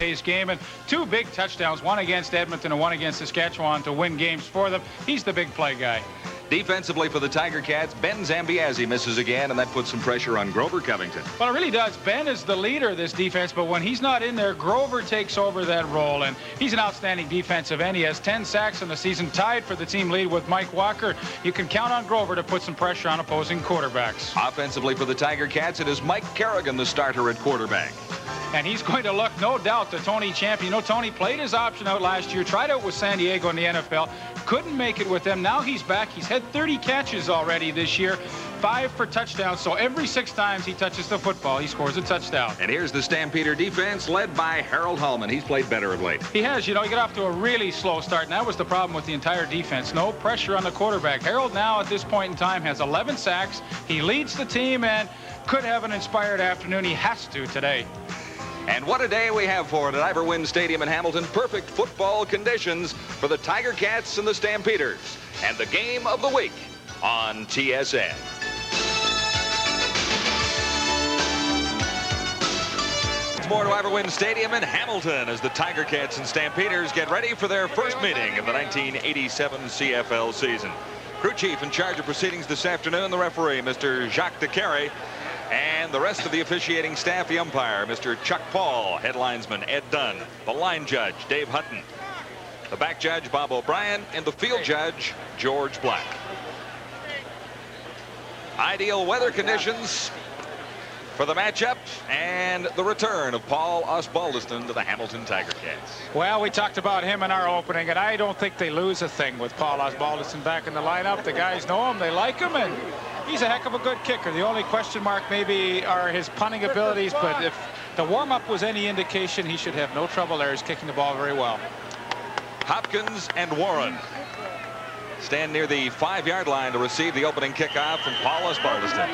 His game, and 2 big touchdowns, one against Edmonton and one against Saskatchewan to win games for them. He's the big play guy. Defensively for the Tiger Cats, Ben Zambiazzi misses again, and that puts some pressure on Grover Covington. Well, it really does. Ben is the leader of this defense, but when he's not in there, Grover takes over that role, and he's an outstanding defensive end. He has 10 sacks in the season, tied for the team lead with Mike Walker. You can count on Grover to put some pressure on opposing quarterbacks. Offensively for the Tiger Cats, it is Mike Kerrigan, the starter at quarterback. And he's going to look, no doubt, to Tony Champion. You know, Tony played his option out last year, tried out with San Diego in the NFL, couldn't make it with them. Now he's back. He's had 30 catches already this year, 5 for touchdowns. So every 6 times he touches the football, he scores a touchdown. And here's the Stampeder defense led by Harold Hallman. He's played better of late. He has. You know, he got off to a really slow start, and that was the problem with the entire defense. No pressure on the quarterback. Harold now at this point in time has 11 sacks. He leads the team and could have an inspired afternoon. He has to today. And what a day we have for it at Ivor Wynne Stadium in Hamilton. Perfect football conditions for the Tiger Cats and the Stampeders. And the game of the week on TSN. It's more to Ivor Wynne Stadium in Hamilton as the Tiger Cats and Stampeders get ready for their first meeting of the 1987 CFL season. Crew chief in charge of proceedings this afternoon, the referee, Mr. Jacques DeCarry. And the rest of the officiating staff, the umpire, Mr. Chuck Paul, headlinesman Ed Dunn, the line judge, Dave Hutton, the back judge, Bob O'Brien, and the field judge, George Black. Ideal weather conditions for the matchup and the return of Paul Osbaldiston to the Hamilton Tiger Cats. Well, we talked about him in our opening, and I don't think they lose a thing with Paul Osbaldiston back in the lineup. The guys know him, they like him, and he's a heck of a good kicker. The only question mark maybe are his punting abilities, but if the warm-up was any indication, he should have no trouble there. He's kicking the ball very well. Hopkins and Warren stand near the 5-yard line to receive the opening kickoff from Paul Osbaldiston.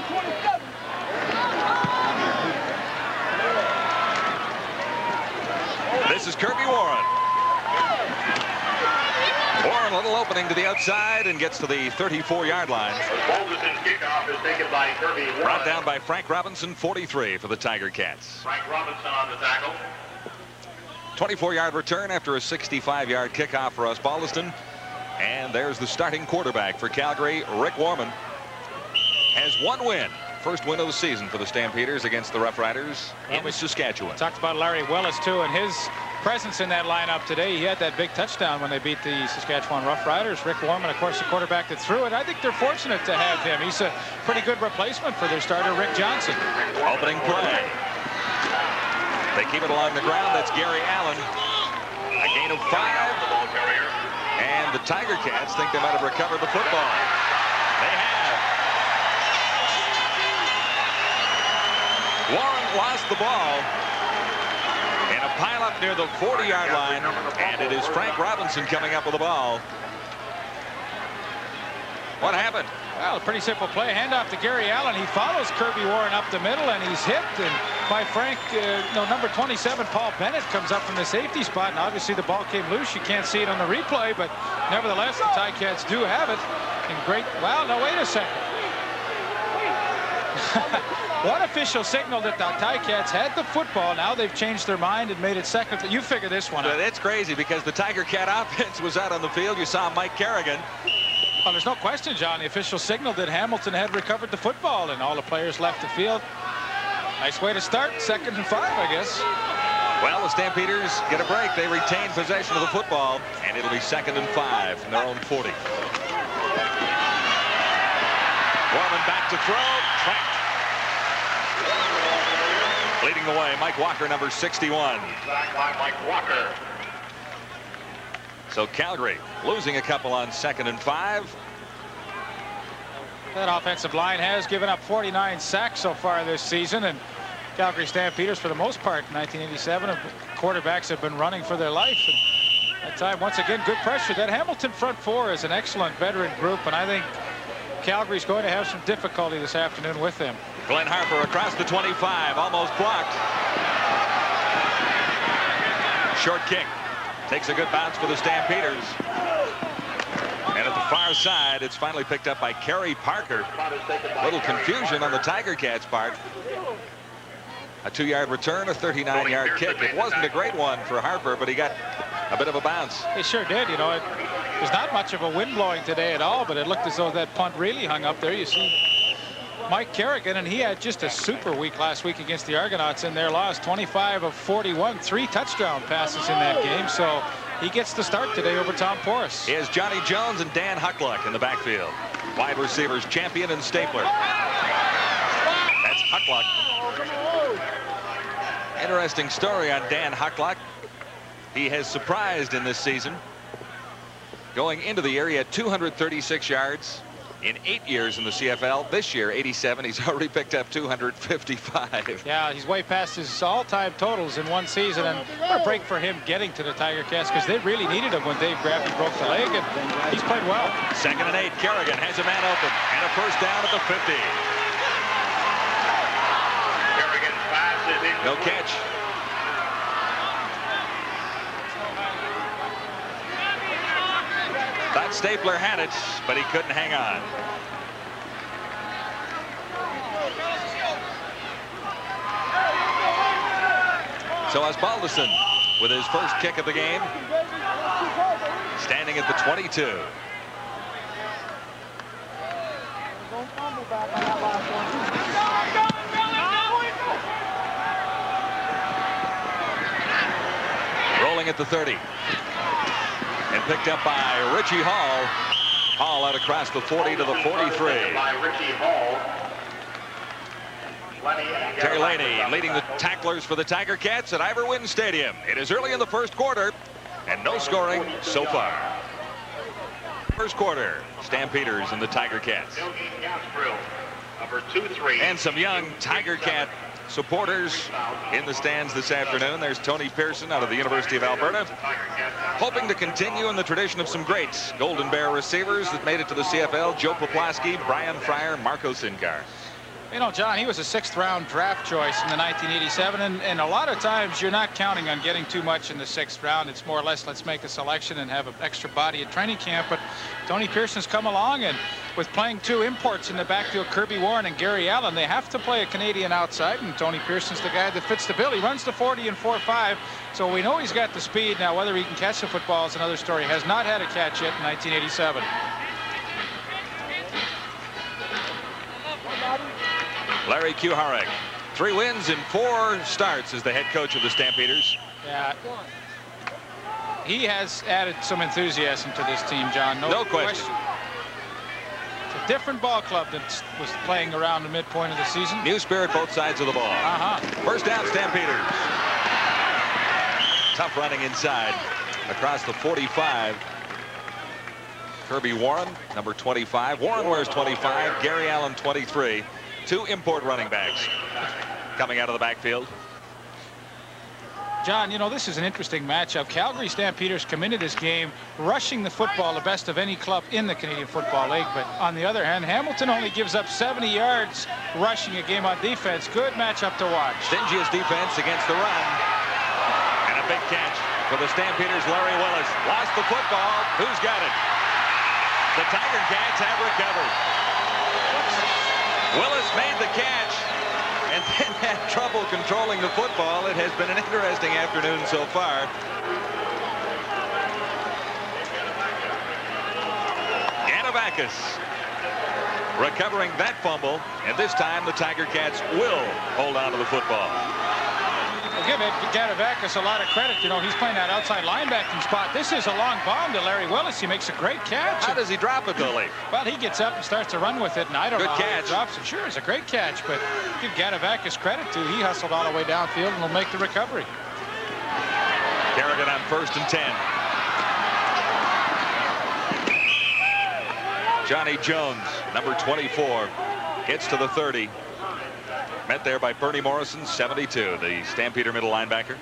This is Kirby Warren. Warren, a little opening to the outside and gets to the 34-yard line. Osbaldiston's kickoff is taken by Kirby Warren. Brought down by Frank Robinson, 43 for the Tiger Cats. Frank Robinson on the tackle. 24-yard return after a 65-yard kickoff for Osbaldiston. And there's the starting quarterback for Calgary, Rick Warman. Has 1 win. First win of the season for the Stampeders against the Rough Riders in Saskatchewan. Talked about Larry Willis, too, and his presence in that lineup today. He had that big touchdown when they beat the Saskatchewan Rough Riders. Rick Warman, of course, the quarterback that threw it. I think they're fortunate to have him. He's a pretty good replacement for their starter, Rick Johnson. Opening play. They keep it along the ground. That's Gary Allen. A gain of 5. And the Tiger Cats think they might have recovered the football. They have. Warren lost the ball in a pileup near the 40-yard line, and it is Frank Robinson coming up with the ball. What happened? Well, a pretty simple play. Handoff to Gary Allen. He follows Kirby Warren up the middle, and he's hit. And by Frank, number 27, Paul Bennett, comes up from the safety spot. And obviously the ball came loose. You can't see it on the replay, but nevertheless, the Ticats do have it. And great. Well, no, wait a second. One official signaled that the Ticats had the football. Now they've changed their mind and made it second. You figure this one out. It's crazy because the Tiger Cat offense was out on the field. You saw Mike Kerrigan. Well, there's no question, John. The official signaled that Hamilton had recovered the football, and all the players left the field. Nice way to start. 2nd and 5, I guess. Well, the Stampeders get a break. They retain possession of the football, and it'll be 2nd and 5 from their own 40. Warman back to throw. Trapped. Leading the way, Mike Walker, number 61. Back by Mike Walker. So Calgary losing a couple on 2nd and 5. That offensive line has given up 49 sacks so far this season, and Calgary Stampeders, for the most part, in 1987, quarterbacks have been running for their life. And that time, once again, good pressure. That Hamilton front 4 is an excellent veteran group, and I think Calgary's going to have some difficulty this afternoon with them. Glenn Harper across the 25, almost blocked. Short kick. Takes a good bounce for the Stampeders. And at the far side, it's finally picked up by Kerry Parker. A little confusion on the Tiger Cats' part. A 2-yard return, a 39-yard kick. It wasn't a great one for Harper, but he got a bit of a bounce. He sure did. You know, there's not much of a wind blowing today at all, but it looked as though that punt really hung up there. You see Mike Kerrigan, and he had just a super week last week against the Argonauts in their loss. 25 of 41, 3 touchdown passes in that game. So he gets the start today over Tom Porras. Here's Johnny Jones and Dan Huckluck in the backfield. Wide receivers Champion and Stapler. That's Huckluck. Interesting story on Dan Huckluck. He has surprised in this season. Going into the year, he had 236 yards in 8 years in the CFL. This year, 87. He's already picked up 255. Yeah, he's way past his all-time totals in one season, and what a break for him getting to the Tiger Cats, because they really needed him when Dave Grafton broke the leg, and he's played well. 2nd and 8. Kerrigan has a man open, and a first down at the 50. Kerrigan's pass is incomplete. No catch. That Stapler had it, but he couldn't hang on. So Osbaldiston with his first kick of the game, standing at the 22. Rolling at the 30. And picked up by Richie Hall. Hall out across the 40 to the 43. By Richie Hall. Terry Laney leading the tacklers for the Tiger Cats at Ivor Wynne Stadium. It is early in the first quarter, and no scoring so far. First quarter, Stampeders and the Tiger Cats. Number 2-3. And some young Tiger Cat supporters in the stands this afternoon. There's Tony Pearson out of the University of Alberta, hoping to continue in the tradition of some greats. Golden Bear receivers that made it to the CFL. Joe Poplaski, Brian Fryer, Marco Sincar. You know, John, he was a 6th-round draft choice in the 1987, and a lot of times you're not counting on getting too much in the 6th round. It's more or less, let's make a selection and have an extra body at training camp. But Tony Pearson's come along, and with playing 2 imports in the backfield, Kirby Warren and Gary Allen, they have to play a Canadian outside, and Tony Pearson's the guy that fits the bill. He runs the 40 and 4.5, so we know he's got the speed. Now, whether he can catch the football is another story. Has not had a catch yet in 1987. Larry Kuharek, 3 wins in 4 starts as the head coach of the Stampeders. Yeah, he has added some enthusiasm to this team, John. No question. It's a different ball club that was playing around the midpoint of the season. New spirit both sides of the ball. First down, Stampeders. Tough running inside across the 45. Kirby Warren, number 25. Warren wears 25. Gary Allen, 23. 2 import running backs coming out of the backfield. John, you know, this is an interesting matchup. Calgary Stampeders come into this game rushing the football the best of any club in the Canadian Football League. But on the other hand, Hamilton only gives up 70 yards rushing a game on defense. Good matchup to watch. Stingiest defense against the run. And a big catch for the Stampeders. Larry Willis lost the football. Who's got it? The Tiger Cats have recovered. Willis made the catch and then had trouble controlling the football. It has been an interesting afternoon so far. Ganavakis recovering that fumble, and this time the Tiger Cats will hold on to the football. I'll give Ganavakis a lot of credit. You know, he's playing that outside linebacking spot. This is a long bomb to Larry Willis. He makes a great catch. How does he drop it, though, Lee? Well, he gets up and starts to run with it, and I don't know Good how catch. he drops it. Sure, it's a great catch, but give Ganavakis credit, too. He hustled all the way downfield and will make the recovery. Kerrigan on 1st and 10. Johnny Jones, number 24, hits to the 30. Met there by Bernie Morrison, 72, the Stampeder middle linebacker.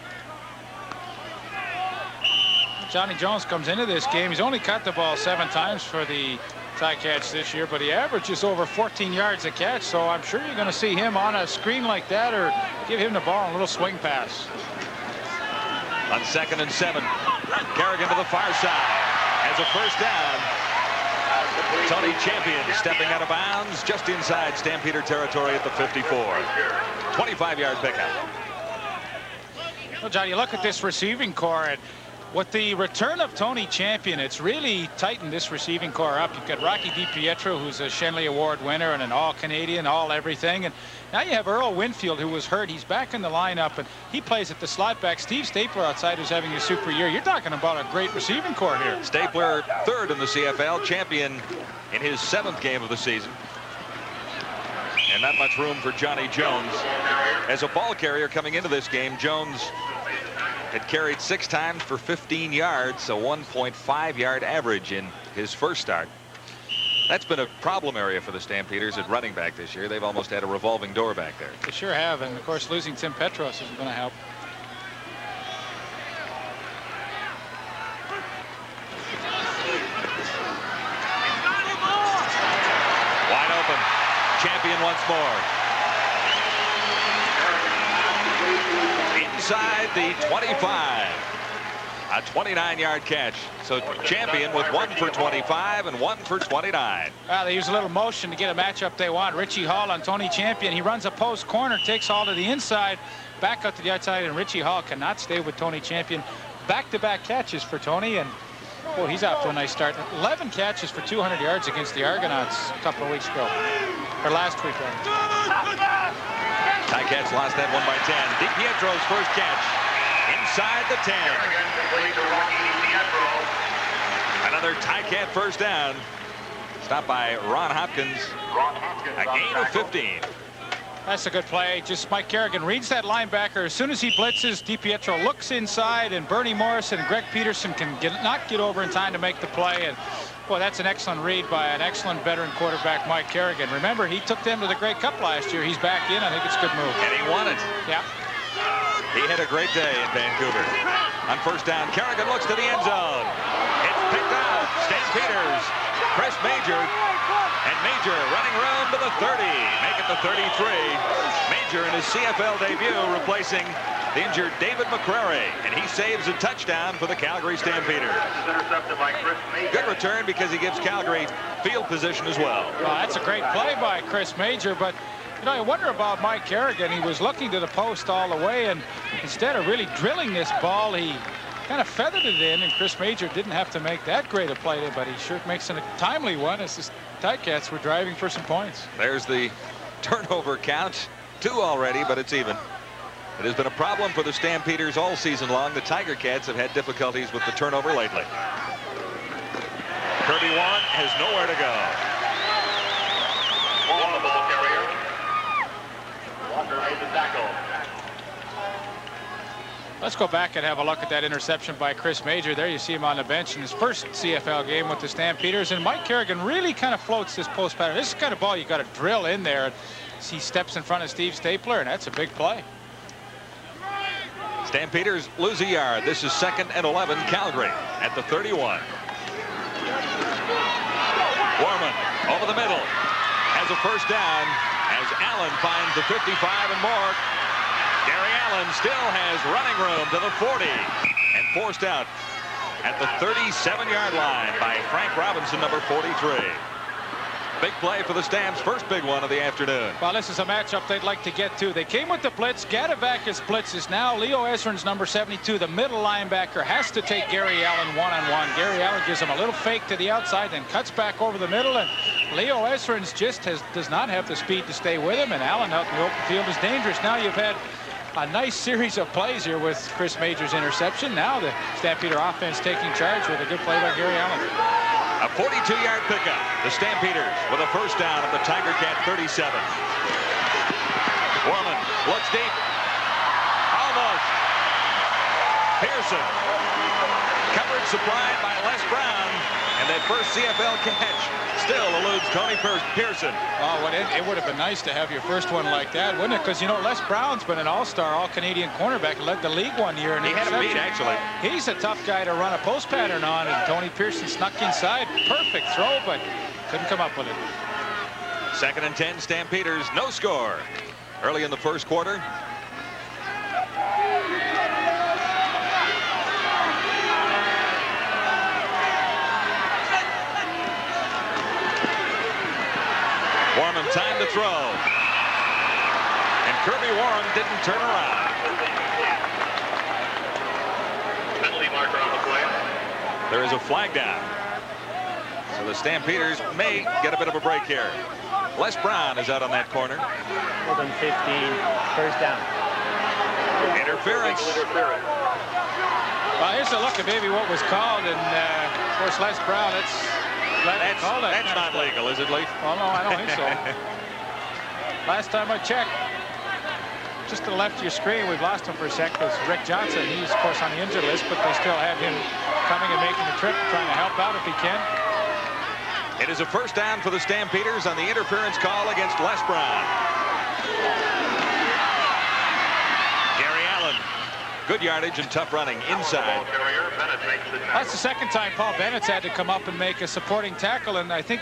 Johnny Jones comes into this game. He's only caught the ball 7 times for the Ticats this year, but he averages over 14 yards a catch, so I'm sure you're going to see him on a screen like that or give him the ball on a little swing pass. On 2nd and 7, Kerrigan to the far side as a first down. Tony Champion stepping out of bounds just inside Stampeder territory at the 54. 25-yard pickup. Well, John, you look at this receiving core, and with the return of Tony Champion, it's really tightened this receiving core up. You've got Rocky DiPietro, who's a Shenley Award winner and an all-Canadian, all-everything. And now you have Earl Winfield, who was hurt. He's back in the lineup, and he plays at the slot back. Steve Stapler outside, who's having a super year. You're talking about a great receiving core here. Stapler third in the CFL, Champion in his 7th game of the season. And not much room for Johnny Jones. As a ball carrier coming into this game, Jones had carried 6 times for 15 yards, a 1.5-yard average in his first start. That's been a problem area for the Stampeders at running back this year. They've almost had a revolving door back there. They sure have, and of course losing Tim Petros isn't going to help. Wide open. Champion once more. Inside the 25. A 29-yard catch. So Champion with 1 for 25 and 1 for 29. Well, they use a little motion to get a matchup they want. Richie Hall on Tony Champion. He runs a post corner, takes Hall to the inside, back out to the outside, and Richie Hall cannot stay with Tony Champion. Back-to-back catches for Tony, and boy, he's off to a nice start. 11 catches for 200 yards against the Argonauts a couple of weeks ago, or last week. Ticats lost that one by 10. DiPietro's first catch inside the 10. Another Ticat first down. Stopped by Ron Hopkins. A gain of 15. That's a good play. Just Mike Kerrigan reads that linebacker. As soon as he blitzes, DiPietro looks inside, and Bernie Morrison and Greg Peterson can not get over in time to make the play. And boy, that's an excellent read by an excellent veteran quarterback, Mike Kerrigan. Remember, he took them to the Grey Cup last year. He's back in. I think it's a good move. And he won it. Yeah. He had a great day in Vancouver. On first down, Kerrigan looks to the end zone. It's picked up. Stampeders. Chris Major. And Major running room to the 30. Make it the 33. Major in his CFL debut replacing the injured David McCrary. And he saves a touchdown for the Calgary Stampeders. Good return because he gives Calgary field position as well. Well, that's a great play by Chris Major, but you know, I wonder about Mike Kerrigan. He was looking to the post all the way, and instead of really drilling this ball, he kind of feathered it in, and Chris Major didn't have to make that great a play, but he sure makes a timely one as the Ticats were driving for some points. There's the turnover count. 2 already, but it's even. It has been a problem for the Stampeders all season long. The Tiger Cats have had difficulties with the turnover lately. Kirby Warren has nowhere to go. On the ball carrier. Walker made the tackle. Let's go back and have a look at that interception by Chris Major. There you see him on the bench in his first CFL game with the Stampeders. And Mike Kerrigan really kind of floats this post pattern. This is the kind of ball you got to drill in there. He steps in front of Steve Stapler, and that's a big play. Stampeders lose a yard. This is 2nd and 11, Calgary at the 31. Warman over the middle has a first down as Allen finds the 55 and more. Gary Allen still has running room to the 40 and forced out at the 37-yard line by Frank Robinson, number 43. Big play for the Stamps, first big one of the afternoon. Well, this is a matchup they'd like to get to. They came with the blitz. Gadavakis blitzes now. Leo Ezrin's number 72, the middle linebacker, has to take Gary Allen one-on-one. Gary Allen gives him a little fake to the outside, then cuts back over the middle, and Leo Ezrin's just does not have the speed to stay with him, and Allen out in the open field is dangerous. Now you've had a nice series of plays here with Chris Major's interception. Now the Stampeder offense taking charge with a good play by Gary Allen. A 42-yard pickup. The Stampeders with a first down at the Tiger Cat 37. Warman looks deep. Almost. Pearson. Coverage supplied by Les Brown. And that first CFL catch still eludes Tony Pearson. Oh, well, it would have been nice to have your first one like that, wouldn't it? Because, you know, Les Brown's been an all-star, all-Canadian cornerback, led the league one year. He had him beat, actually. He's a tough guy to run a post pattern on, and Tony Pearson snuck inside. Perfect throw, but couldn't come up with it. 2nd and 10, Stampeders, no score. Early in the first quarter. throw. And Kirby Warren didn't turn around. Penalty marker on the play. There is a flag down. So the Stampeders may get a bit of a break here. Les Brown is out on that corner. More than 15. First down. Interference. Well, here's a look at maybe what was called, and of course Les Brown. That's not legal, is it, Leaf? Well, no, I don't think so. Last time I checked, just to the left of your screen, we've lost him for a sec. Because Rick Johnson, he's of course on the injured list, but they still have him coming and making the trip, trying to help out if he can. It is a first down for the Stampeders on the interference call against Les Brown. Gary Allen, good yardage and tough running inside. That's the second time Paul Bennett's had to come up and make a supporting tackle, and I think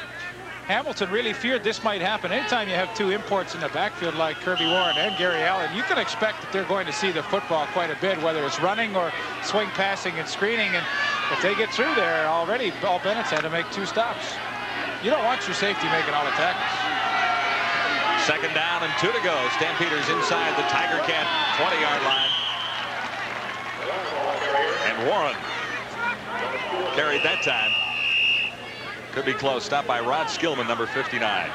Hamilton really feared this might happen. Anytime you have two imports in the backfield like Kirby Warren and Gary Allen, you can expect that they're going to see the football quite a bit, whether it's running or swing passing and screening. And if they get through there already, Paul Bennett's had to make 2 stops. You don't want your safety making all the tackles. Second down and 2 to go. Stampeders inside the Tiger Cat 20-yard line. And Warren carried that time. Could be close. Stopped by Rod Skillman, number 59.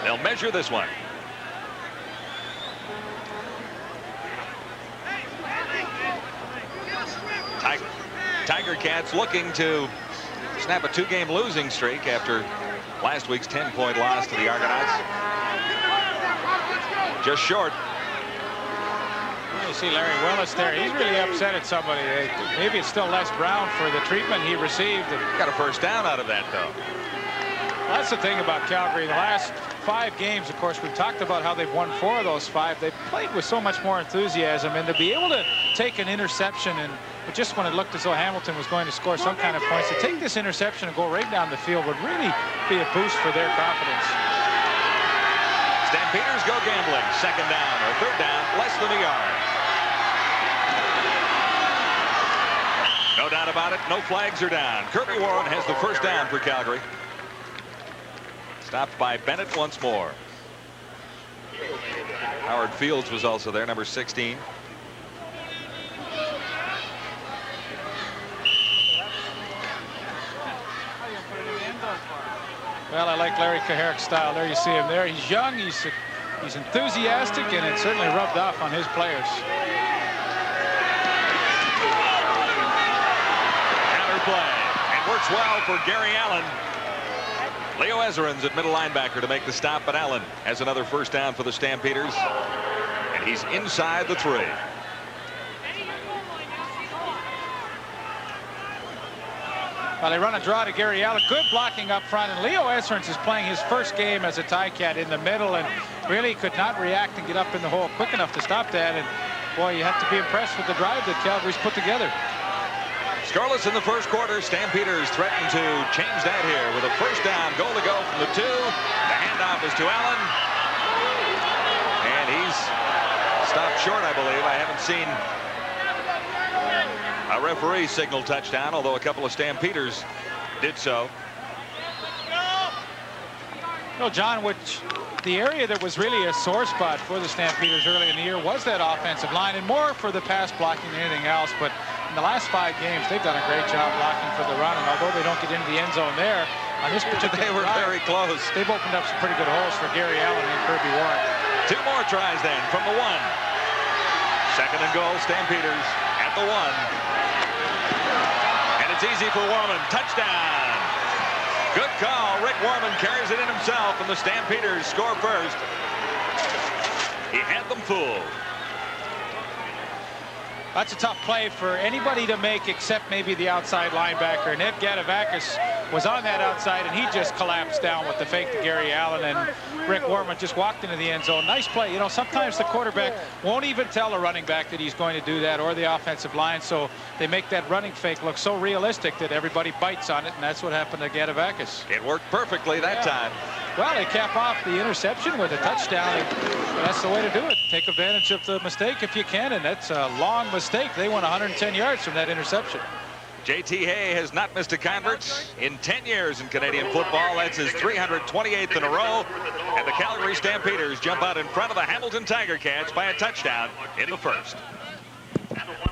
They'll measure this one. Tiger Cats looking to snap a 2-game losing streak after last week's 10-point loss to the Argonauts. Just short. Well, you see Larry Willis there. He's really upset at somebody. Maybe it's still Les Brown for the treatment he received. Got a first down out of that, though. Well, that's the thing about Calgary. The last 5 games, of course, we've talked about how they've won 4 of those 5. They've played with so much more enthusiasm, and to be able to take an interception and but just when it looked as though Hamilton was going to score some kind of points, to take this interception and go right down the field would really be a boost for their confidence. Stampeders go gambling. Second down or third down, less than a yard. No doubt about it. No flags are down. Kirby Warren has the first down for Calgary. Stopped by Bennett once more. Howard Fields was also there, number 16. Well, I like Larry Kuharek's style. There you see him there. He's young, he's enthusiastic, and it certainly rubbed off on his players. Counter play. It works well for Gary Allen. Leo Ezerin's at middle linebacker to make the stop, but Allen has another first down for the Stampeders. And he's inside the 3. Well, they run a draw to Gary Allen. Good blocking up front. And Leo Ezerin's is playing his first game as a Ticats in the middle and really could not react and get up in the hole quick enough to stop that. And, boy, you have to be impressed with the drive that Calgary's put together. Scoreless in the first quarter. Stampeders threaten to change that here with a first down. Goal to go from the 2. The handoff is to Allen. And he's stopped short, I believe. I haven't seen a referee signal touchdown, although a couple of Stampeders did so. No, John, the area that was really a sore spot for the Stampeders early in the year was that offensive line, and more for the pass blocking than anything else. But in the last 5 games, they've done a great job blocking for the run, and although they don't get into the end zone there, on this particular they were drive, very close. They've opened up some pretty good holes for Gary Allen and Kirby Warren. 2 more tries then from the 1. Second and goal, Stampeders at the 1. And it's easy for Warman. Touchdown. Good call. Rick Warman carries it in himself, and the Stampeders score first. He had them fooled. That's a tough play for anybody to make except maybe the outside linebacker. And Ed Gadavakis was on that outside, and he just collapsed down with the fake to Gary Allen, and Rick Warman just walked into the end zone. Nice play. You know, sometimes the quarterback won't even tell the running back that he's going to do that, or the offensive line, so they make that running fake look so realistic that everybody bites on it, and that's what happened to Gadavakis. It worked perfectly that time. Well, they cap off the interception with a touchdown. That's the way to do it. Take advantage of the mistake if you can, and that's a long mistake. They went 110 yards from that interception. J.T. Hay has not missed a convert in 10 years in Canadian football. That's his 328th in a row. And the Calgary Stampeders jump out in front of the Hamilton Tiger Cats by a touchdown in the first.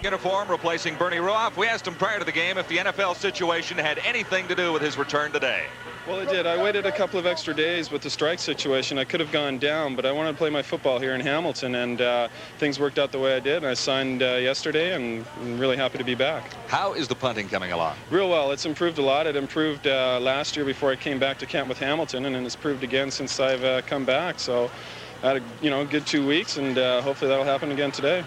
Uniform replacing Bernie Ruoff. We asked him prior to the game if the NFL situation had anything to do with his return today. Well, it did. I waited a couple of extra days with the strike situation. I could have gone down, but I wanted to play my football here in Hamilton, and things worked out the way I did. And I signed yesterday, and I'm really happy to be back. How is the punting coming along? Real well. It's improved a lot. It improved last year before I came back to camp with Hamilton, and it's improved again since I've come back. So I had a good 2 weeks, and hopefully that'll happen again today.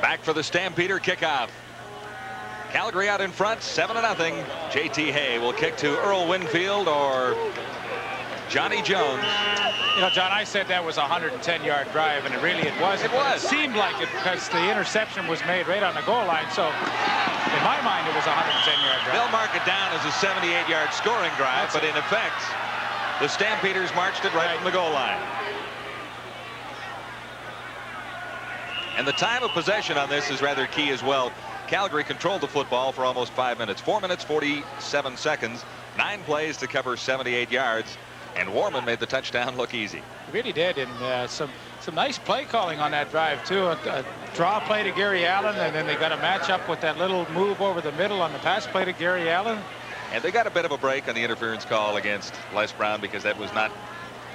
Back for the Stampeder kickoff. Calgary out in front, 7-0. J.T. Hay will kick to Earl Winfield or Johnny Jones. You know, John, I said that was a 110-yard drive, and it really was. It was. It seemed like it because the interception was made right on the goal line. So, in my mind, it was a 110-yard drive. They'll mark it down as a 78-yard scoring drive, but in effect, the Stampeders marched it right from the goal line. And the time of possession on this is rather key as well. Calgary controlled the football for almost 5 minutes. 4 minutes, 47 seconds. 9 plays to cover 78 yards. And Warman made the touchdown look easy. He really did. And some nice play calling on that drive, too. A draw play to Gary Allen, and then they got a match up with that little move over the middle on the pass play to Gary Allen. And they got a bit of a break on the interference call against Les Brown because that was not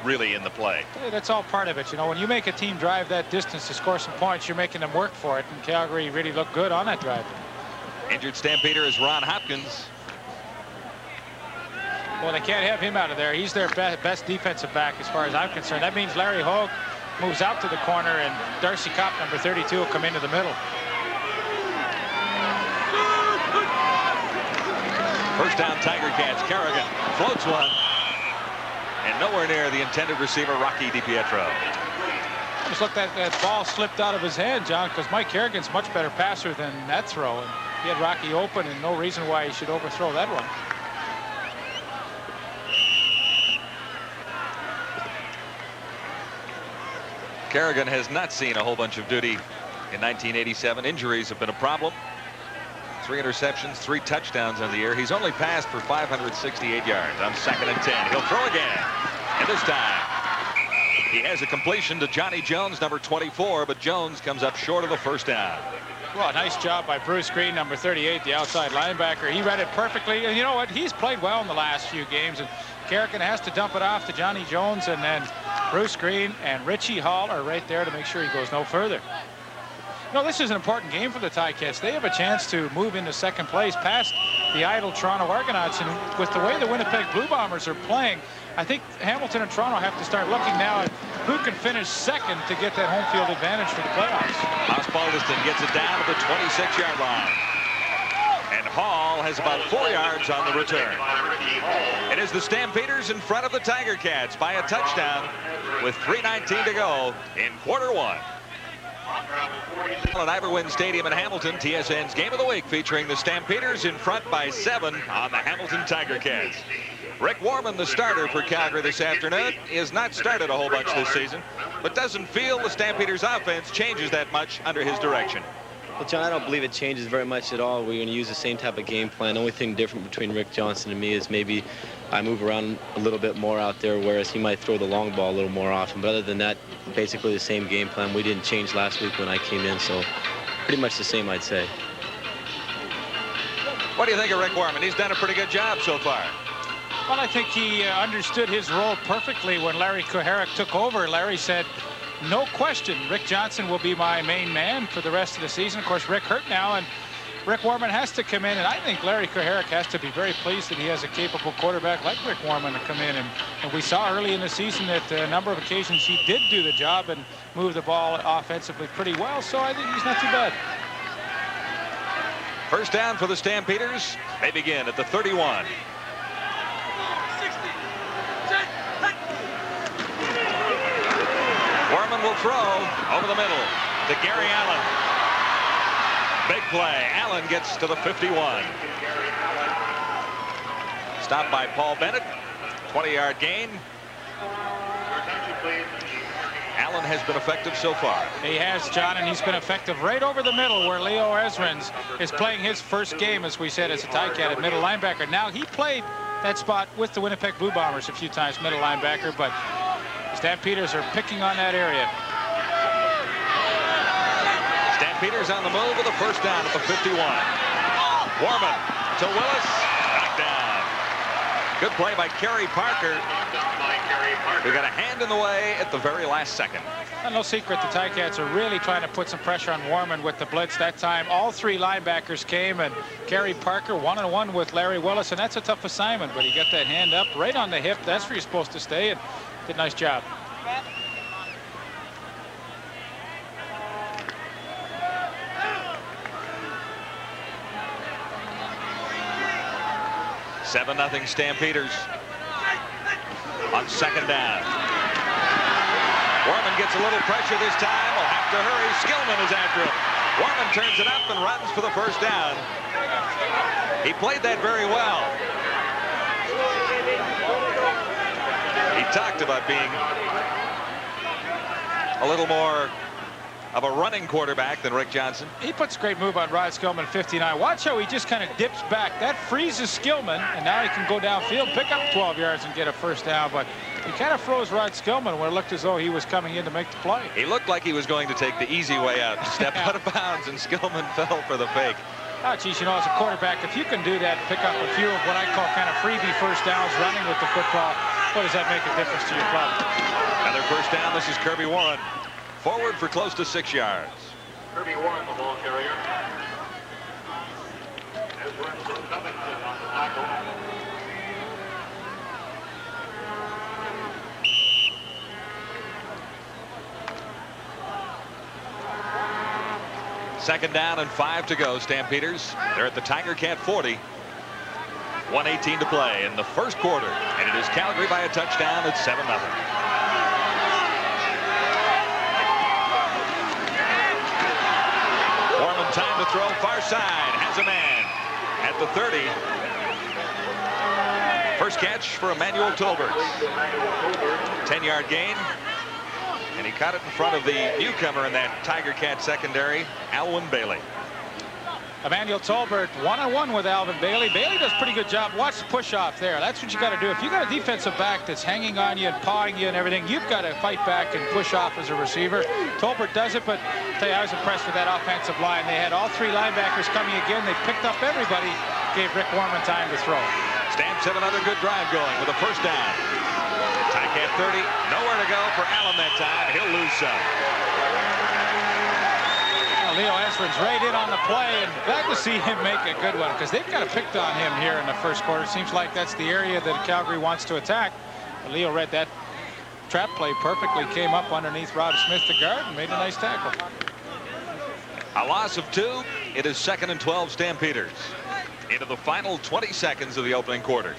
really in the play. Hey, that's all part of it. You know, when you make a team drive that distance to score some points, you're making them work for it. And Calgary really looked good on that drive. Injured Stampeder is Ron Hopkins. Well, they can't have him out of there. He's their best defensive back as far as I'm concerned. That means Larry Hogue moves out to the corner, and Darcy Kopp, number 32, will come into the middle. First down, Tiger Cats. Kerrigan floats one. And nowhere near the intended receiver, Rocky DiPietro. Just look, that ball slipped out of his hand, John, because Mike Kerrigan's much better passer than that throw. And he had Rocky open, and no reason why he should overthrow that one. Kerrigan has not seen a whole bunch of duty in 1987. Injuries have been a problem. 3 interceptions, 3 touchdowns on the year. He's only passed for 568 yards on 2nd and 10. He'll throw again. And this time, he has a completion to Johnny Jones, number 24, but Jones comes up short of the first down. Well, nice job by Bruce Green, number 38, the outside linebacker. He read it perfectly. And you know what? He's played well in the last few games. And Kerrigan has to dump it off to Johnny Jones. And then Bruce Green and Richie Hall are right there to make sure he goes no further. No, this is an important game for the Ticats. They have a chance to move into second place past the idle Toronto Argonauts. And with the way the Winnipeg Blue Bombers are playing, I think Hamilton and Toronto have to start looking now at who can finish second to get that home field advantage for the playoffs. Osbaldiston gets it down to the 26-yard line. And Hall has about 4 yards on the return. It is the Stampeders in front of the Tiger Cats by a touchdown with 3:19 to go in quarter one. At Iverwin Stadium in Hamilton, TSN's Game of the Week featuring the Stampeders in front by 7 on the Hamilton Tiger Cats. Rick Warman, the starter for Calgary this afternoon, has not started a whole bunch this season, but doesn't feel the Stampeders' offense changes that much under his direction. Well, John, I don't believe it changes very much at all. We're going to use the same type of game plan. The only thing different between Rick Johnson and me is maybe I move around a little bit more out there, whereas he might throw the long ball a little more often. But other than that, basically the same game plan. We didn't change last week when I came in, so pretty much the same, I'd say. What do you think of Rick Warman? He's done a pretty good job so far. Well, I think he understood his role perfectly when Larry Kuharek took over. Larry said, no question, Rick Johnson will be my main man for the rest of the season. Of course, Rick hurt now, and Rick Warman has to come in, and I think Larry Kuharek has to be very pleased that he has a capable quarterback like Rick Warman to come in. And we saw early in the season that a number of occasions he did do the job and move the ball offensively pretty well, so I think he's not too bad. First down for the Stampeders. They begin at the 31. Warman will throw over the middle to Gary Allen. Big play. Allen gets to the 51. Stopped by Paul Bennett. 20-yard gain. Allen has been effective so far. He has, John, and he's been effective right over the middle where Leo Ezrins is playing his first game, as we said, as a Ticat at middle linebacker. Now, he played that spot with the Winnipeg Blue Bombers a few times, middle linebacker, but Stampeders are picking on that area. Stampeders on the move with a first down at the 51. Warman to Willis. Knocked down. Good play by Kerry Parker, who got a hand in the way at the very last second. And no secret, the Ticats are really trying to put some pressure on Warman with the blitz. That time, all three linebackers came, and Kerry Parker one-on-one with Larry Willis, and that's a tough assignment, but he got that hand up right on the hip. That's where you're supposed to stay, and did a nice job. Seven 0 Stampeders on second down. Warman gets a little pressure this time. Will have to hurry. Skillman is after him. Warman turns it up and runs for the first down. He played that very well. He talked about being a little more of a running quarterback than Rick Johnson. He puts a great move on Rod Skillman, 59. Watch how he just kind of dips back. That freezes Skillman, and now he can go downfield, pick up 12 yards, and get a first down. But he kind of froze Rod Skillman where it looked as though he was coming in to make the play. He looked like he was going to take the easy way out and step out of bounds, and Skillman fell for the fake. Oh, geez, you know, as a quarterback, if you can do that, pick up a few of what I call kind of freebie first downs running with the football, what does that make a difference to your club? Another first down. This is Kirby Warren. Forward for close to 6 yards. Kirby Warren, the ball carrier. Ezra Covington on the tackle. Second down and 5 to go. Stampeders, they're at the Tiger Cat 40. 1:18 to play in the first quarter, and it is Calgary by a touchdown at 7-0. Warman time to throw far side, has a man at the 30. First catch for Emmanuel Tolbert. 10-yard gain. And he caught it in front of the newcomer in that Tiger Cat secondary, Alwyn Bailey. Emmanuel Tolbert one-on-one with Alvin Bailey. Bailey does a pretty good job. Watch the push off there. That's what you got to do. If you got a defensive back that's hanging on you and pawing you and everything, you've got to fight back and push off as a receiver. Tolbert does it, but I'll tell you, I was impressed with that offensive line. They had all three linebackers coming again. They picked up everybody, gave Rick Warman time to throw. Stamps have another good drive going with a first down. Ticat 30, nowhere to go for Allen that time. He'll lose some. Leo Ezrins right in on the play, and glad to see him make a good one because they've kind of picked on him here in the first quarter. Seems like that's the area that Calgary wants to attack. But Leo read that trap play perfectly, came up underneath Rob Smith, the guard, and made a nice tackle. A loss of 2. It is 2nd and 12 Stampeders into the final 20 seconds of the opening quarter.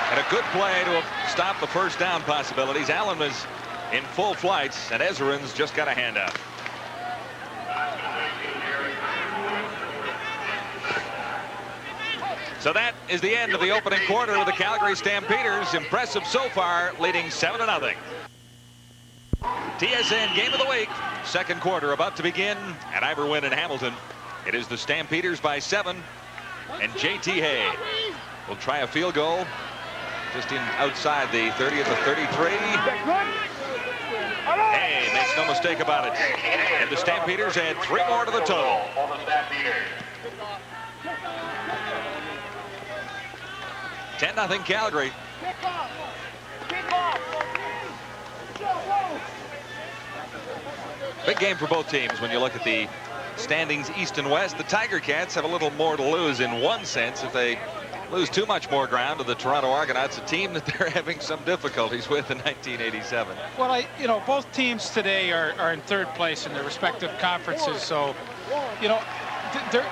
And a good play to stop the first down possibilities. Allen was in full flights, and Ezrins just got a hand up. So that is the end of the opening quarter with the Calgary Stampeders. Impressive so far, leading 7-0. TSN Game of the Week. Second quarter about to begin at Iberwin in Hamilton. It is the Stampeders by 7, and J.T. Hay will try a field goal. Just in outside the 30 at the 33. Hey, makes no mistake about it. And the Stampeders add 3 more to the total. 10-0 Calgary. Big game for both teams when you look at the standings east and west. The Tiger Cats have a little more to lose in one sense if they lose too much more ground to the Toronto Argonauts, a team that they're having some difficulties with in 1987. Well, you know, both teams today are in third place in their respective conferences, so, you know,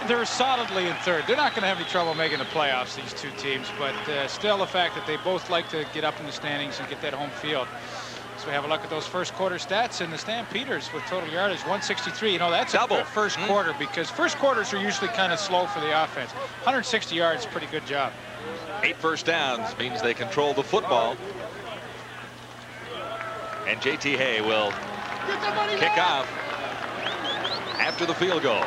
they're solidly in third. They're not going to have any trouble making the playoffs, these two teams, but still the fact that they both like to get up in the standings and get that home field is So we have a look at those first quarter stats, and the Stampeders with total yardage 163. You know, that's Double. a good first quarter, because first quarters are usually kind of slow for the offense. 160 yards, pretty good job. 8 first downs means they control the football. And J.T. Hay will kick off after the field goal.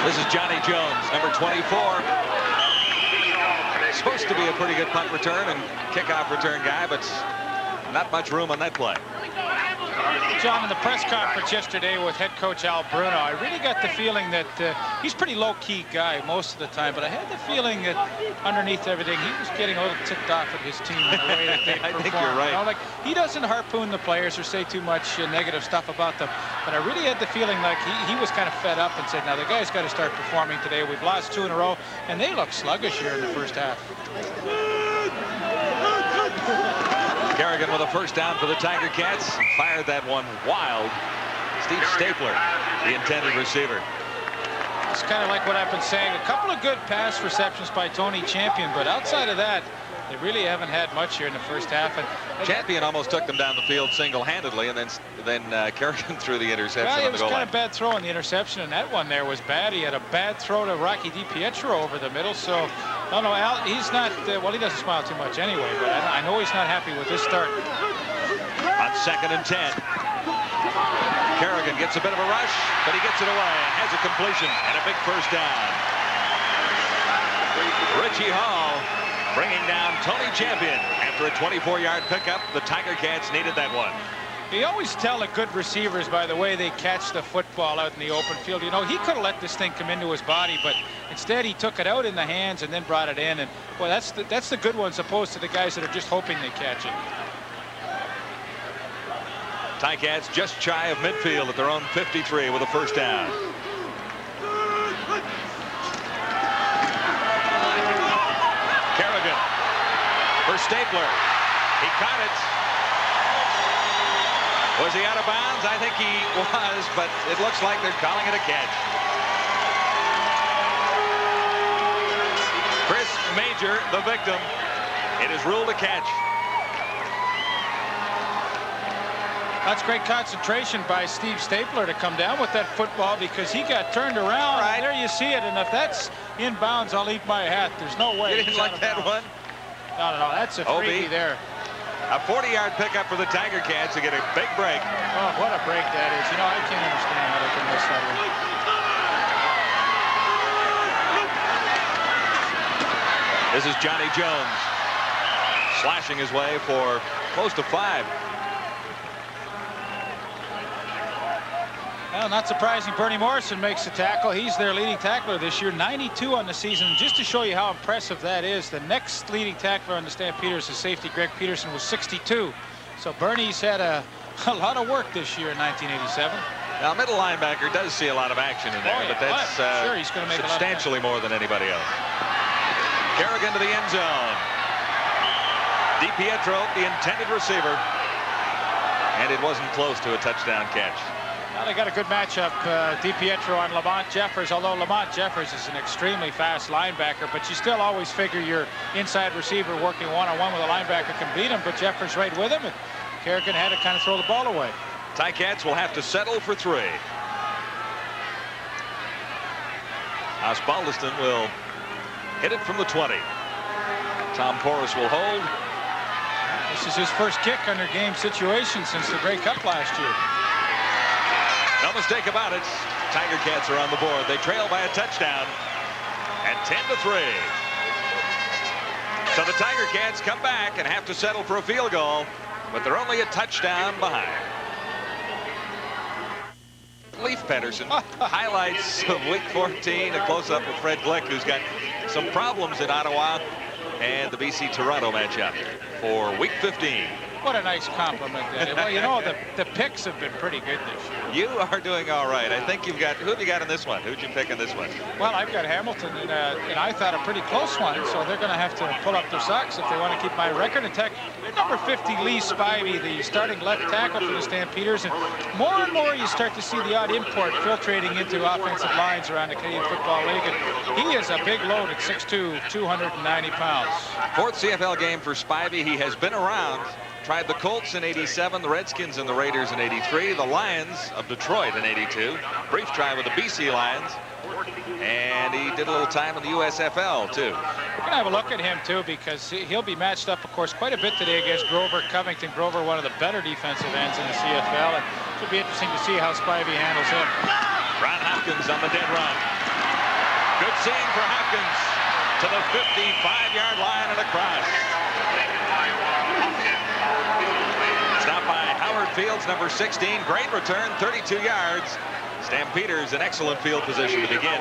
This is Johnny Jones, number 24. Supposed to be a pretty good punt return and kickoff return guy, but not much room on that play. John, in the press conference yesterday with head coach Al Bruno, I really got the feeling that he's a pretty low-key guy most of the time, but I had the feeling that underneath everything, he was getting a little ticked off at his team in the way that they perform. I think you're right. You know, like, he doesn't harpoon the players or say too much negative stuff about them, but I really had the feeling like he was kind of fed up and said, now the guys got to start performing today. We've lost 2 in a row, and they look sluggish here in the first half. Kerrigan with a first down for the Tiger Cats. Fired that one wild. Steve Stapler, the intended receiver. It's kind of like what I've been saying. A couple of good pass receptions by Tony Champion, but outside of that, they really haven't had much here in the first half. And Champion almost took them down the field single-handedly, and then Kerrigan threw the interception well, on it the was goal kind line. of bad throw on the interception, and that one there was bad. He had a bad throw to Rocky DiPietro over the middle. So, no, Al, he's not, well, he doesn't smile too much anyway, but I know he's not happy with this start. On 2nd and 10. Kerrigan gets a bit of a rush, but he gets it away and has a completion and a big first down. Richie Hall bringing down Tony Champion after a 24-yard pickup. The Tiger Cats needed that one. You always tell the good receivers by the way they catch the football out in the open field. You know, he could have let this thing come into his body, but instead he took it out in the hands and then brought it in. And, well, that's the good ones opposed to the guys that are just hoping they catch it. Ticats just shy of midfield at their own 53 with a first down. Kerrigan for Stapler. He caught it. Was he out of bounds? I think he was, but it looks like they're calling it a catch. Chris Major, the victim. It is ruled a catch. That's great concentration by Steve Stapler to come down with that football, because he got turned around. Right. And there you see it. And if that's in bounds, I'll eat my hat. There's no way. You didn't like that one? No. That's a freebie there. A 40-yard pickup for the Tiger Cats to get a big break. Oh, what a break that is. You know, I can't understand how they can miss that one. This is Johnny Jones slashing his way for close to 5. Well, not surprising, Bernie Morrison makes the tackle. He's their leading tackler this year, 92 on the season. And just to show you how impressive that is, the next leading tackler on the Stampeders is safety Greg Peterson with 62. So Bernie's had a lot of work this year in 1987. Now, middle linebacker does see a lot of action in there, but that's sure, he's gonna make substantially more than anybody else. Kerrigan to the end zone. DiPietro, the intended receiver, and it wasn't close to a touchdown catch. Well, they got a good matchup, DiPietro on Lamont Jeffers, although Lamont Jeffers is an extremely fast linebacker, but you still always figure your inside receiver working one-on-one with a linebacker can beat him, but Jeffers right with him, and Kerrigan had to kind of throw the ball away. Ticats will have to settle for 3. Osbaldiston will hit it from the 20. Tom Porras will hold. This is his first kick under game situation since the Grey Cup last year. No mistake about it. Tiger Cats are on the board. They trail by a touchdown at 10-3. So the Tiger Cats come back and have to settle for a field goal, but they're only a touchdown behind. Leaf Pedersen highlights of Week 14, a close-up of Fred Glick, who's got some problems in Ottawa, and the BC-Toronto matchup for Week 15. What a nice compliment that is. Well, you know, the picks have been pretty good this year. You are doing all right. I think you've got, who have you got in this one? Who'd you pick in this one? Well, I've got Hamilton, and I thought a pretty close one, so they're going to have to pull up their socks if they want to keep my record. And number 50, Lee Spivey, the starting left tackle for the Stampeders. And more you start to see the odd import filtrating into offensive lines around the Canadian Football League. And he is a big load at 6'2", 290 pounds. Fourth CFL game for Spivey. He has been around. Tried the Colts in '87, the Redskins and the Raiders in '83, the Lions of Detroit in '82. Brief try with the BC Lions. And he did a little time in the USFL, too. We're going to have a look at him, too, because he'll be matched up, of course, quite a bit today against Grover Covington. Grover, one of the better defensive ends in the CFL. And it should be interesting to see how Spivey handles him. Ron Hopkins on the dead run. Good seeing for Hopkins to the 55-yard line and across. Stopped by Howard Fields, number 16. Great return, 32 yards. Stampeders in excellent field position to begin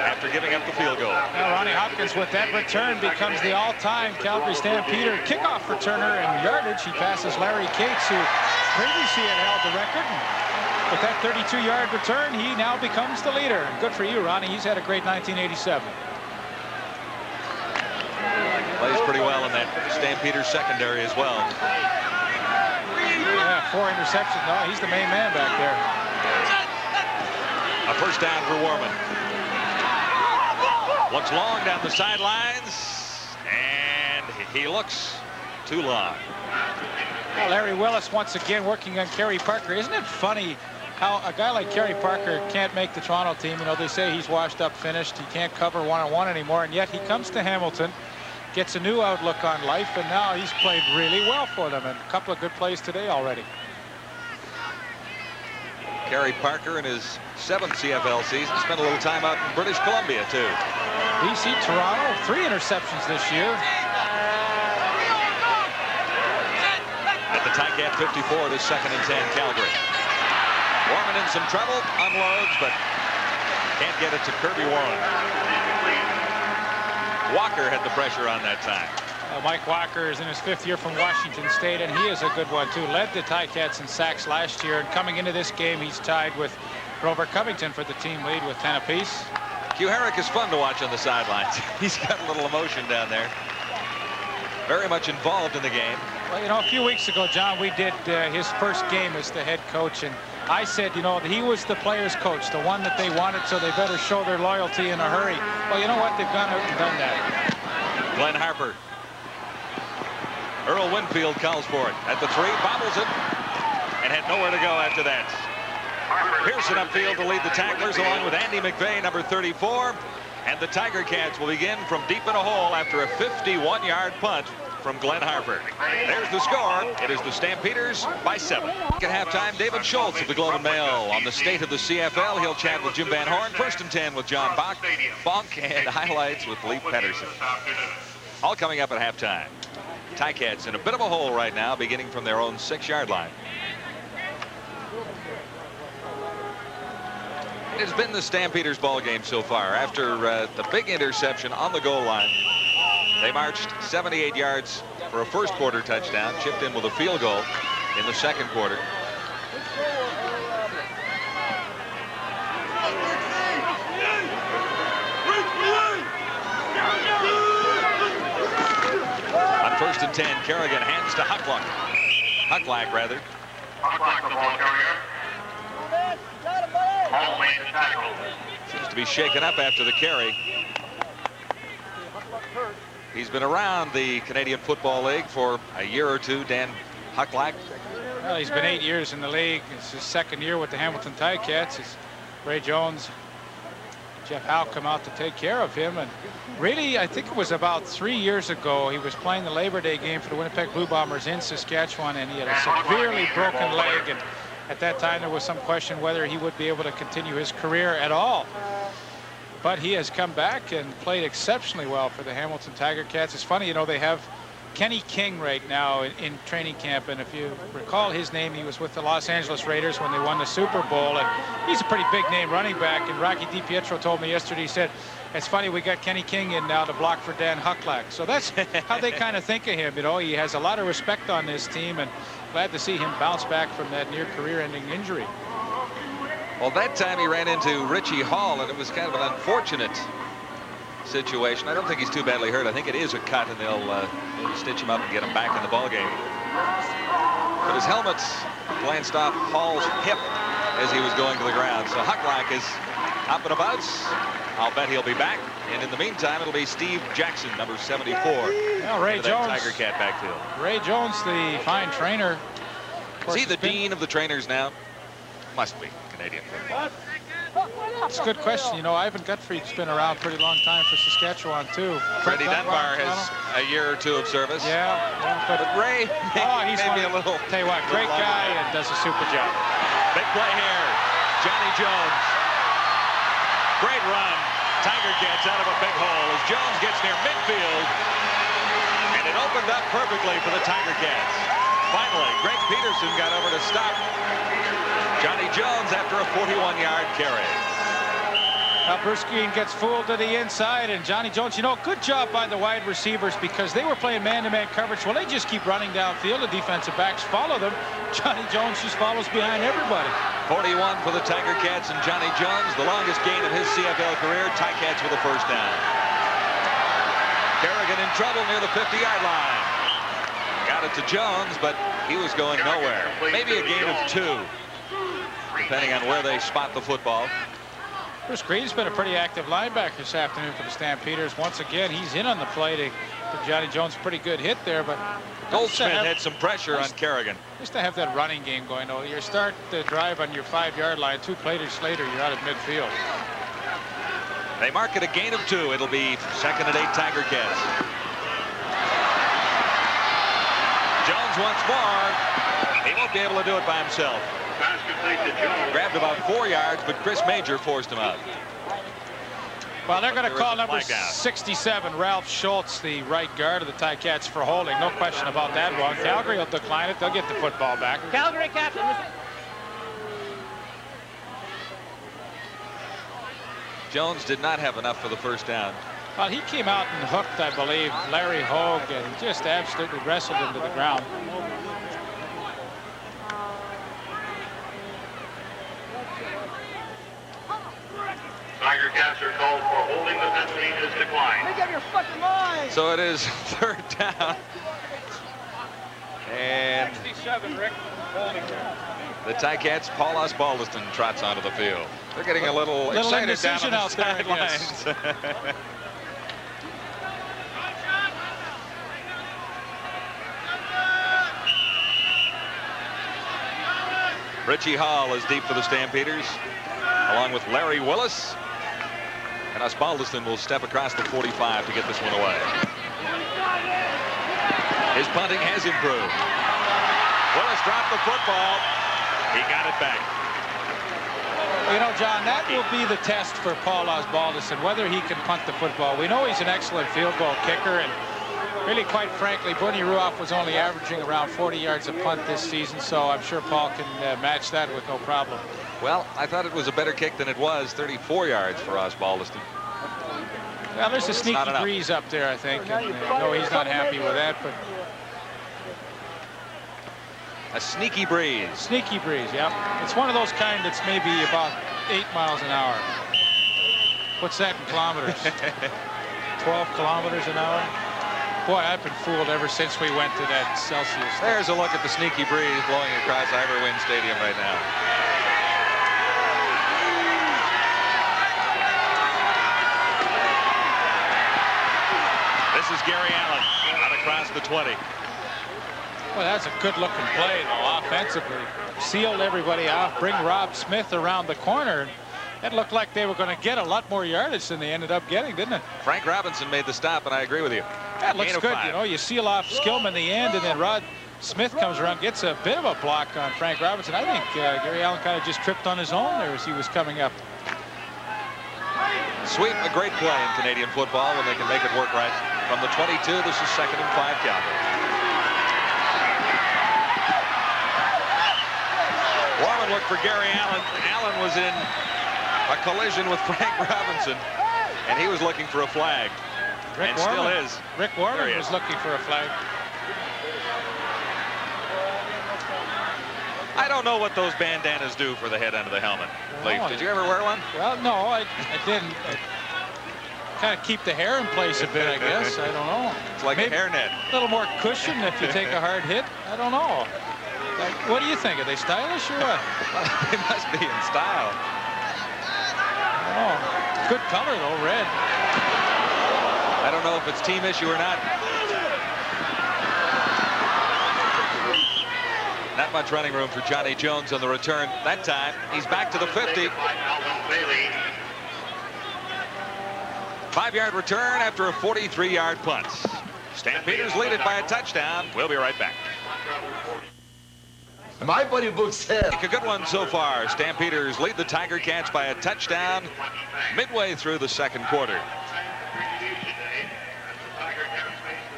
after giving up the field goal. Now, Ronnie Hopkins, with that return, becomes the all-time Calgary Stampeder kickoff returner in yardage. He passes Larry Cates, who previously had held the record. And with that 32-yard return, he now becomes the leader. And good for you, Ronnie. He's had a great 1987. Plays pretty well in that Stampeders secondary as well. Yeah, 4 interceptions. No, he's the main man back there. A first down for Warman. Looks long down the sidelines, and he looks too long. Well, Larry Willis once again working on Kerry Parker. Isn't it funny how a guy like Kerry Parker can't make the Toronto team? You know, they say he's washed up, finished. He can't cover one-on-one anymore, and yet he comes to Hamilton, gets a new outlook on life, and now he's played really well for them, and a couple of good plays today already. Kerry Parker in his 7th CFL season spent a little time out in British Columbia, too. BC, Toronto, 3 interceptions this year. At the Ticat 54, this 2nd and 10, Calgary. Warman in some trouble, unloads, but can't get it to Kirby Warren. Walker had the pressure on that time. Mike Walker is in his 5th year from Washington State, and he is a good one, too. Led the Ticats in sacks last year, and coming into this game, he's tied with Grover Covington for the team lead with 10 apiece. Hugh Herrick is fun to watch on the sidelines. He's got a little emotion down there. Very much involved in the game. Well, you know, a few weeks ago, John, we did his first game as the head coach, and I said, you know, he was the players' coach, the one that they wanted, so they better show their loyalty in a hurry. Well, you know what? They've gone out and done that. Glenn Harper. Earl Winfield calls for it at the 3, bobbles it, and had nowhere to go after that. Pearson upfield to lead the tacklers along with Andy McVeigh, number 34. And the Tiger Cats will begin from deep in a hole after a 51-yard punt from Glenn Harper. There's the score. It is the Stampeders by 7. At halftime, David Schultz of the Globe and Mail on the state of the CFL. He'll chat with Jim Van Horn. 1st and 10 with John Bonk, and highlights with Lee Pedersen. All coming up at halftime. Ticats in a bit of a hole right now, beginning from their own 6-yard line. It's been the Stampeders ball game so far. After the big interception on the goal line, they marched 78 yards for a first quarter touchdown, chipped in with a field goal in the second quarter. On 1st and 10, Kerrigan hands to Hucklack. Hucklack, rather. Hucklack, the ball carrier. All made the tackle. Seems to be shaken up after the carry. He's been around the Canadian Football League for a year or two, Dan Hucklack. Well, he's been 8 years in the league. It's his 2nd year with the Hamilton Ticats. It's Ray Jones, Jeff Howe come out to take care of him. And really, I think it was about 3 years ago, he was playing the Labor Day game for the Winnipeg Blue Bombers in Saskatchewan, and he had a severely broken leg. And at that time, there was some question whether he would be able to continue his career at all. But he has come back and played exceptionally well for the Hamilton Tiger Cats. It's funny, you know, they have Kenny King right now in training camp, and if you recall his name, he was with the Los Angeles Raiders when they won the Super Bowl, and he's a pretty big name running back. And Rocky DiPietro told me yesterday, he said, it's funny, we got Kenny King in now to block for Dan Hucklack. So that's how they kind of think of him. You know, he has a lot of respect on this team, and glad to see him bounce back from that near career-ending injury. Well, that time he ran into Richie Hall, and it was kind of an unfortunate situation. I don't think he's too badly hurt. I think it is a cut, and they'll maybe stitch him up and get him back in the ballgame. But his helmet glanced off Hall's hip as he was going to the ground. So Hucklock is up and about. I'll bet he'll be back. And in the meantime, it'll be Steve Jackson, number 74. Well, Ray Jones. Tiger Cat backfield. Ray Jones, the fine trainer. Is he the dean of the trainers now? Must be. Canadian football. It's a good question. You know, Ivan Gutfried's been around a pretty long time for Saskatchewan, too. Freddie Dunbar has a year or two of service. Yeah, but Ray, he's maybe a little. Tell you what, great guy and does a super job. Big play here. Johnny Jones. Great run. Tiger Cats out of a big hole as Jones gets near midfield. And it opened up perfectly for the Tiger Cats. Finally, Greg Peterson got over to stop Johnny Jones after a 41-yard carry. Now Bruce Green gets fooled to the inside, and Johnny Jones, you know, good job by the wide receivers because they were playing man-to-man coverage. Well, they just keep running downfield. The defensive backs follow them. Johnny Jones just follows behind everybody. 41 for the Tiger Cats, and Johnny Jones, the longest gain of his CFL career. Ticats with a first down. Kerrigan in trouble near the 50-yard line. Got it to Jones, but he was going nowhere. Maybe a gain of 2, depending on where they spot the football. Bruce Green's been a pretty active linebacker this afternoon for the Stampeders. Once again, he's in on the play to give Johnny Jones a pretty good hit there, but Goldsmith had some pressure on Kerrigan. Just to have that running game going. You start the drive on your 5-yard line, 2 plays later, you're out of midfield. They mark it a gain of 2. It'll be 2nd and 8 Tiger Cats. Jones once more. He won't be able to do it by himself. Grabbed about 4 yards, but Chris Major forced him out. Well, they're going to call number 67, Ralph Schultz, the right guard of the Ticats, for holding. No question about that one. Calgary will decline it. They'll get the football back. Calgary captain. Jones did not have enough for the first down. Well, he came out and hooked, I believe, Larry Hogue, and just absolutely wrestled him to the ground. Tiger Cats are called for holding. The penalty is declined. Make up your fucking mind. So it is 3rd down. And 67, Rick, holding there. the Ticats, Paul Osbaldiston trots onto the field. They're getting a little excited down on the sidelines. Richie Hall is deep for the Stampeders, along with Larry Willis. And Osbaldiston will step across the 45 to get this one away. His punting has improved. Willis dropped the football. He got it back. You know, John, that will be the test for Paul Osbaldiston, whether he can punt the football. We know he's an excellent field goal kicker, and really, quite frankly, Bunny Ruoff was only averaging around 40 yards a punt this season, so I'm sure Paul can match that with no problem. Well, I thought it was a better kick than it was. 34 yards for Osbaldiston. Well, there's a sneaky breeze up there, I think. And, no, he's not happy with that, but a sneaky breeze. Sneaky breeze, yeah. It's one of those kind that's maybe about 8 miles an hour. What's that in kilometers? 12 kilometers an hour? Boy, I've been fooled ever since we went to that Celsius. There's a look at the sneaky breeze blowing across Ivor Wynne Stadium right now. This is Gary Allen out across the 20. Well, that's a good-looking play, though, offensively. Sealed everybody off, bring Rob Smith around the corner. It looked like they were going to get a lot more yardage than they ended up getting, didn't it? Frank Robinson made the stop, and I agree with you. That looks good. You know, you seal off Skillman in the end, and then Rod Smith comes around, gets a bit of a block on Frank Robinson. I think Gary Allen kind of just tripped on his own there as he was coming up. Sweep, a great play in Canadian football when they can make it work right. From the 22, this is 2nd and 5 Calgary. Warman looked for Gary Allen. Allen was in a collision with Frank Robinson, and he was looking for a flag. Rick Warman, still is. Rick Warman was looking for a flag. I don't know what those bandanas do for the head end of the helmet. Leaf, No. did you ever wear one? Well, no, I didn't. Kind of keep the hair in place a bit, I guess. I don't know. It's like Maybe a hairnet. a little more cushion if you take a hard hit. I don't know. Like, what do you think? Are they stylish or what? They must be in style. I don't know. Good color though, red. I don't know if it's team issue or not. Not much running room for Johnny Jones on the return that time. He's back to the 50. 5-yard return after a 43-yard punt. Stampeders lead it by a touchdown. We'll be right back. My buddy Book said. A good one so far. Stampeders lead the Tiger Cats by a touchdown midway through the second quarter.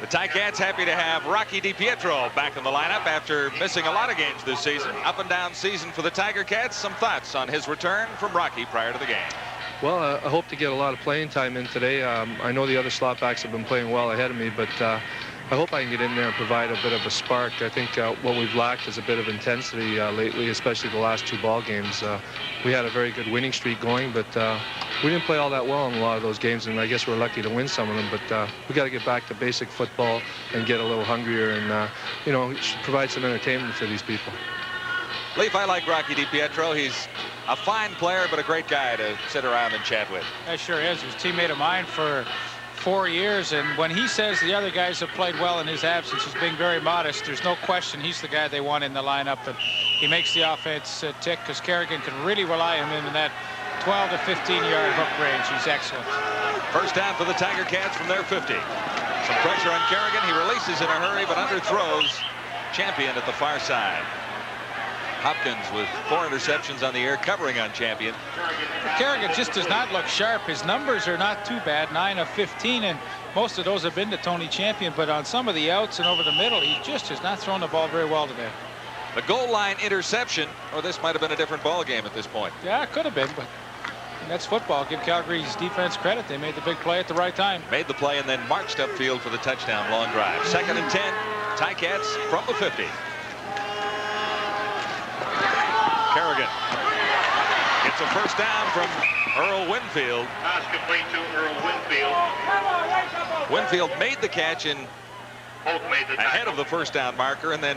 The Ticats happy to have Rocky DiPietro back in the lineup after missing a lot of games this season. Up and down season for the Tiger Cats. Some thoughts on his return from Rocky prior to the game. Well, I hope to get a lot of playing time in today. I know the other slot backs have been playing well ahead of me, but I hope I can get in there and provide a bit of a spark. I think what we've lacked is a bit of intensity lately, especially the last 2 ball games. We had a very good winning streak going, but we didn't play all that well in a lot of those games, and I guess we're lucky to win some of them. But we got to get back to basic football and get a little hungrier and, you know, provide some entertainment for these people. Leaf, I like Rocky DiPietro. He's a fine player, but a great guy to sit around and chat with. That sure is. He was a teammate of mine for 4 years, and when he says the other guys have played well in his absence, he's being very modest. There's no question he's the guy they want in the lineup, and he makes the offense tick because Kerrigan can really rely on him in that 12 to 15-yard hook range. He's excellent. First down for the Tiger Cats from their 50. Some pressure on Kerrigan. He releases in a hurry, but underthrows Champion at the far side. Hopkins with 4 interceptions on the air, covering on Champion. Kerrigan just does not look sharp. His numbers are not too bad, 9 of 15, and most of those have been to Tony Champion, but on some of the outs and over the middle, he just has not thrown the ball very well today. The goal line interception, or this might have been a different ball game at this point. Yeah, it could have been, but that's football. Give Calgary's defense credit. They made the big play at the right time. Made the play and then marched upfield for the touchdown long drive. 2nd and 10, Ticats from the 50. Kerrigan gets a first down from Earl Winfield. Pass complete to Earl Winfield. Winfield made the catch in Both made the ahead tackle. of the first down marker and then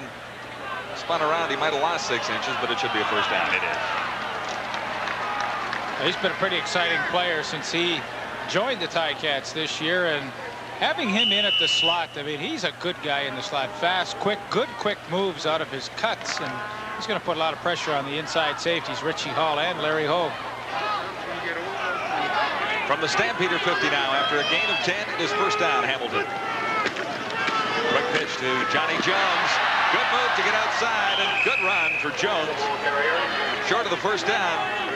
spun around. He might have lost 6 inches, but it should be a first down. It is. He's been a pretty exciting player since he joined the Ticats this year, and having him in at the slot, I mean, he's a good guy in the slot. Fast, quick, good quick moves out of his cuts, and he's going to put a lot of pressure on the inside safeties, Richie Hall and Larry Hogue. From the Stampeder 50 now, after a gain of 10, it is first down, Hamilton. Quick pitch to Johnny Jones. Good move to get outside, and good run for Jones. Short of the first down.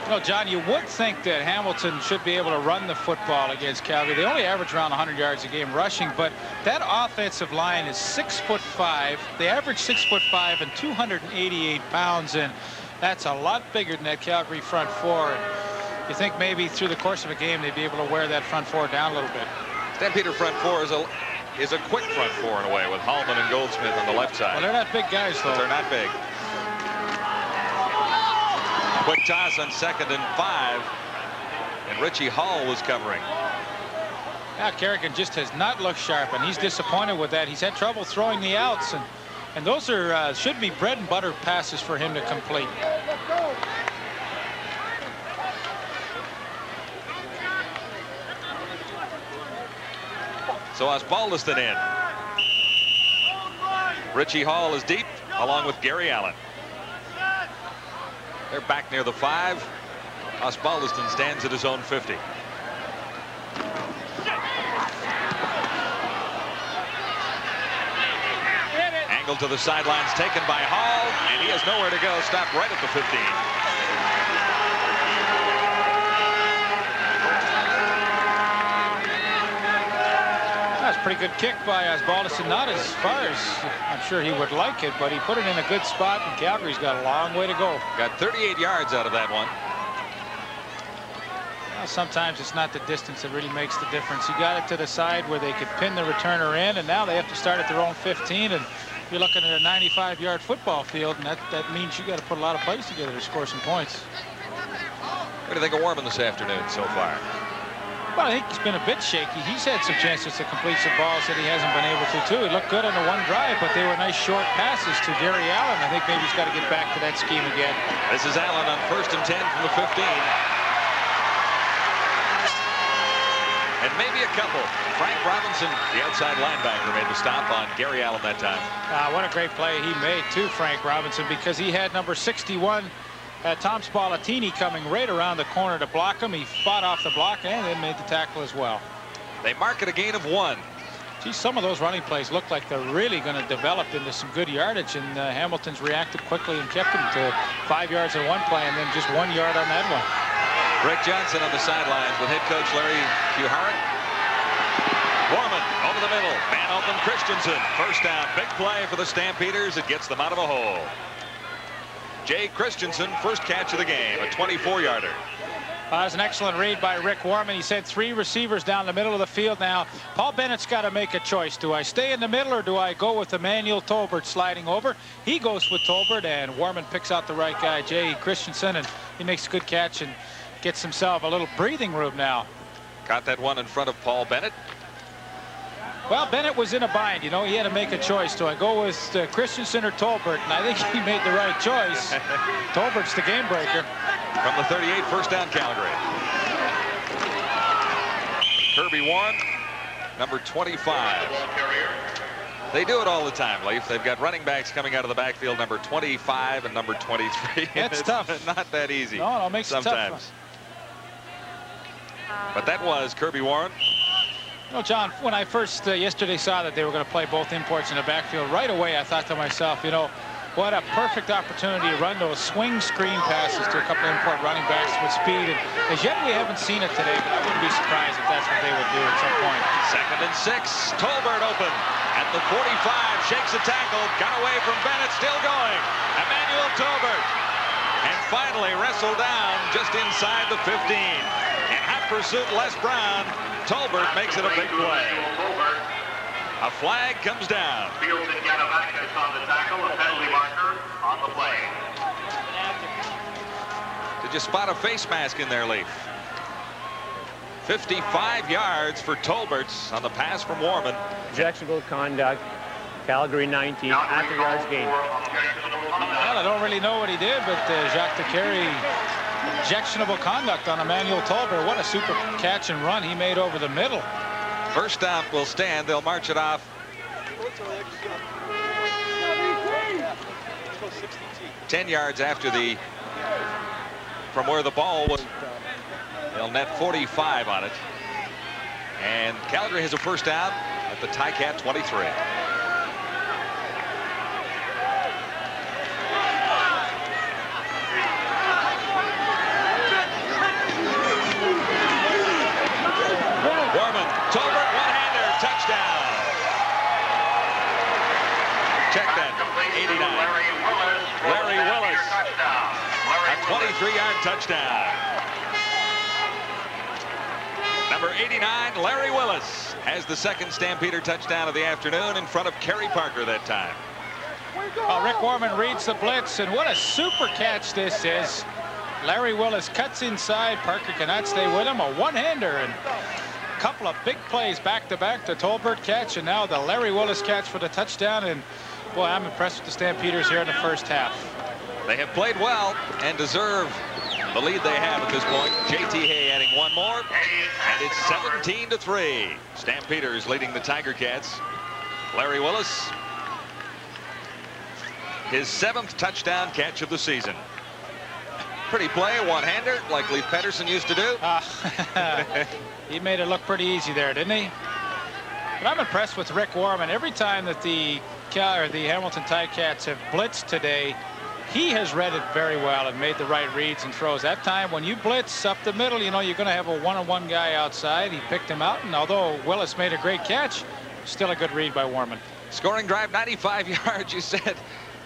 No, John, you would think that Hamilton should be able to run the football against Calgary. They only average around 100 yards a game rushing, but that offensive line is 6'5". They average 6'5" and 288 pounds, and that's a lot bigger than that Calgary front four. You think maybe through the course of a game they'd be able to wear that front four down a little bit. Stampeder front four is a quick front four in a way, with Hallman and Goldsmith on the left side. Well, they're not big guys, though. But they're not big. Quick toss on 2nd and 5, and Richie Hall was covering. Now Kerrigan just has not looked sharp, and he's disappointed with that. He's had trouble throwing the outs, and those are should be bread and butter passes for him to complete. So Osbaldiston in. Richie Hall is deep, along with Gary Allen. They're back near the 5. Osbaldiston stands at his own 50. Angle to the sidelines taken by Hall, and he has nowhere to go. Stopped right at the 15. That's a pretty good kick by Osbaldiston. Not as far as I'm sure he would like it, but he put it in a good spot, and Calgary's got a long way to go. Got 38 yards out of that one. Well, sometimes it's not the distance that really makes the difference. You got it to the side where they could pin the returner in, and now they have to start at their own 15. And you're looking at a 95-yard football field, and that means you got to put a lot of plays together to score some points. What do you think of Warman this afternoon so far? Well, I think he's been a bit shaky. He's had some chances to complete some balls that he hasn't been able to, too. He looked good on the one drive, but they were nice short passes to Gary Allen. I think maybe he's got to get back to that scheme again. This is Allen on 1st and 10 from the 15. And maybe a couple. Frank Robinson, the outside linebacker, made the stop on Gary Allen that time. What a great play he made, too, Frank Robinson, because he had number 61, Tom Spallettini, coming right around the corner to block him. He fought off the block and then made the tackle as well. They mark it a gain of 1. Gee, some of those running plays look like they're really going to develop into some good yardage, and Hamilton's reacted quickly and kept him to 5 yards on one play and then just 1 yard on that one. Rick Johnson on the sidelines with head coach Larry Kuharek. Warman over the middle, man open Christensen. First down, big play for the Stampeders. It gets them out of a hole. Jay Christensen, first catch of the game, a 24-yarder. That was an excellent read by Rick Warman. He sent 3 receivers down the middle of the field. Now, Paul Bennett's got to make a choice. Do I stay in the middle or do I go with Emmanuel Tolbert sliding over? He goes with Tolbert, and Warman picks out the right guy, Jay Christensen, and he makes a good catch and gets himself a little breathing room now. Got that one in front of Paul Bennett. Well, Bennett was in a bind. You know, he had to make a choice. Do I go with Christensen or Tolbert? And I think he made the right choice. Tolbert's the game breaker. From the 38, first down, Calgary. Kirby Warren, number 25. They do it all the time, Leif. They've got running backs coming out of the backfield, number 25 and number 23. That's tough. Not that easy. No, it makes it sometimes. tough. But that was Kirby Warren. You know, John, when I first yesterday saw that they were going to play both imports in the backfield, right away I thought to myself, you know, what a perfect opportunity to run those swing screen passes to a couple of import running backs with speed. And as yet we haven't seen it today, but I wouldn't be surprised if that's what they would do at some point. 2nd and 6. Tolbert open at the 45, shakes a tackle, got away from Bennett, still going. Emmanuel Tolbert. And finally wrestled down just inside the 15. In hot pursuit, Les Brown. Tolbert makes it a big play. A flag comes down. Fields and Ganavakis on the tackle, a penalty marker on the play. Did you spot a face mask in there, Leaf? 55 yards for Tolbert on the pass from Warman. Objectionable conduct. Calgary 19 after yards gained. Well, I don't really know what he did, but Jacques Decarie, objectionable conduct on Emmanuel Tolbert. What a super catch and run he made over the middle. First down will stand. They'll march it off. 10 yards after from where the ball was. They'll net 45 on it. And Calgary has a first down at the Ticat 23. Warman, Tolbert, one-hander, touchdown. Check that, 89. Larry Willis, a 23-yard touchdown. Number 89, Larry Willis, has the second Stampeder touchdown of the afternoon in front of Kerry Parker that time. Well, Rick Warman reads the blitz, and what a super catch this is. Larry Willis cuts inside. Parker cannot stay with him. A one-hander, and a couple of big plays back-to-back. The Tolbert catch, and now the Larry Willis catch for the touchdown. And boy, I'm impressed with the Stampeders here in the first half. They have played well and deserve the lead they have at this point. J.T. Hay adding one more, and it's 17-3. Stampeders leading the Tiger Cats. Larry Willis, his 7th touchdown catch of the season. Pretty play, one-hander, like Leif Pettersson used to do. He made it look pretty easy there, didn't he? But I'm impressed with Rick Warman. Every time that the Hamilton Ticats have blitzed today, he has read it very well and made the right reads and throws. That time, when you blitz up the middle, you know you're going to have a one-on-one guy outside. He picked him out, and although Willis made a great catch, still a good read by Warman. Scoring drive, 95 yards, you said.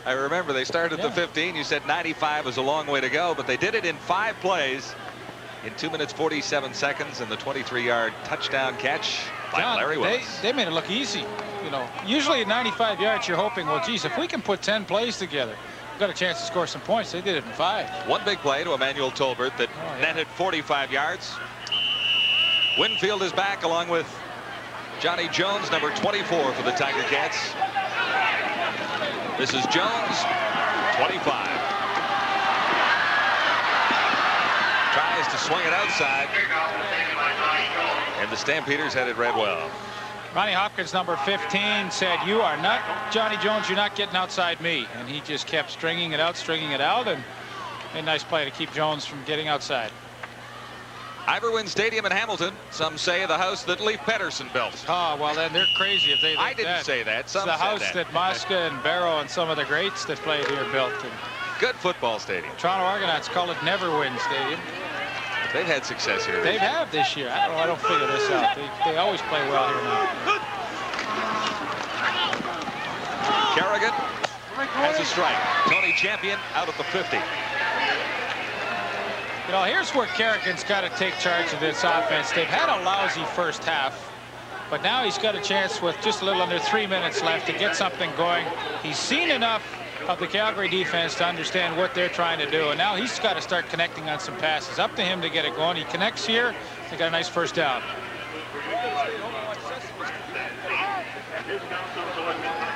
I remember they started at the 15. You said 95 was a long way to go, but they did it in 5 plays. in 2 minutes 47 seconds, and the 23-yard touchdown catch by John, Larry Willis. They made it look easy. You know, usually at 95 yards, you're hoping, well, geez, if we can put 10 plays together, we've got a chance to score some points. They did it in 5. One big play to Emmanuel Tolbert that netted 45 yards. Winfield is back along with Johnny Jones, number 24 for the Tiger Cats. This is Jones, 25. Tries to swing it outside, and the Stampeders had it read well. Ronnie Hopkins, number 15, said, "You are not Johnny Jones. You're not getting outside me." And he just kept stringing it out, and a nice play to keep Jones from getting outside. Iverwin Stadium in Hamilton. Some say the house that Leif Pettersson built. Oh, well, then they're crazy if they think I didn't say that. Some it's the said house that Mosca and Barrow and some of the greats that played here built. And good football stadium. Toronto Argonauts call it Neverwin Stadium. They've had success here. They have this year. I don't know. I don't figure this out. They always play well here now. Kerrigan has a strike. Tony Champion out at the 50. You know, here's where Kerrigan's got to take charge of this offense. They've had a lousy first half, but now he's got a chance with just a little under 3 minutes left to get something going. He's seen enough of the Calgary defense to understand what they're trying to do, and now he's got to start connecting on some passes. Up to him to get it going. He connects here. They got a nice first down.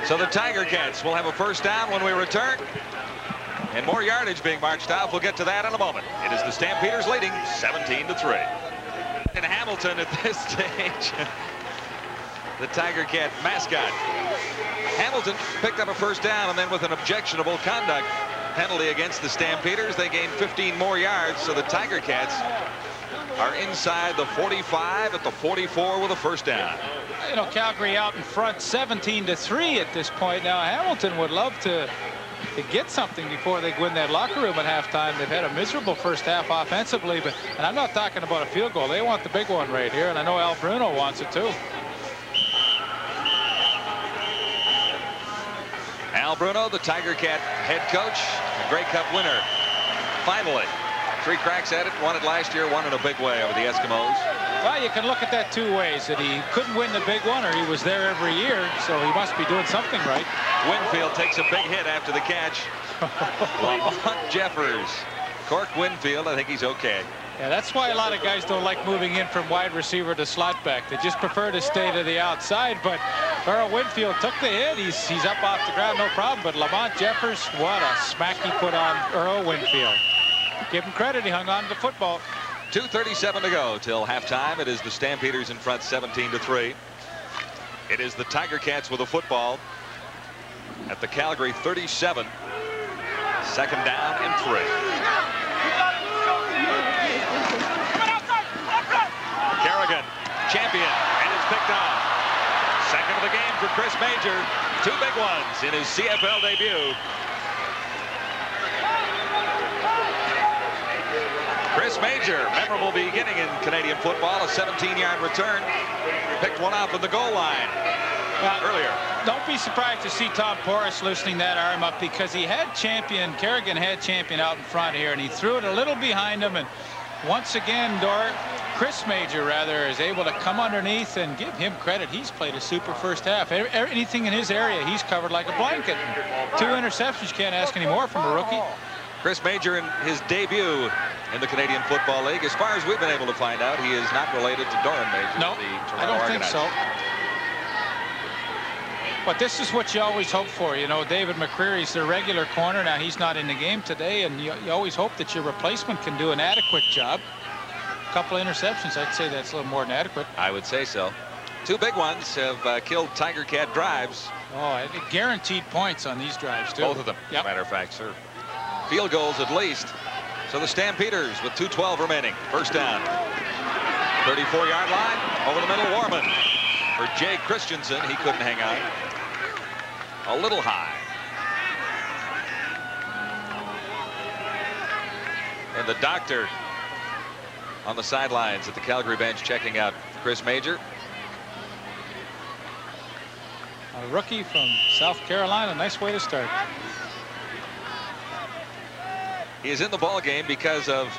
So the Tiger Cats will have a first down when we return, and more yardage being marched off. We'll get to that in a moment. It is the Stampeders leading 17-3. In Hamilton at this stage, the Tiger Cat mascot. Hamilton picked up a first down, and then with an objectionable conduct penalty against the Stampeders, they gained 15 more yards. So the Tiger Cats are inside the 45 at the 44 with a first down. You know, Calgary out in front 17-3 at this point. Now Hamilton would love to get something before they win that locker room at halftime. They've had a miserable first half offensively, and I'm not talking about a field goal. They want the big one right here, and I know Al Bruno wants it too. Al Bruno, the Tiger Cat head coach, a Grey Cup winner. Finally, 3 cracks at it. Won it last year, won in a big way over the Eskimos. Well, you can look at that 2 ways. That he couldn't win the big one, or he was there every year, so he must be doing something right. Winfield takes a big hit after the catch. Lamont Jeffers. Cork Winfield, I think he's okay. Yeah, that's why a lot of guys don't like moving in from wide receiver to slot back. They just prefer to stay to the outside, but Earl Winfield took the hit. He's up off the ground, no problem. But Lamont Jeffers, what a smack he put on Earl Winfield. Give him credit, he hung on to the football. 2:37 to go till halftime. It is the Stampeders in front 17-3. It is the Tiger Cats with a football at the Calgary 37. Second down and 3. Kerrigan, champion, and it's picked off. Second of the game for Chris Major. 2 big ones in his CFL debut. Chris Major, memorable beginning in Canadian football, a 17-yard return. Picked one off at the goal line earlier. Don't be surprised to see Tom Porras loosening that arm up, because he had Champion, Kerrigan had Champion out in front here, and he threw it a little behind him. And once again, Chris Major, rather, is able to come underneath, and give him credit. He's played a super first half. Anything in his area, he's covered like a blanket. 2 interceptions, can't ask any more from a rookie. Chris Major in his debut in the Canadian Football League. As far as we've been able to find out, he is not related to Doran Major. No, I don't think so. But this is what you always hope for. You know, David McCreary's the regular corner. Now, he's not in the game today, and you always hope that your replacement can do an adequate job. A couple of interceptions, I'd say that's a little more than adequate. I would say so. 2 big ones have killed Tiger Cat drives. Oh, guaranteed points on these drives, too. Both of them, as a matter of fact, sir. Field goals at least. So the Stampeders with 2:12 remaining. First down. 34-yard line. Over the middle, Warman. For Jay Christensen, he couldn't hang on. A little high. And the doctor on the sidelines at the Calgary bench checking out Chris Major. A rookie from South Carolina. Nice way to start. He is in the ball game because of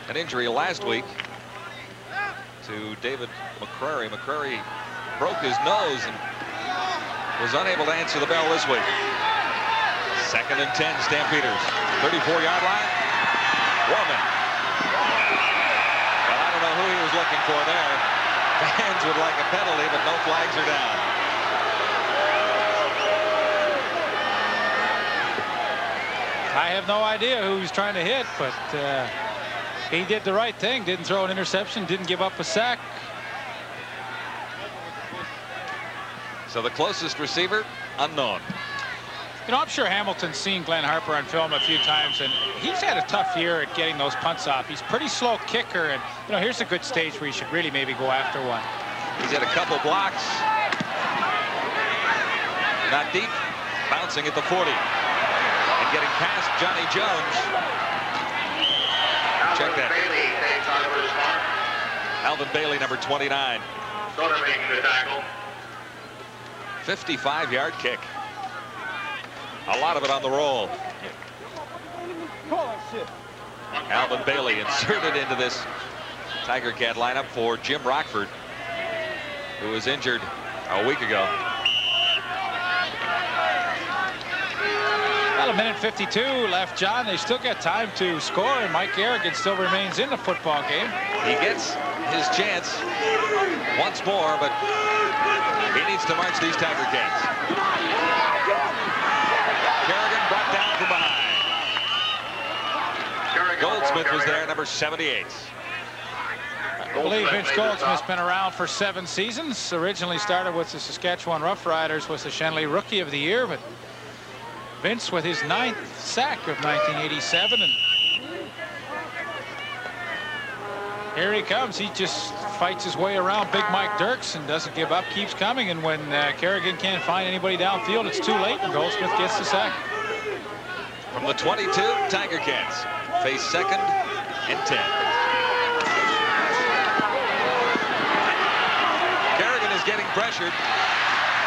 an injury last week to David McCrary. McCrary broke his nose and was unable to answer the bell this week. 2nd and 10, Stampeders. 34-yard line. Warman. Well, I don't know who he was looking for there. Fans would like a penalty, but no flags are down. I have no idea who he's trying to hit, but he did the right thing. Didn't throw an interception, didn't give up a sack. So the closest receiver, unknown. You know, I'm sure Hamilton's seen Glenn Harper on film a few times, and he's had a tough year at getting those punts off. He's a pretty slow kicker, and, you know, here's a good stage where he should really maybe go after one. He's had a couple blocks. Not deep. Bouncing at the 40. And getting past Johnny Jones. Check that. Bailey takes on the spot. Alvin Bailey, number 29. Stoner making the tackle. 55-yard kick. A lot of it on the roll. Alvin Bailey inserted into this Tiger Cat lineup for Jim Rockford, who was injured a week ago. Well, 1:52 left, John. They still got time to score, and Mike Kerrigan still remains in the football game. He gets his chance once more, but he needs to march these Tiger Cats. Kerrigan brought down from behind. Goldsmith was there, number 78. I believe Vince Goldsmith's been around for 7 seasons. Originally started with the Saskatchewan Roughriders, was the Shenley Rookie of the Year, but Vince with his 9th sack of 1987, and here he comes. He just fights his way around Big Mike Dirks and doesn't give up, keeps coming, and when Kerrigan can't find anybody downfield, it's too late, and Goldsmith gets the sack. From the 22, Tiger Cats face 2nd and 10. Kerrigan is getting pressured.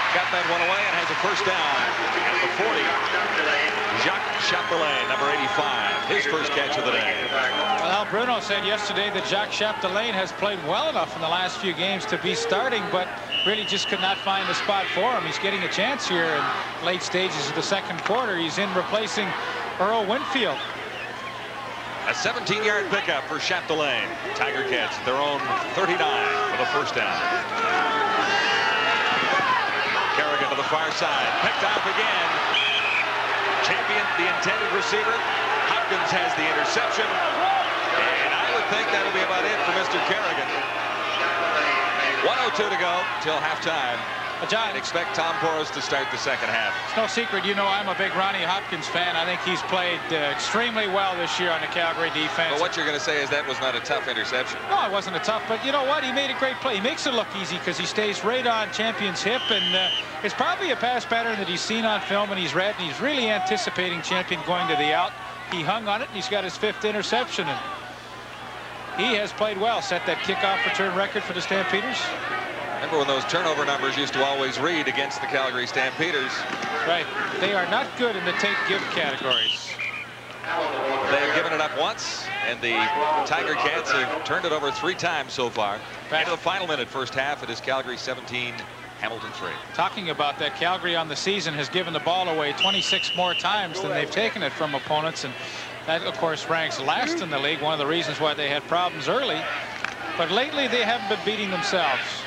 Got that one away and has a first down at the 40. Jacques Chapdelaine, number 85, his first catch of the day. Well, Al Bruno said yesterday that Jacques Chapdelaine has played well enough in the last few games to be starting, but really just could not find a spot for him. He's getting a chance here in late stages of the 2nd quarter. He's in replacing Earl Winfield. A 17-yard pickup for Chapdelaine. Tiger Cats at their own 39 for the first down. Kerrigan to the far side, picked off again. Champion, the intended receiver. Hopkins has the interception. And I would think that'll be about it for Mr. Kerrigan. 1:02 to go till halftime. John, And expect Tom Porras to start the 2nd half. it's no secret, you know, I'm a big Ronnie Hopkins fan. I think he's played extremely well this year on the Calgary defense. But what you're going to say is that was not a tough interception. No, it wasn't a tough, but you know what? He made a great play. He makes it look easy because he stays right on Champion's hip, and it's probably a pass pattern that he's seen on film and he's read, and he's really anticipating Champion going to the out. He hung on it, and he's got his 5th interception, and he has played well. Set that kickoff return record for the Stampeders. Remember when those turnover numbers used to always read against the Calgary Stampeders? Right. They are not good in the take-give categories. They have given it up once, and the Tiger Cats have turned it over 3 times so far. Into the final minute, first half, it is Calgary 17, Hamilton 3. Talking about that, Calgary on the season has given the ball away 26 more times than they've taken it from opponents, and that, of course, ranks last in the league. One of the reasons why they had problems early, but lately they haven't been beating themselves.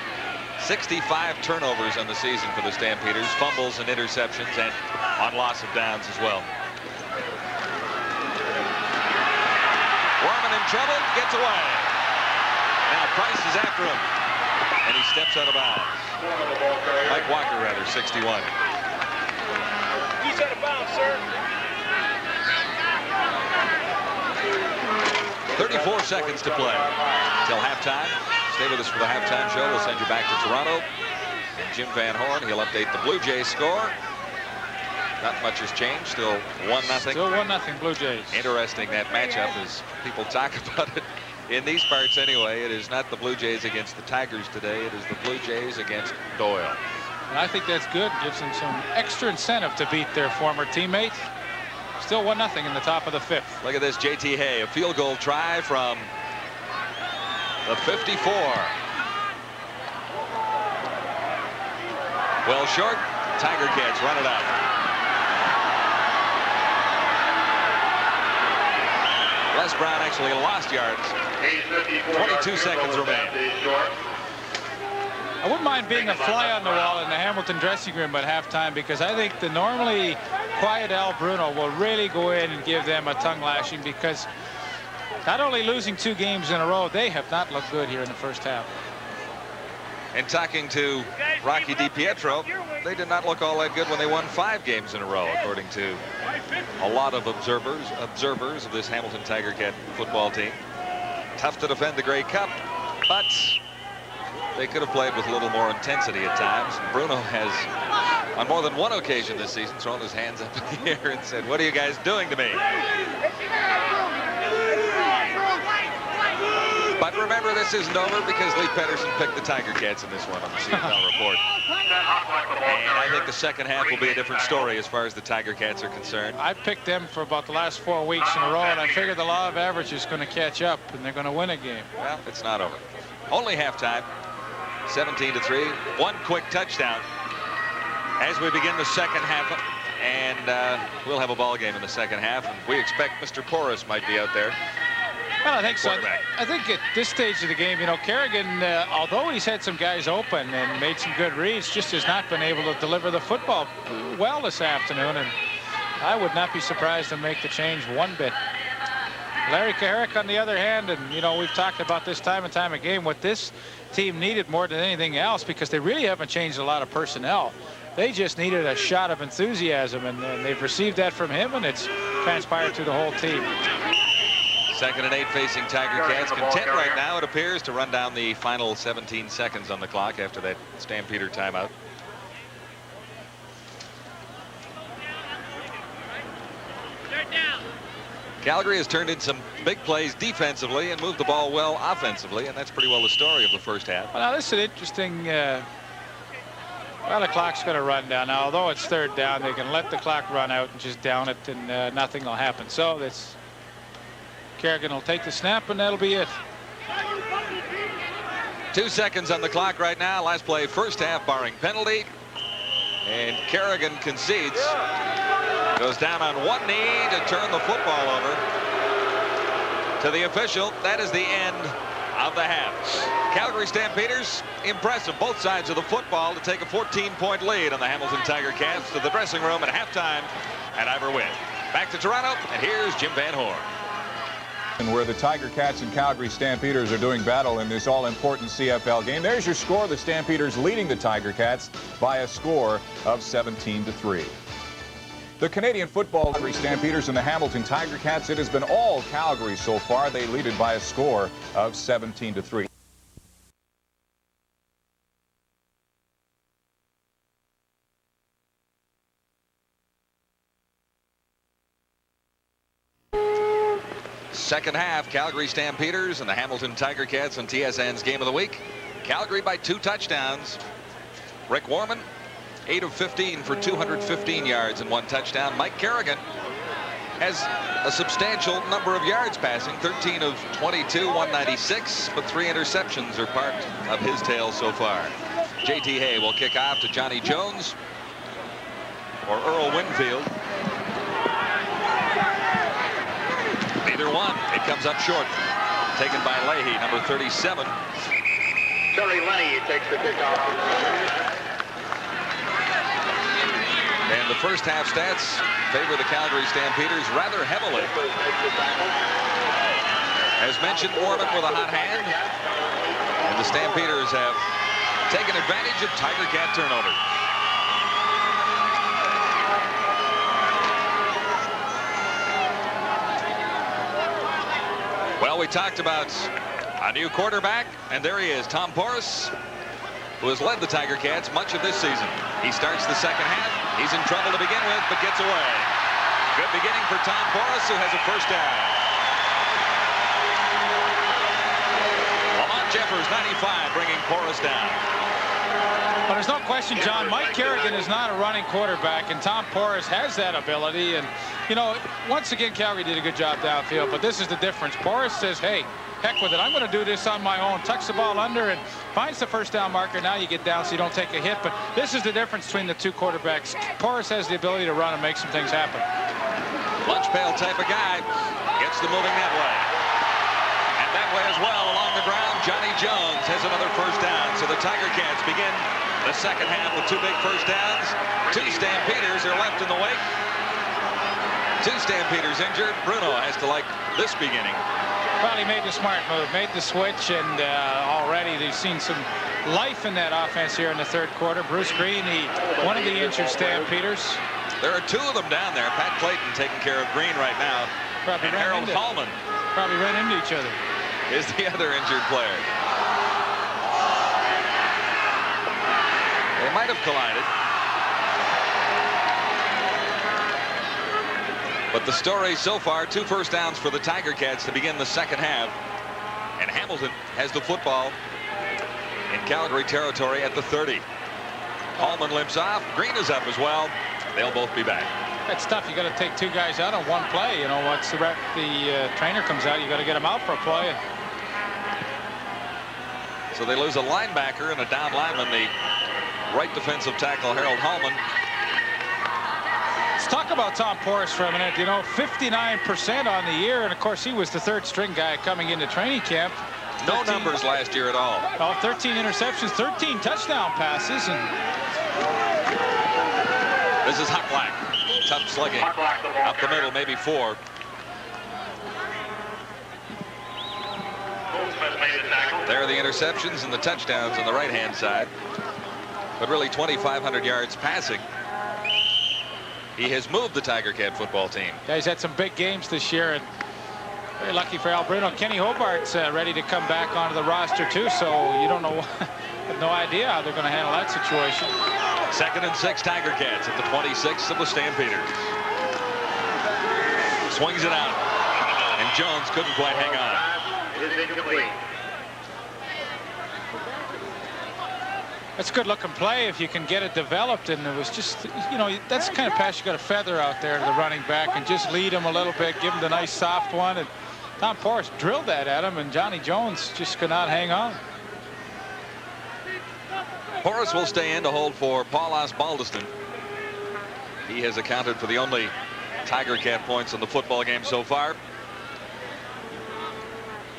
65 turnovers on the season for the Stampeders, fumbles and interceptions, and on loss of downs as well. Warman in trouble, gets away. Now Price is after him, and he steps out of bounds. Mike Walker, rather, 61. He's out of bounds, sir. 34 seconds to play till halftime. Stay with us for the halftime show. We'll send you back to Toronto. And Jim Van Horn, he'll update the Blue Jays score. Not much has changed. Still 1-0. Still 1-0 Blue Jays. Interesting, that matchup, as people talk about it in these parts anyway. It is not the Blue Jays against the Tigers today. It is the Blue Jays against Doyle. And I think that's good. Gives them some extra incentive to beat their former teammate. Still 1-0 in the top of the 5th. Look at this, J.T. Hay, a field goal try from The 54. Well short. Tiger Cats run it out. Les Brown actually lost yards. 22 seconds remain. I wouldn't mind being a fly on the wall in the Hamilton dressing room at halftime, because I think the normally quiet Al Bruno will really go in and give them a tongue lashing, because not only losing 2 games in a row, they have not looked good here in the first half. And talking to Rocky DiPietro, they did not look all that good when they won 5 games in a row, according to a lot of observers of this Hamilton Tiger Cat football team. Tough to defend the Grey Cup, but they could have played with a little more intensity at times. Bruno has, on more than one occasion this season, thrown his hands up in the air and said, "What are you guys doing to me?" But remember, this isn't over, because Lee Pedersen picked the Tiger Cats in this one on the CFL report. And I think the second half will be a different story as far as the Tiger Cats are concerned. I picked them for about the last 4 weeks in a row, and I figured the law of average is going to catch up, and they're going to win a game. Well, it's not over. Only halftime. 17-3. 1 quick touchdown as we begin the second half, and we'll have a ball game in the second half, and we expect Mr. Porras might be out there. Well, I think so. I think at this stage of the game, you know, Kerrigan, although he's had some guys open and made some good reads, just has not been able to deliver the football well this afternoon, and I would not be surprised to make the change one bit. Larry Kaharick, on the other hand, and, you know, we've talked about this time and time again, what this team needed more than anything else, because they really haven't changed a lot of personnel. They just needed a shot of enthusiasm, and they've received that from him, and it's transpired through the whole team. 2nd and 8 facing Tiger Cats. Content right now, it appears, to run down the final 17 seconds on the clock after that Stampeder timeout. Calgary has turned in some big plays defensively and moved the ball well offensively, and that's pretty well the story of the first half. Well, now this is an interesting. Well, the clock's going to run down. Now, although it's 3rd down, they can let the clock run out and just down it, and nothing will happen. So that's Kerrigan will take the snap, and that'll be it. 2 seconds on the clock right now. Last play, first half, barring penalty. And Kerrigan concedes. Goes down on one knee to turn the football over to the official. That is the end of the half. Calgary Stampeders, impressive, both sides of the football, to take a 14-point lead on the Hamilton Tiger Cats to the dressing room at halftime at Ivor Wynn. Back to Toronto, and here's Jim Van Horn. And where the Tiger Cats and Calgary Stampeders are doing battle in this all-important CFL game. There's your score. The Stampeders leading the Tiger Cats by a score of 17-3. The Canadian football Calgary Stampeders and the Hamilton Tiger Cats, it has been all Calgary so far. They lead it by a score of 17-3. Second half, Calgary Stampeders and the Hamilton Tiger Cats on TSN's Game of the Week. Calgary by 2 touchdowns. Rick Warman, 8 of 15 for 215 yards and 1 touchdown. Mike Kerrigan has a substantial number of yards passing, 13 of 22, 196, but 3 interceptions are part of his tale so far. J.T. Hay will kick off to Johnny Jones or Earl Winfield. Neither one. It comes up short. Taken by Leahy, number 37. Terry Lenny takes the kickoff. And the first half stats favor the Calgary Stampeders rather heavily. As mentioned, Warman with a hot hand. And the Stampeders have taken advantage of Tiger Cat turnovers. Well, we talked about a new quarterback, and there he is, Tom Porras, who has led the Tiger Cats much of this season. He starts the second half. He's in trouble to begin with, but gets away. Good beginning for Tom Porras, who has a first down. Lamont Jeffers, 95, bringing Porras down. Well, there's no question, John, Mike Kerrigan is not a running quarterback, and Tom Porras has that ability. And, You know, once again, Calgary did a good job downfield, but this is the difference. Boris says, hey, heck with it. I'm going to do this on my own. Tucks the ball under and finds the first down marker. Now you get down so you don't take a hit. But this is the difference between the two quarterbacks. Boris has the ability to run and make some things happen. Lunch pail type of guy. Gets the moving that way. And that way as well along the ground. Johnny Jones has another first down. So the Tiger Cats begin the second half with 2 big first downs. 2 Stampeders are left in the wake. 2 Stampeders injured. Bruno has to like this beginning. Well, he made the smart move, made the switch, and already they've seen some life in that offense here in the third quarter. Bruce Green, one of the injured Stampeders. There are 2 of them down there. Pat Clayton taking care of Green right now. Probably and Harold Hallman. Probably ran into each other. Is the other injured player. They might have collided. But the story so far, 2 first downs for the Tiger Cats to begin the second half. And Hamilton has the football in Calgary territory at the 30. Hallman limps off. Green is up as well. They'll both be back. That's tough. You got to take 2 guys out on one play. You know, once the trainer comes out, you got to get him out for a play. So they lose a linebacker and a down lineman. The right defensive tackle, Harold Hallman. Let's talk about Tom Porras for a minute. You know, 59% on the year, and of course he was the 3rd string guy coming into training camp. No numbers last year at all. Oh, 13 interceptions, 13 touchdown passes, and this is Hucklack. Tough slugging up the middle, maybe 4. There are the interceptions and the touchdowns on the right-hand side. But really 2,500 yards passing. He has moved the Tiger Cat football team. Yeah, he's had some big games this year, and very lucky for Al Bruno. Kenny Hobart's ready to come back onto the roster too, so you don't know, have no idea how they're going to handle that situation. 2nd and 6 Tiger Cats at the 26 of the Stampeders. Swings it out, and Jones couldn't quite hang on. It is incomplete. That's a good looking play if you can get it developed, and it was just, you know, that's the kind of pass you got to feather out there to the running back and just lead him a little bit, give him the nice soft one, and Tom Porras drilled that at him, and Johnny Jones just could not hang on. Porras will stay in to hold for Paul Osbaldiston. He has accounted for the only Tiger Cat points in the football game so far.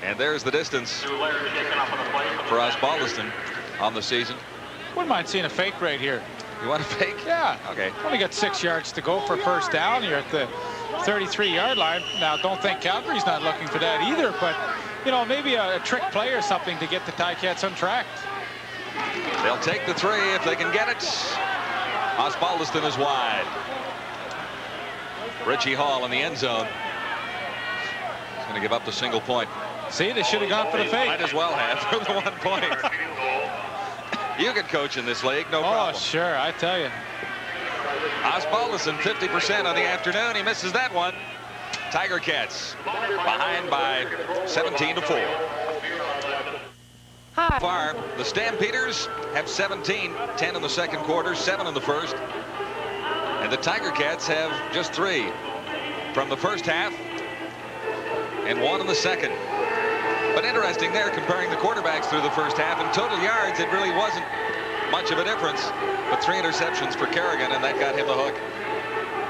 And there's the distance for Osbaldiston on the season. Wouldn't mind seeing a fake right here. You want a fake? Yeah. Okay. Only got 6 yards to go for first down. You're at the 33-yard line. Now, don't think Calgary's not looking for that either, but, you know, maybe a trick play or something to get the Ticats untracked. They'll take the 3 if they can get it. Osbaldiston is wide. Richie Hall in the end zone. He's going to give up the single point. See, they should have gone for the fake. Might as well have for the 1 point. You can coach in this league, no problem. Oh, sure, I tell you. Osbaldiston 50% on the afternoon. He misses that one. Tiger Cats behind by 17-4. Hi. Far, the Stampeders have 17, 10 in the second quarter, 7 in the first. And the Tiger Cats have just 3 from the first half and 1 in the second. But interesting there, comparing the quarterbacks through the first half. In total yards, it really wasn't much of a difference. But 3 interceptions for Kerrigan, and that got him the hook.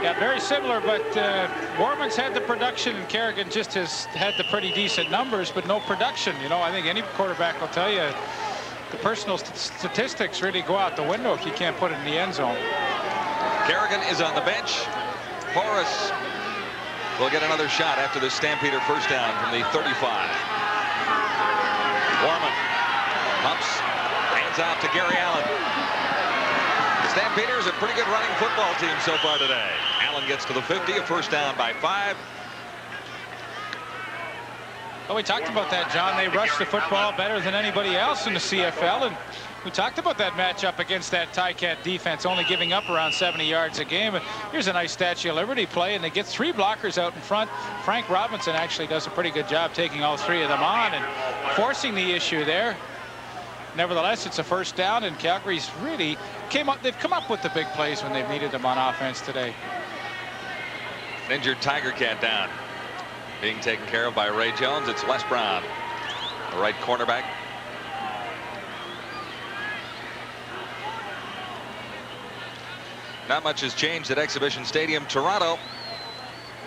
Yeah, very similar, but Warman's had the production, and Kerrigan just has had the pretty decent numbers, but no production. You know, I think any quarterback will tell you the personal statistics really go out the window if you can't put it in the end zone. Kerrigan is on the bench. Porras will get another shot after the Stampeder first down from the 35. Warman pumps, hands off to Gary Allen. The Stampeders, a pretty good running football team so far today. Allen gets to the 50, a first down by 5. Well, we talked about that, John. They rush the football better than anybody else in the CFL, and we talked about that matchup against that Ticat defense, only giving up around 70 yards a game. And here's a nice Statue of Liberty play, and they get 3 blockers out in front. Frank Robinson actually does a pretty good job taking all 3 of them on and forcing the issue there. Nevertheless, it's a first down, and Calgary's really they've come up with the big plays when they've needed them on offense today. An injured Tiger Cat down. Being taken care of by Ray Jones. It's Les Brown, the right cornerback. Not much has changed at Exhibition Stadium. Toronto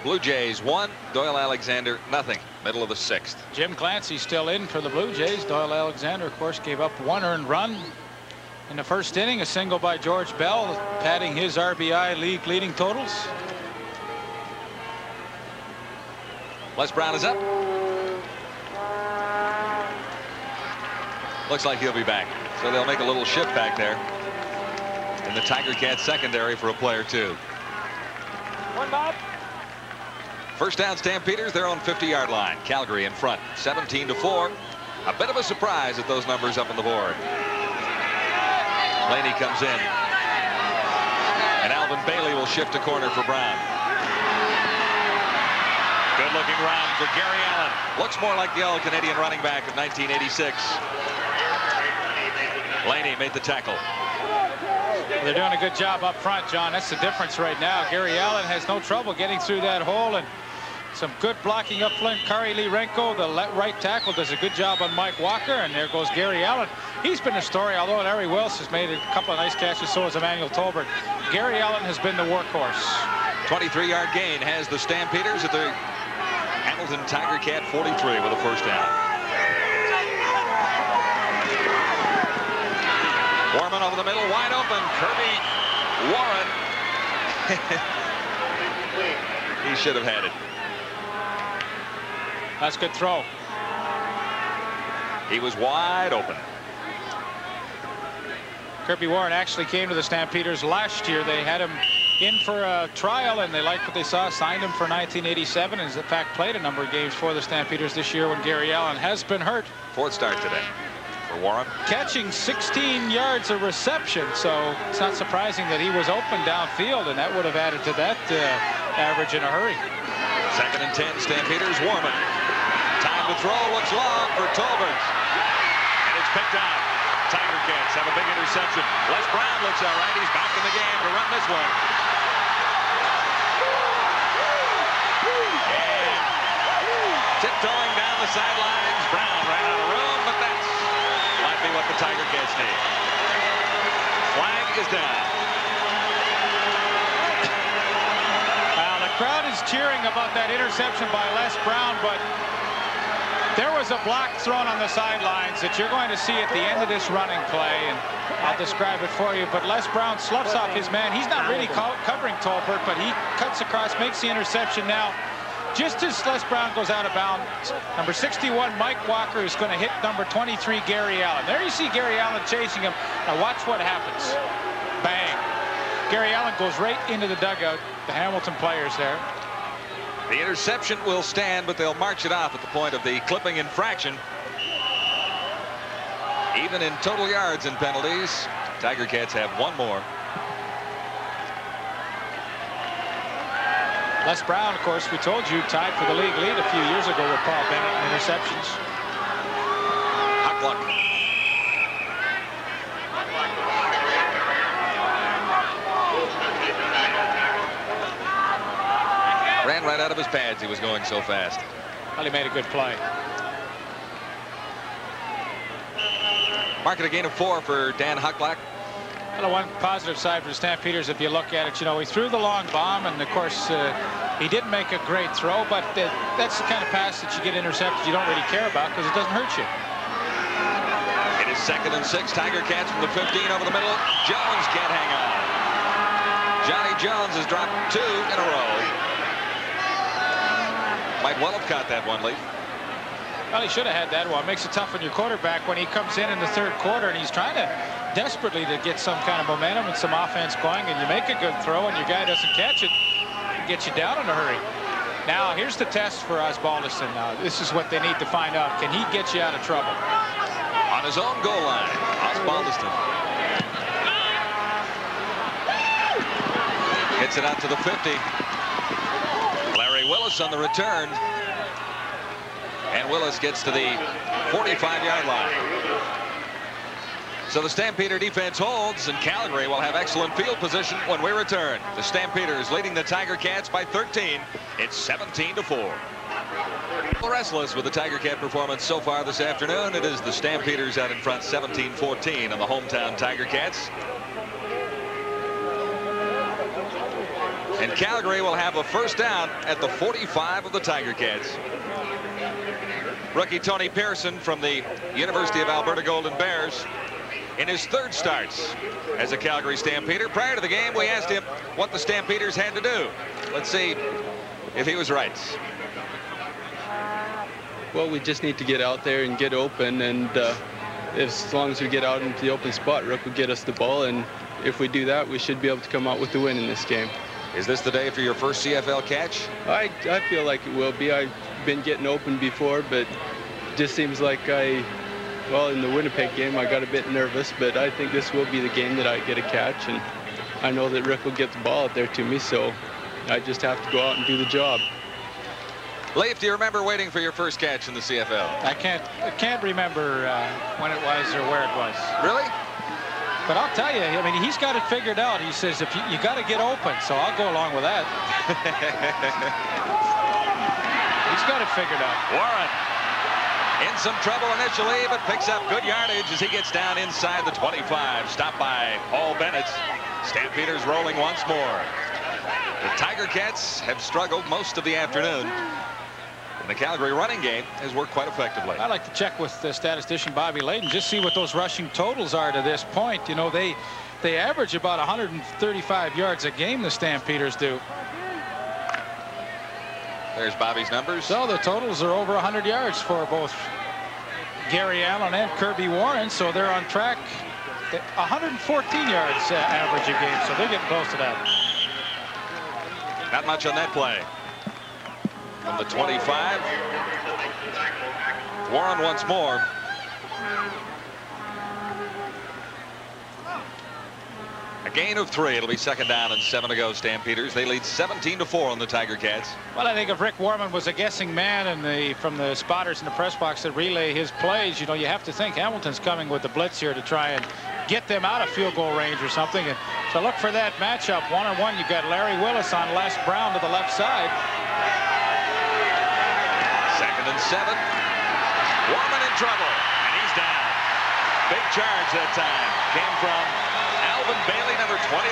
Blue Jays 1, Doyle Alexander nothing. Middle of the 6th. Jim Clancy still in for the Blue Jays. Doyle Alexander, of course, gave up 1 earned run in the first inning. A single by George Bell, padding his RBI league leading totals. Les Brown is up. Looks like he'll be back. So they'll make a little shift back there in the Tiger Cats secondary for a player 2. One, Bob. First down Stampeders. They're on 50-yard line. Calgary in front 17-4. A bit of a surprise at those numbers up on the board. Laney comes in, and Alvin Bailey will shift to corner for Brown. Good looking run for Gary Allen. Looks more like the All-Canadian running back of 1986. Laney made the tackle. They're doing a good job up front, John. That's the difference right now. Gary Allen has no trouble getting through that hole, and some good blocking up front. Kari Lirenko, the right tackle, does a good job on Mike Walker, and there goes Gary Allen. He's been a story, although Larry Wills has made a couple of nice catches, so has Emmanuel Tolbert. Gary Allen has been the workhorse. 23-yard gain has the Stampeders at the Hamilton Tiger Cat 43 with a first down. Warman over the middle, wide open. Kirby Warren. He should have had it. That's a good throw. He was wide open. Kirby Warren actually came to the Stampeders last year. They had him in for a trial, and they liked what they saw, signed him for 1987, and has in fact played a number of games for the Stampeders this year when Gary Allen has been hurt. 4th start today for Warren. Catching 16 yards of reception, so it's not surprising that he was open downfield, and that would have added to that average in a hurry. 2nd and 10, Stampeders. Warman. Time to throw, looks long for Tolbert. And it's picked out. Tiger Cats have a big interception. Les Brown looks all right. He's back in the game to run this one. And tiptoeing down the sidelines. Brown ran out of room, but that might be what the Tiger Cats need. Flag is down. Well, the crowd is cheering about that interception by Les Brown, but there was a block thrown on the sidelines that you're going to see at the end of this running play, and I'll describe it for you. But Les Brown sloughs off his man. He's not really covering Tolbert, but he cuts across, makes the interception. Now, just as Les Brown goes out of bounds, number 61, Mike Walker, is going to hit number 23, Gary Allen. There you see Gary Allen chasing him. Now watch what happens. Bang. Gary Allen goes right into the dugout. The Hamilton players there. The interception will stand, but they'll march it off at the point of the clipping infraction. Even in total yards and penalties, Tiger Cats have one more. Les Brown, of course, we told you, tied for the league lead a few years ago with Paul Bennett in interceptions. Huckluck. Ran right out of his pads. He was going so fast. Well, he made a good play. Marking a gain of 4 for Dan Huckluck. Well, one positive side for the Stampeders, if you look at it, you know, he threw the long bomb, and of course he didn't make a great throw, but that's the kind of pass that you get intercepted you don't really care about because it doesn't hurt you. It is 2nd and 6. Tiger Cats from the 15 over the middle. Jones can't hang on. Johnny Jones has dropped 2 in a row. Might well have caught that one, Lee. Well, he should have had that one. Makes it tough on your quarterback when he comes in the 3rd quarter, and he's trying to desperately to get some kind of momentum and some offense going, and you make a good throw and your guy doesn't catch it, get you down in a hurry. Now, here's the test for Osbaldiston. Now, this is what they need to find out. Can he get you out of trouble? On his own goal line, Osbaldiston. Hits it out to the 50. Larry Willis on the return. And Willis gets to the 45-yard line. So the Stampeder defense holds, and Calgary will have excellent field position when we return. The Stampeders leading the Tiger Cats by 13. It's 17-4. Restless with the Tiger Cat performance so far this afternoon. It is the Stampeders out in front 17-14 on the hometown Tiger Cats. And Calgary will have a first down at the 45 of the Tiger Cats. Rookie Tony Pearson from the University of Alberta Golden Bears in his third starts as a Calgary Stampeder. Prior to the game, we asked him what the Stampeders had to do. Let's see if he was right. Well, we just need to get out there and get open, and as long as we get out into the open spot, Rook will get us the ball, and if we do that, we should be able to come out with the win in this game. Is this the day for your first CFL catch? I feel like it will be. I've been getting open before, but it just seems like well, in the Winnipeg game, I got a bit nervous, but I think this will be the game that I get a catch, and I know that Rick will get the ball out there to me, so I just have to go out and do the job. Leif, do you remember waiting for your first catch in the CFL? I can't remember when it was or where it was. Really? But I'll tell you, I mean, he's got it figured out. He says, if you got to get open, so I'll go along with that. He's got it figured out. Warren in some trouble initially, but picks up good yardage as he gets down inside the 25. Stopped by Paul Bennett. Stampeders rolling once more. The Tiger Cats have struggled most of the afternoon. And the Calgary running game has worked quite effectively. I'd like to check with the statistician Bobby Layton, just see what those rushing totals are to this point. You know, they average about 135 yards a game, the Stampeders do. There's Bobby's numbers. So the totals are over 100 yards for both Gary Allen and Kirby Warren, so they're on track. 114 yards average a game, so they're getting close to that. Not much on that play. From the 25. Warren once more. A gain of 3. It'll be second down and 7 to go. Stampeders. They lead 17-4 on the Tiger Cats. Well, I think if Rick Warman was a guessing man and from the spotters in the press box that relay his plays, you know, you have to think Hamilton's coming with the blitz here to try and get them out of field goal range or something. And so look for that matchup. 1-on-1, you've got Larry Willis on Les Brown to the left side. Second and 7. Warman in trouble, and he's down. Big charge that time. Came from Alvin Bailey, number 29.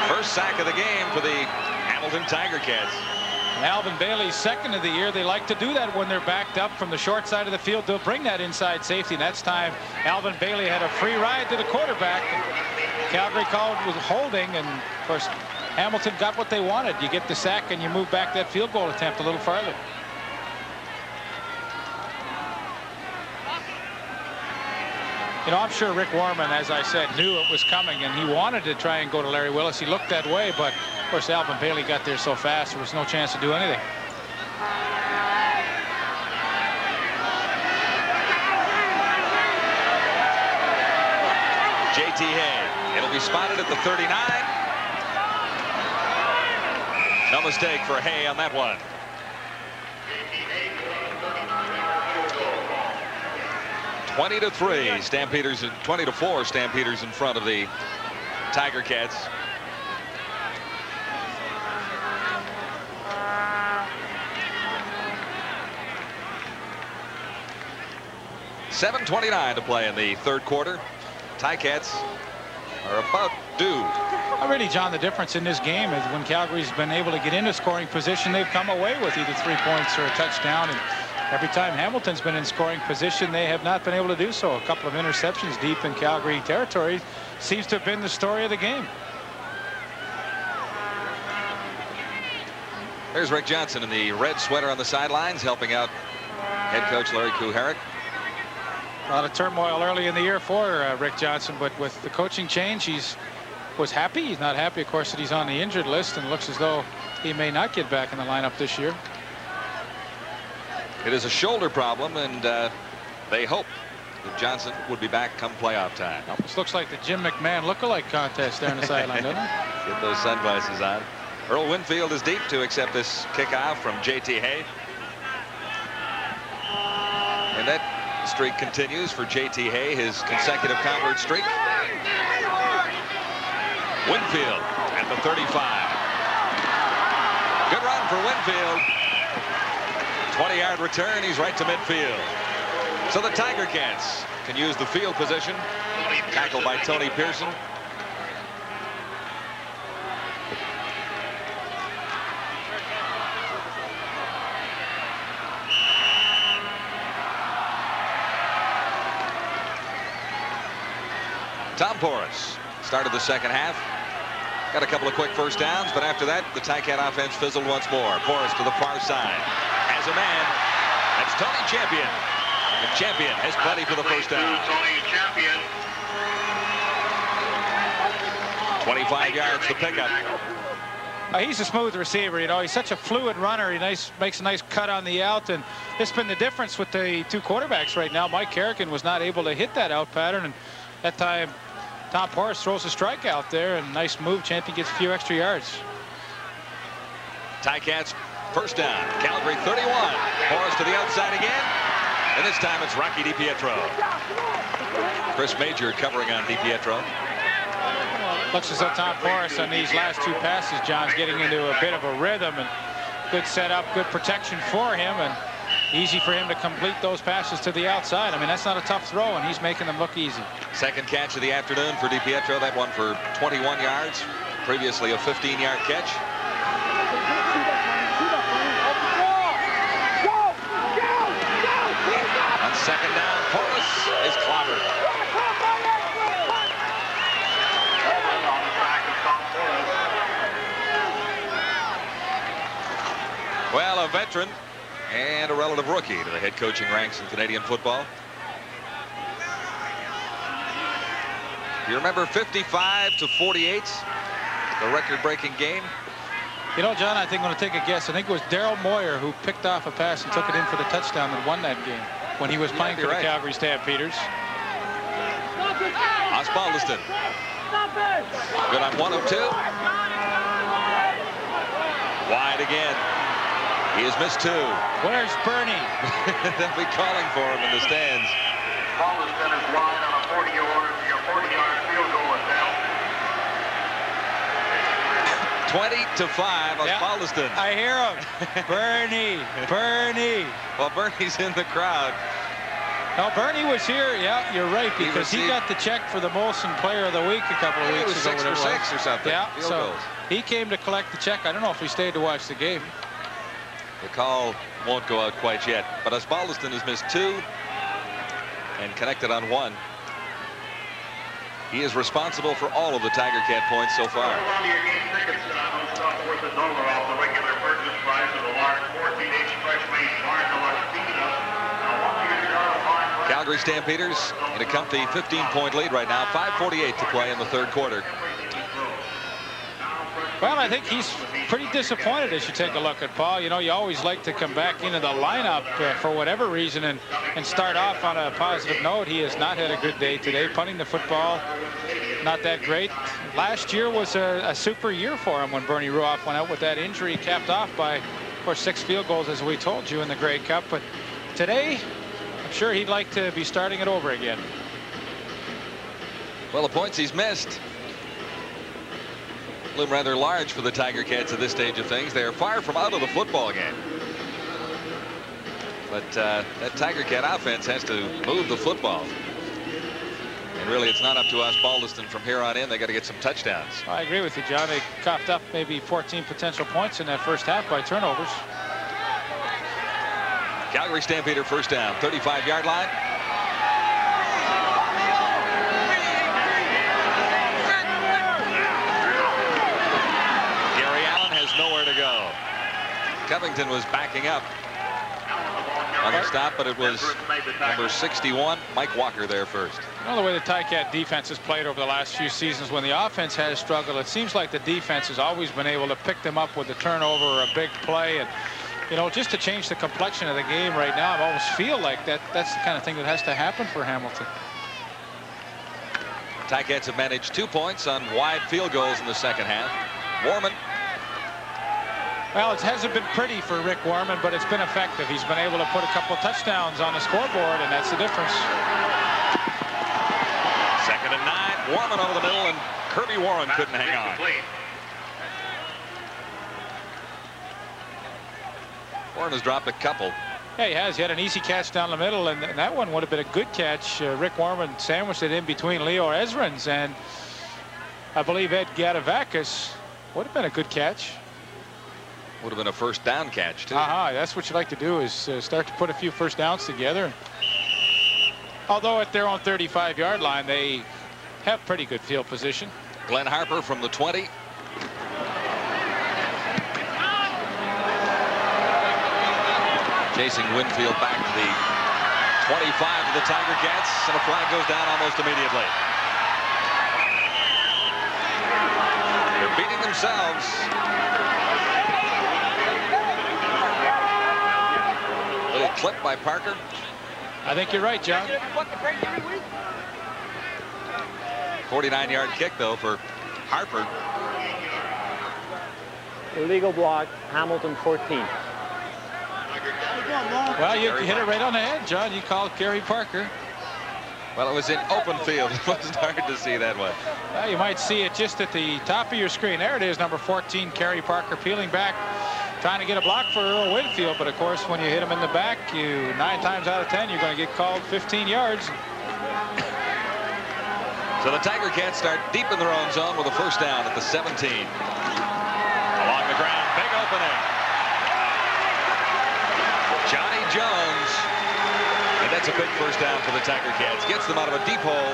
First sack of the game for the Hamilton Tiger Cats. And Alvin Bailey's second of the year. They like to do that when they're backed up from the short side of the field. They'll bring that inside safety. And that's time Alvin Bailey had a free ride to the quarterback. Calgary called was holding, and of course Hamilton got what they wanted. You get the sack and you move back that field goal attempt a little farther. You know, I'm sure Rick Warman, as I said, knew it was coming, and he wanted to try and go to Larry Willis. He looked that way, but of course Alvin Bailey got there so fast there was no chance to do anything. J.T. Hay. It'll be spotted at the 39. No mistake for Hay on that one. (20-3) Stampeders, 20-4 Stampeders in front of the Tiger Cats. (7:29) to play in the third quarter. Ticats are about due. Really, John, the difference in this game is when Calgary's been able to get into scoring position, they've come away with either 3 points or a touchdown. And every time Hamilton's been in scoring position, they have not been able to do so. A couple of interceptions deep in Calgary territory seems to have been the story of the game. There's Rick Johnson in the red sweater on the sidelines, helping out head coach Larry Kuharek. A lot of turmoil early in the year for Rick Johnson, but with the coaching change, was happy. He's not happy, of course, that he's on the injured list, and looks as though he may not get back in the lineup this year. It is a shoulder problem, and they hope that Johnson would be back come playoff time. Almost looks like the Jim McMahon look-alike contest there on the sideline, doesn't it? Get those sunglasses on. Earl Winfield is deep to accept this kickoff from J.T. Hay. And that streak continues for J.T. Hay, his consecutive convert streak. Winfield at the 35. Good run for Winfield. 20-yard return. He's right to midfield. So the Tiger Cats can use the field position. Tackled by Tony Pearson. Tom Porras started the second half. Got a couple of quick first downs, but after that, the Ticat offense fizzled once more. Porras to the far side. Has a man. That's Tony Champion. And Champion has plenty for the first down. Tony Champion. 25 yards to pick up. He's a smooth receiver, you know. He's such a fluid runner. He makes a nice cut on the out, and it's been the difference with the two quarterbacks right now. Mike Carrigan was not able to hit that out pattern, and that time Tom Porras throws a strike out there, and nice move. Champion gets a few extra yards. Ticats first down. Calgary 31. Porras to the outside again. And this time it's Rocky DiPietro. Chris Major covering on DiPietro. Looks as though Tom Porras on these last two passes, John's getting into a bit of a rhythm, and good setup, good protection for him, and easy for him to complete those passes to the outside. I mean, that's not a tough throw, and he's making them look easy. Second catch of the afternoon for DiPietro. That one for 21 yards. Previously a 15-yard catch. On second down, Porras is clobbered. Well, a veteran and a relative rookie to the head coaching ranks in Canadian football. You remember 55-48, the record-breaking game? You know, John, I think I'm going to take a guess. I think it was Daryl Moyer who picked off a pass and took it in for the touchdown and won that game when he was playing for the Calgary Stampeders. Osbaldiston. Good on 1 of 2. Wide again. He has missed 2. Where's Bernie? They'll be calling for him in the stands. Osbaldiston is wide on a 40-yard field goal attempt. 20-5, Osbaldiston. I hear him. Bernie. Bernie. Well, Bernie's in the crowd. No, Bernie was here. Yeah, you're right, because he got the check for the Molson Player of the Week a couple of weeks ago. 6 for 6 or something. Yeah, field so goals. he came to collect the check. I don't know if he stayed to watch the game. The call won't go out quite yet, but Osbaldiston has missed 2 and connected on 1. He is responsible for all of the Tiger Cat points so far. Calgary Stampeders in a comfy 15-point lead right now. 5:48 to play in the third quarter. Well, I think he's pretty disappointed as you take a look at Paul. You know, you always like to come back into the lineup for whatever reason and start off on a positive note. He has not had a good day today. Punting the football, not that great. Last year was a super year for him when Bernie Ruoff went out with that injury, capped off by, of course, 6 field goals, as we told you, in the Grey Cup. But today, I'm sure he'd like to be starting it over again. Well, the points he's missed loom rather large for the Tiger Cats at this stage of things. They are far from out of the football game. But that Tiger Cat offense has to move the football. And really, it's not up to Osbaldiston from here on in. They got to get some touchdowns. I agree with you, John. They coughed up maybe 14 potential points in that first half by turnovers. Calgary Stampeder first down, 35-yard line. Nowhere to go. Covington was backing up on the stop, but it was number 61, Mike Walker, there first. You know the way the Ticat defense has played over the last few seasons. When the offense has struggled, it seems like the defense has always been able to pick them up with a turnover or a big play. And, you know, just to change the complexion of the game right now, I almost feel like that's the kind of thing that has to happen for Hamilton. Ticats have managed 2 points on wide field goals in the second half. Warman Well, it hasn't been pretty for Rick Warman, but it's been effective. He's been able to put a couple of touchdowns on the scoreboard, and that's the difference. 2nd and 9. Warman over the middle, and Kirby Warren couldn't hang on. Warren has dropped a couple. Yeah, he has. He had an easy catch down the middle, and that one would have been a good catch. Rick Warman sandwiched it in between Leo Ezrins and I believe Ed Gadavakis. Would have been a good catch. Would have been a first down catch, too. That's what you like to do, is start to put a few first downs together. Although at their own 35-yard line, they have pretty good field position. Glenn Harper from the 20. Chasing Winfield back to the 25 of the Tiger Cats, and a flag goes down almost immediately. They're beating themselves. Little clip by Parker. I think you're right, John. 49-yard kick, though, for Harper. Illegal block, Hamilton 14. Well, you hit it right on the head, John. You called Gary Parker. Well, it was in open field. It wasn't hard to see that way. Well, you might see it just at the top of your screen. There it is, number 14, Gary Parker, peeling back, trying to get a block for Earl Winfield. But, of course, when you hit him in the back, 9 times out of 10, you're going to get called 15 yards. So the Tiger Cats start deep in their own zone with a first down at the 17. Along the ground, big opening. Johnny Jones, and that's a big first down for the Tiger Cats. Gets them out of a deep hole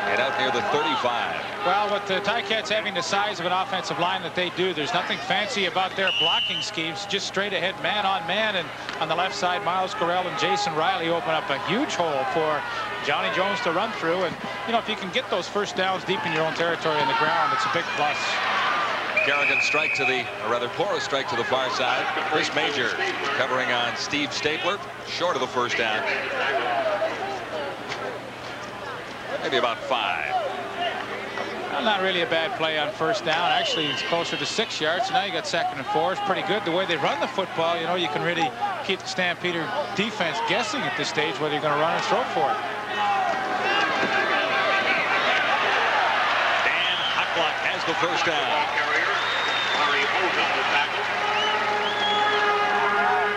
and out near the 35. Well, with the Tiger Cats having the size of an offensive line that they do, there's nothing fancy about their blocking schemes. Just straight ahead, man on man, and on the left side, Miles Correll and Jason Riley open up a huge hole for Johnny Jones to run through. And, you know, if you can get those first downs deep in your own territory on the ground, it's a big plus. Kerrigan strike to the, or rather Porras strike to the far side. Chris Major covering on Steve Stapler, short of the first down. Maybe about 5. Well, not really a bad play on first down. Actually, it's closer to 6 yards. So now you got 2nd and 4. It's pretty good. The way they run the football, you know, you can really keep the Stampeder defense guessing at this stage whether you're going to run or throw for it. Dan Hucklock has the first down.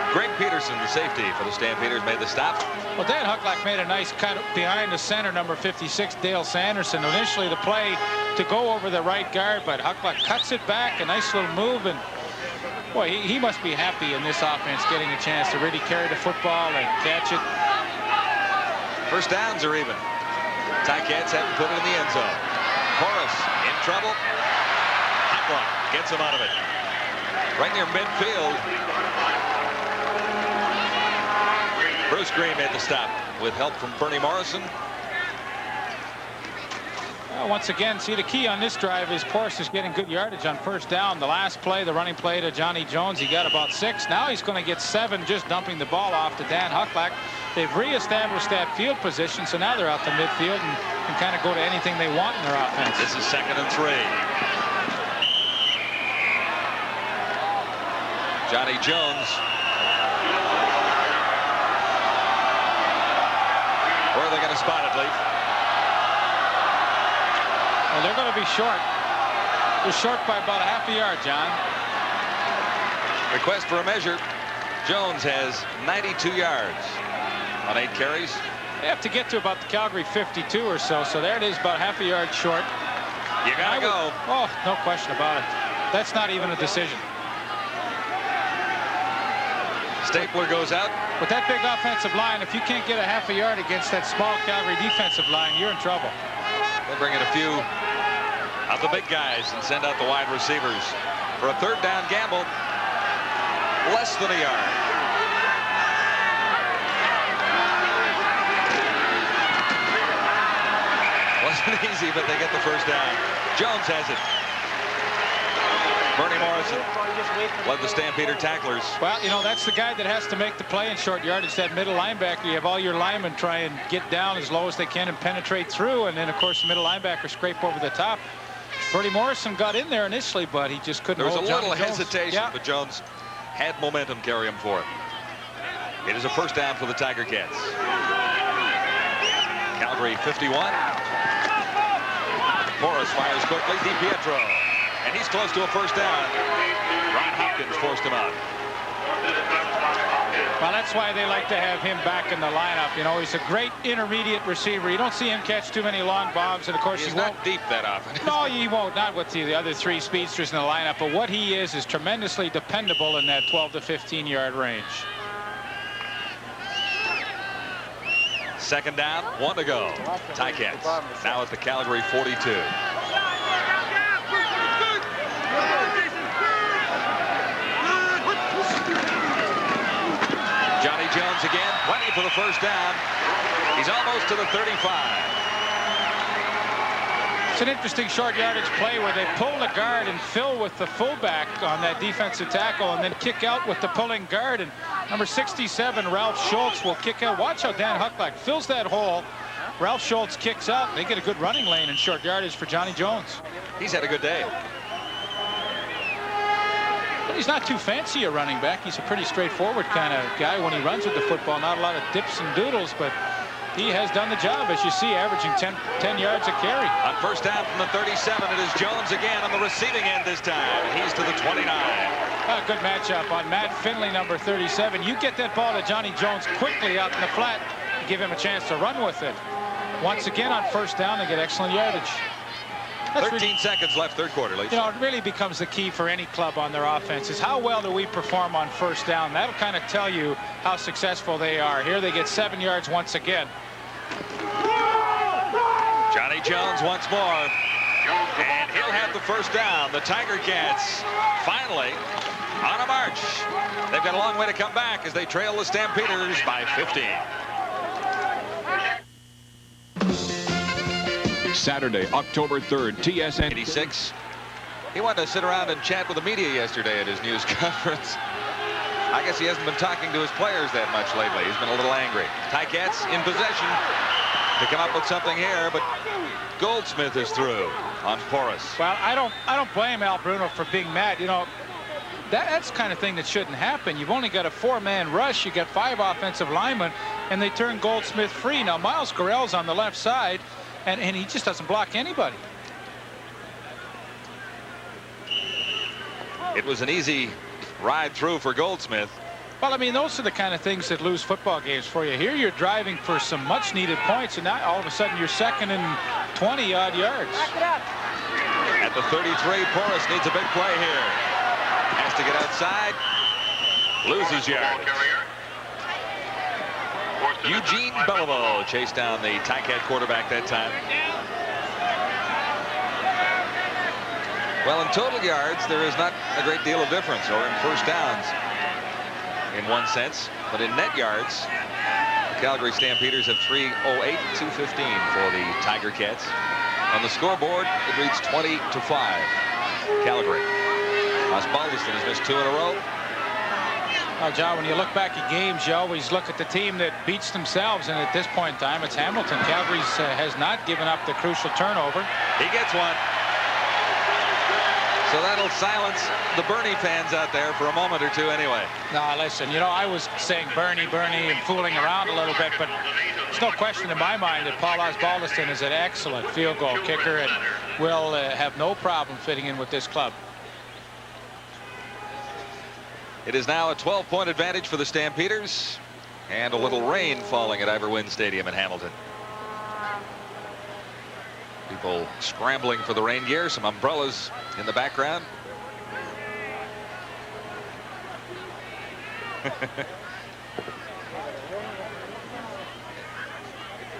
Greg Peterson, the safety for the Stampeders, made the stop. Well, Dan Hucklock made a nice cut behind the center, number 56, Dale Sanderson. Initially, the play to go over the right guard, but Hucklock cuts it back, a nice little move, and boy, he must be happy in this offense getting a chance to really carry the football and catch it. First downs are even. Ticats haven't put it in the end zone. Porras in trouble. Hucklock gets him out of it. Right near midfield. Bruce Green made the stop with help from Bernie Morrison. Well, once again, see, the key on this drive is Porras is getting good yardage on first down. The last play, the running play to Johnny Jones, he got about 6. Now he's going to get 7 just dumping the ball off to Dan Hucklock. They've reestablished that field position, so now they're out to midfield and can kind of go to anything they want in their offense. This is 2nd and 3. Johnny Jones. Where are they going to spot it, Leaf? Well, they're going to be short. They're short by about a half a yard, John. Request for a measure. Jones has 92 yards on 8 carries. They have to get to about the Calgary 52 or so. So there it is, about half a yard short. You got to go. Oh, no question about it. That's not even a decision. Stapler goes out. With that big offensive line, if you can't get a half a yard against that small Calgary defensive line, you're in trouble. They bring in a few of the big guys and send out the wide receivers for a 3rd down gamble. Less than a yard. Wasn't easy, but they get the first down. Jones has it. Bernie Morrison led the Stampeder tacklers. Well, you know, that's the guy that has to make the play in short yardage, that middle linebacker. You have all your linemen try and get down as low as they can and penetrate through, and then, of course, the middle linebacker scrape over the top. Bernie Morrison got in there initially, but he just couldn't hold Johnny Jones. There was a little hesitation, yeah. but Jones had momentum carry him forth. It is a first down for the Tiger Cats. Calgary 51. Morris fires quickly. DiPietro. And he's close to a first down. Ron Hopkins forced him out. Well, that's why they like to have him back in the lineup. You know, he's a great intermediate receiver. You don't see him catch too many long bombs, and of course He's he won't. not deep that often. No, he won't. Not with the other three speedsters in the lineup. But what he is tremendously dependable in that 12 to 15-yard range. Second down, 1 to go. Ticats now at the Calgary 42. Johnny Jones again, plenty for the first down. He's almost to the 35. It's an interesting short yardage play where they pull the guard and fill with the fullback on that defensive tackle and then kick out with the pulling guard. And number 67, Ralph Schultz, will kick out. Watch how Dan Hucklack fills that hole. Ralph Schultz kicks out. They get a good running lane in short yardage for Johnny Jones. He's had a good day. But he's not too fancy a running back. He's a pretty straightforward kind of guy when he runs with the football. Not a lot of dips and doodles, but he has done the job, as you see, averaging 10 yards a carry. On first down from the 37, it is Jones again on the receiving end this time. He's to the 29. Good matchup on Matt Finley, number 37. You get that ball to Johnny Jones quickly out in the flat, give him a chance to run with it. Once again on first down, they get excellent yardage. 13 seconds left, third quarter, Leach. You know, it really becomes the key for any club on their offense is how well do we perform on first down. That'll kind of tell you how successful they are. Here they get 7 yards once again. Johnny Jones once more. And he'll have the first down. The Tiger Cats finally on a march. They've got a long way to come back as they trail the Stampeders by 15. Saturday, October 3rd, TSN 86. He wanted to sit around and chat with the media yesterday at his news conference. I guess he hasn't been talking to his players that much lately. He's been a little angry. Ticats in possession to come up with something here, but Goldsmith is through on Porras. Well, I don't blame Al Bruno for being mad. You know, that's the kind of thing that shouldn't happen. You've only got a 4-man rush. You got 5 offensive linemen, and they turn Goldsmith free. Now, Miles Gorell's on the left side, and he just doesn't block anybody. It was an easy ride through for Goldsmith. Well, I mean, those are the kind of things that lose football games for you. Here you're driving for some much-needed points, and now all of a sudden you're second and 20-odd yards. Back it up. At the 33, Porras needs a big play here. Has to get outside. Loses yards. Eugene Beliveau chased down the Ticat quarterback that time. Well, in total yards, there is not a great deal of difference, or in first downs in one sense, but in net yards, the Calgary Stampeders have 308, 215 for the Tiger Cats. On the scoreboard, it reads 20-5. Calgary. Osbaldiston has missed 2 in a row. Well, John, when you look back at games, you always look at the team that beats themselves, and at this point in time, it's Hamilton. Calgary has not given up the crucial turnover. He gets one. So that'll silence the Bernie fans out there for a moment or two anyway. No, listen, you know, I was saying Bernie, and fooling around a little bit, but there's no question in my mind that Paul Osbaldiston is an excellent field goal kicker and will have no problem fitting in with this club. It is now a 12-point advantage for the Stampeders, and a little rain falling at Iverwin Stadium in Hamilton. People scrambling for the rain gear, some umbrellas in the background.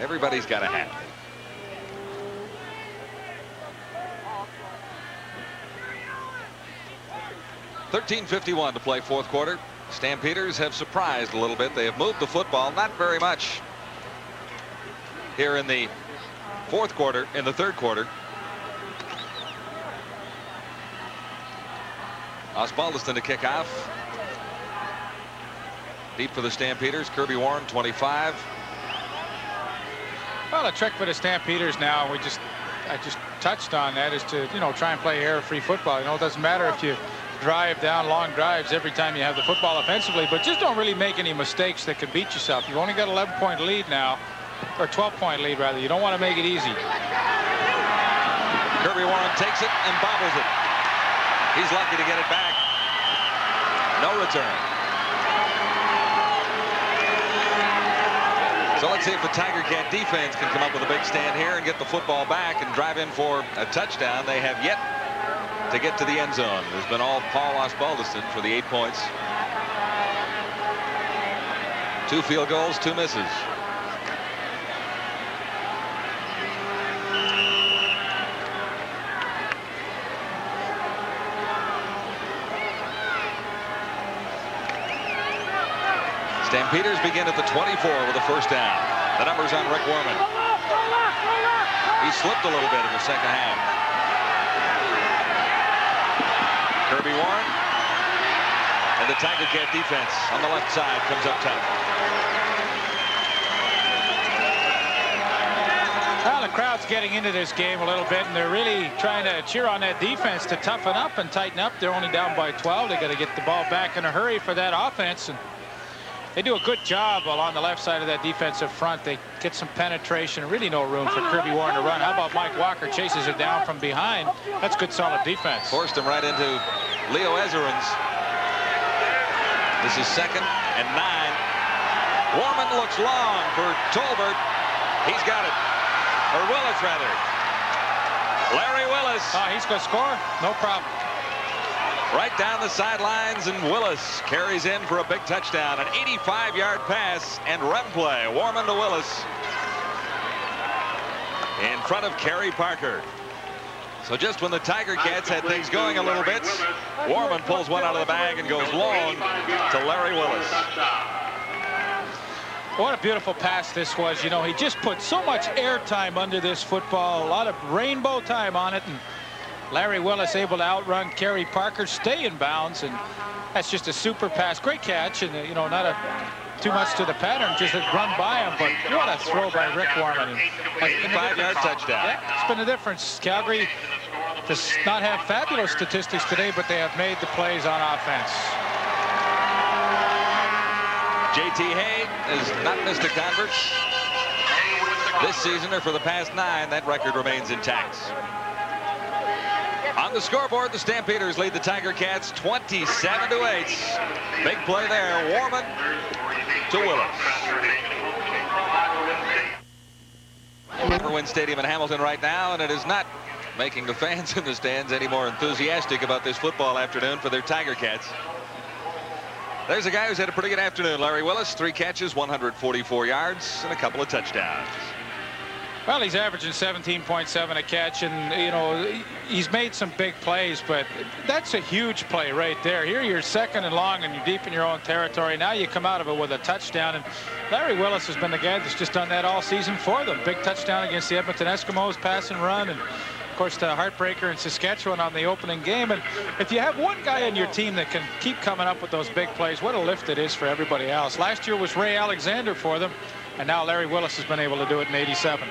Everybody's got a hat. .13:51 to play fourth quarter. Stampeders have surprised a little bit. They have moved the football, not very much here in the fourth quarter, in the third quarter. Osbaldiston to kick off. Deep for the Stampeders. Kirby Warren, 25. Well, a trick for the Stampeders now, I just touched on that, is to, you know, try and play error-free football. You know, it doesn't matter if you drive down long drives every time you have the football offensively, but just don't really make any mistakes that could beat yourself. You've only got 11-point lead now, or 12-point lead rather. You don't want to make it easy. Kirby Warren takes it and bobbles it. He's lucky to get it back. No return. So let's see if the Tiger Cat defense can come up with a big stand here and get the football back and drive in for a touchdown. They have yet to get to the end zone. There's been all Paul Osbaldiston for the 8 points. 2 field goals, 2 misses. Stampeders begin at the 24 with a first down. The numbers on Rick Worman. He slipped a little bit in the second half. Kirby Warren. And the Tiger Cat defense on the left side comes up top. Well, the crowd's getting into this game a little bit, and they're really trying to cheer on that defense to toughen up and tighten up. They're only down by 12. They got to get the ball back in a hurry for that offense. And they do a good job along the left side of that defensive front. They get some penetration. Really no room for Kirby Warren to run. How about Mike Walker chases it down from behind? That's good, solid defense. Forced him right into Leo Ezerins. This is 2nd and 9. Warman looks long for Tolbert. He's got it. Or Willis, rather. Larry Willis. Oh, he's going to score? No problem. Right down the sidelines, and Willis carries in for a big touchdown. An 85-yard pass and run play. Warman to Willis. In front of Kerry Parker. So just when the Tiger Cats had things going a little bit, Warman pulls one out of the bag and goes long to Larry Willis. What a beautiful pass this was. You know, he just put so much air time under this football. A lot of rainbow time on it. And Larry Willis able to outrun Kerry Parker, stay in bounds, and that's just a super pass. Great catch, and you know, not too much to the pattern, just a run by him, but what a throw by Rick Warman. 85-yard touchdown. Yeah, it's been the difference. Calgary does not have fabulous statistics today, but they have made the plays on offense. J.T. Hay has not missed a convert this season or for the past 9. That record remains intact. On the scoreboard, the Stampeders lead the Tiger Cats 27-8. Big play there. Warman to Willis. Overwind Stadium in Hamilton right now, and it is not making the fans in the stands any more enthusiastic about this football afternoon for their Tiger Cats. There's a guy who's had a pretty good afternoon. Larry Willis, 3 catches, 144 yards, and a couple of touchdowns. Well, he's averaging 17.7 a catch, and you know, he's made some big plays, but that's a huge play right there. Here you're 2nd and long, and you're deep in your own territory. Now you come out of it with a touchdown, and Larry Willis has been the guy that's just done that all season for them. Big touchdown against the Edmonton Eskimos, pass and run, and of course the heartbreaker in Saskatchewan on the opening game. And if you have one guy on your team that can keep coming up with those big plays, what a lift it is for everybody else. Last year was Ray Alexander for them, and now Larry Willis has been able to do it in 87.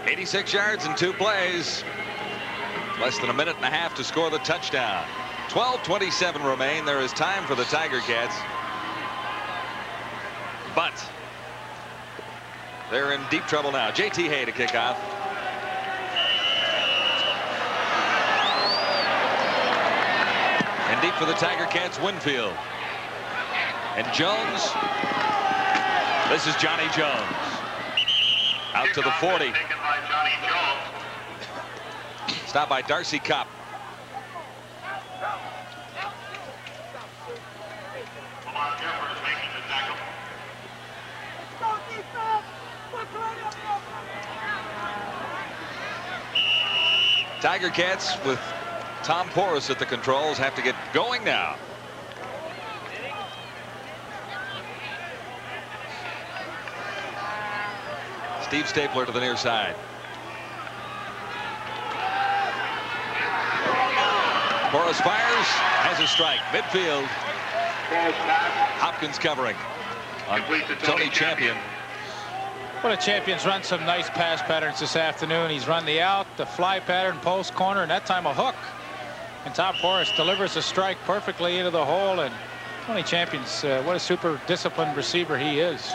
86 yards and 2 plays. Less than a minute and a half to score the touchdown. 12:27 remain. There is time for the Tiger Cats. But they're in deep trouble now. J.T. Hay to kick off. And deep for the Tiger Cats, Winfield. And Jones. This is Johnny Jones. Out to the 40. Stopped by Darcy Kopp. Tiger Cats with Tom Porras at the controls have to get going now. Steve Stapler to the near side. Porras fires, has a strike. Midfield. Hopkins covering on Tony Champion. Well, the Champion's run some nice pass patterns this afternoon. He's run the out, the fly pattern, post, corner, and that time a hook. And Tom Porras delivers a strike perfectly into the hole. And Tony Champions, what a super disciplined receiver he is.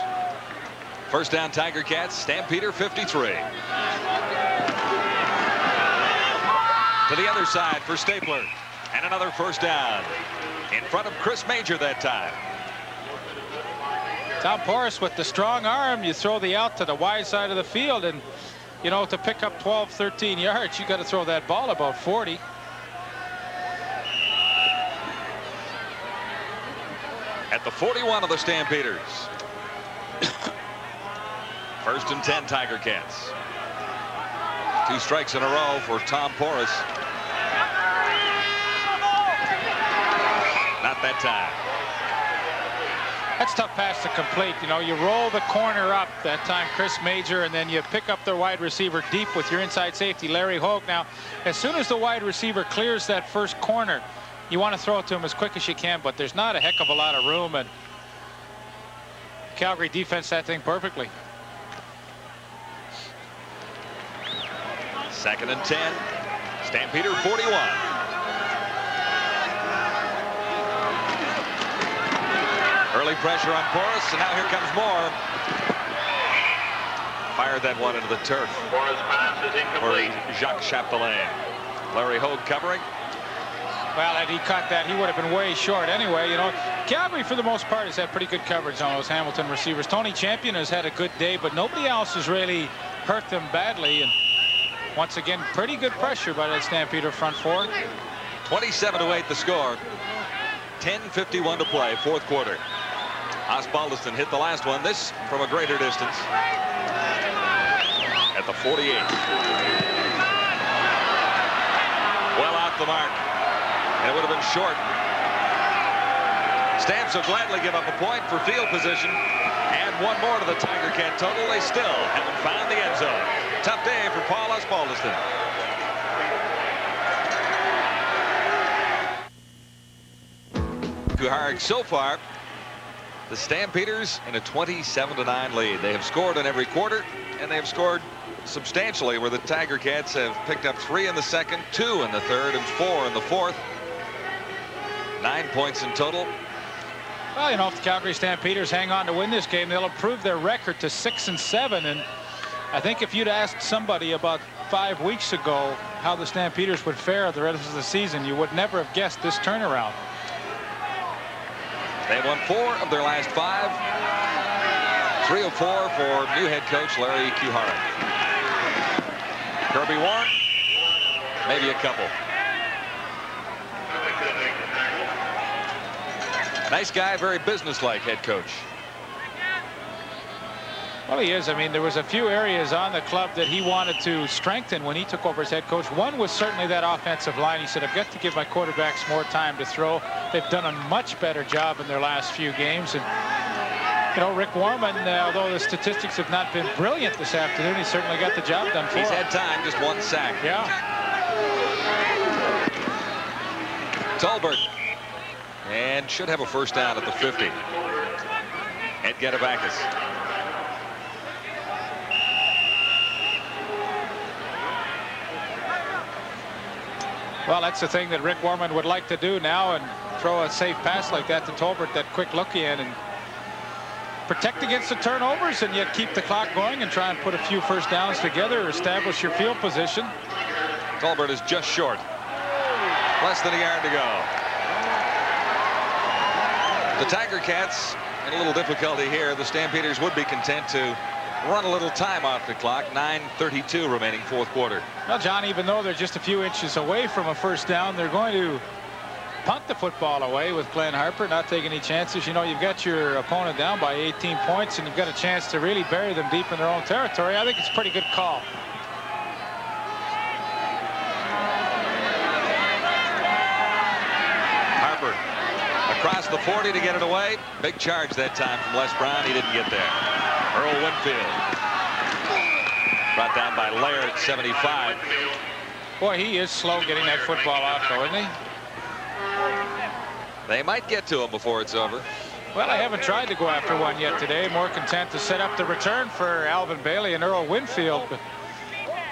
First down, Tiger Cats. Stampeder 53. To the other side for Stapler. And another first down. In front of Chris Major that time. Tom Porras with the strong arm. You throw the out to the wide side of the field. And, you know, to pick up 12, 13 yards, you got to throw that ball about 40. At the 41 of the Stampeders. First and 10, Tiger Cats. 2 strikes in a row for Tom Porras. Not that time. That's a tough pass to complete. You know, you roll the corner up that time, Chris Major, and then you pick up their wide receiver deep with your inside safety, Larry Hogue. Now, as soon as the wide receiver clears that first corner, you want to throw it to him as quick as you can, but there's not a heck of a lot of room, and Calgary defense that thing perfectly. Second and 10. Stampeder 41. Early pressure on Porras, and now here comes more. Fired that one into the turf. Porras' pass is incomplete. For Jacques Chapdelaine. Larry Hogue covering. Well, had he caught that, he would have been way short anyway. You know, Calgary, for the most part, has had pretty good coverage on those Hamilton receivers. Tony Champion has had a good day, but nobody else has really hurt them badly. And once again, pretty good pressure by that Stampeder front four. 27-8 the score. 10:51 to play, fourth quarter. Osbaldiston hit the last one, this from a greater distance. At the 48. Well out the mark. And it would have been short. Stamps will gladly give up a point for field position. And one more to the Tiger Cat total. They still haven't found the end zone. Tough day for Paul Osbaldiston. Kuharek so far, the Stampeders in a 27-9 lead. They have scored in every quarter, and they have scored substantially, where the Tiger Cats have picked up 3 in the second, 2 in the third, and 4 in the fourth. 9 points in total. Well, you know, if the Calgary Stampeders hang on to win this game, they'll improve their record to 6-7. And I think if you'd asked somebody about 5 weeks ago how the Stampeders would fare the rest of the season, you would never have guessed this turnaround. They won 4 of their last 5. 3 of 4 for new head coach Larry Kuharek. Kirby Warren, maybe a couple. Nice guy, very businesslike head coach. Well, he is. I mean, there was a few areas on the club that he wanted to strengthen when he took over as head coach. One was certainly that offensive line. He said, I've got to give my quarterbacks more time to throw. They've done a much better job in their last few games. And, you know, Rick Warman, although the statistics have not been brilliant this afternoon, he certainly got the job done for him. He's had time, just 1 sack. Yeah. Tolbert. And should have a first down at the 50. Ed Gedabakis. Well, that's the thing that Rick Warman would like to do now, and throw a safe pass like that to Tolbert, that quick look in, and protect against the turnovers, and yet keep the clock going and try and put a few first downs together, establish your field position. Tolbert is just short. Less than a yard to go. The Tiger Cats in a little difficulty here. The Stampeders would be content to run a little time off the clock. 9:32 remaining, fourth quarter. Well, John, even though they're just a few inches away from a first down, they're going to punt the football away with Glenn Harper, not taking any chances. You know, you've got your opponent down by 18 points, and you've got a chance to really bury them deep in their own territory. I think it's a pretty good call. Harper across the 40 to get it away. Big charge that time from Les Brown. He didn't get there. Earl Winfield brought down by Laird at 75. Boy, he is slow getting that football off, though, isn't he? They might get to him before it's over. Well, I haven't tried to go after one yet today. More content to set up the return for Alvin Bailey and Earl Winfield. But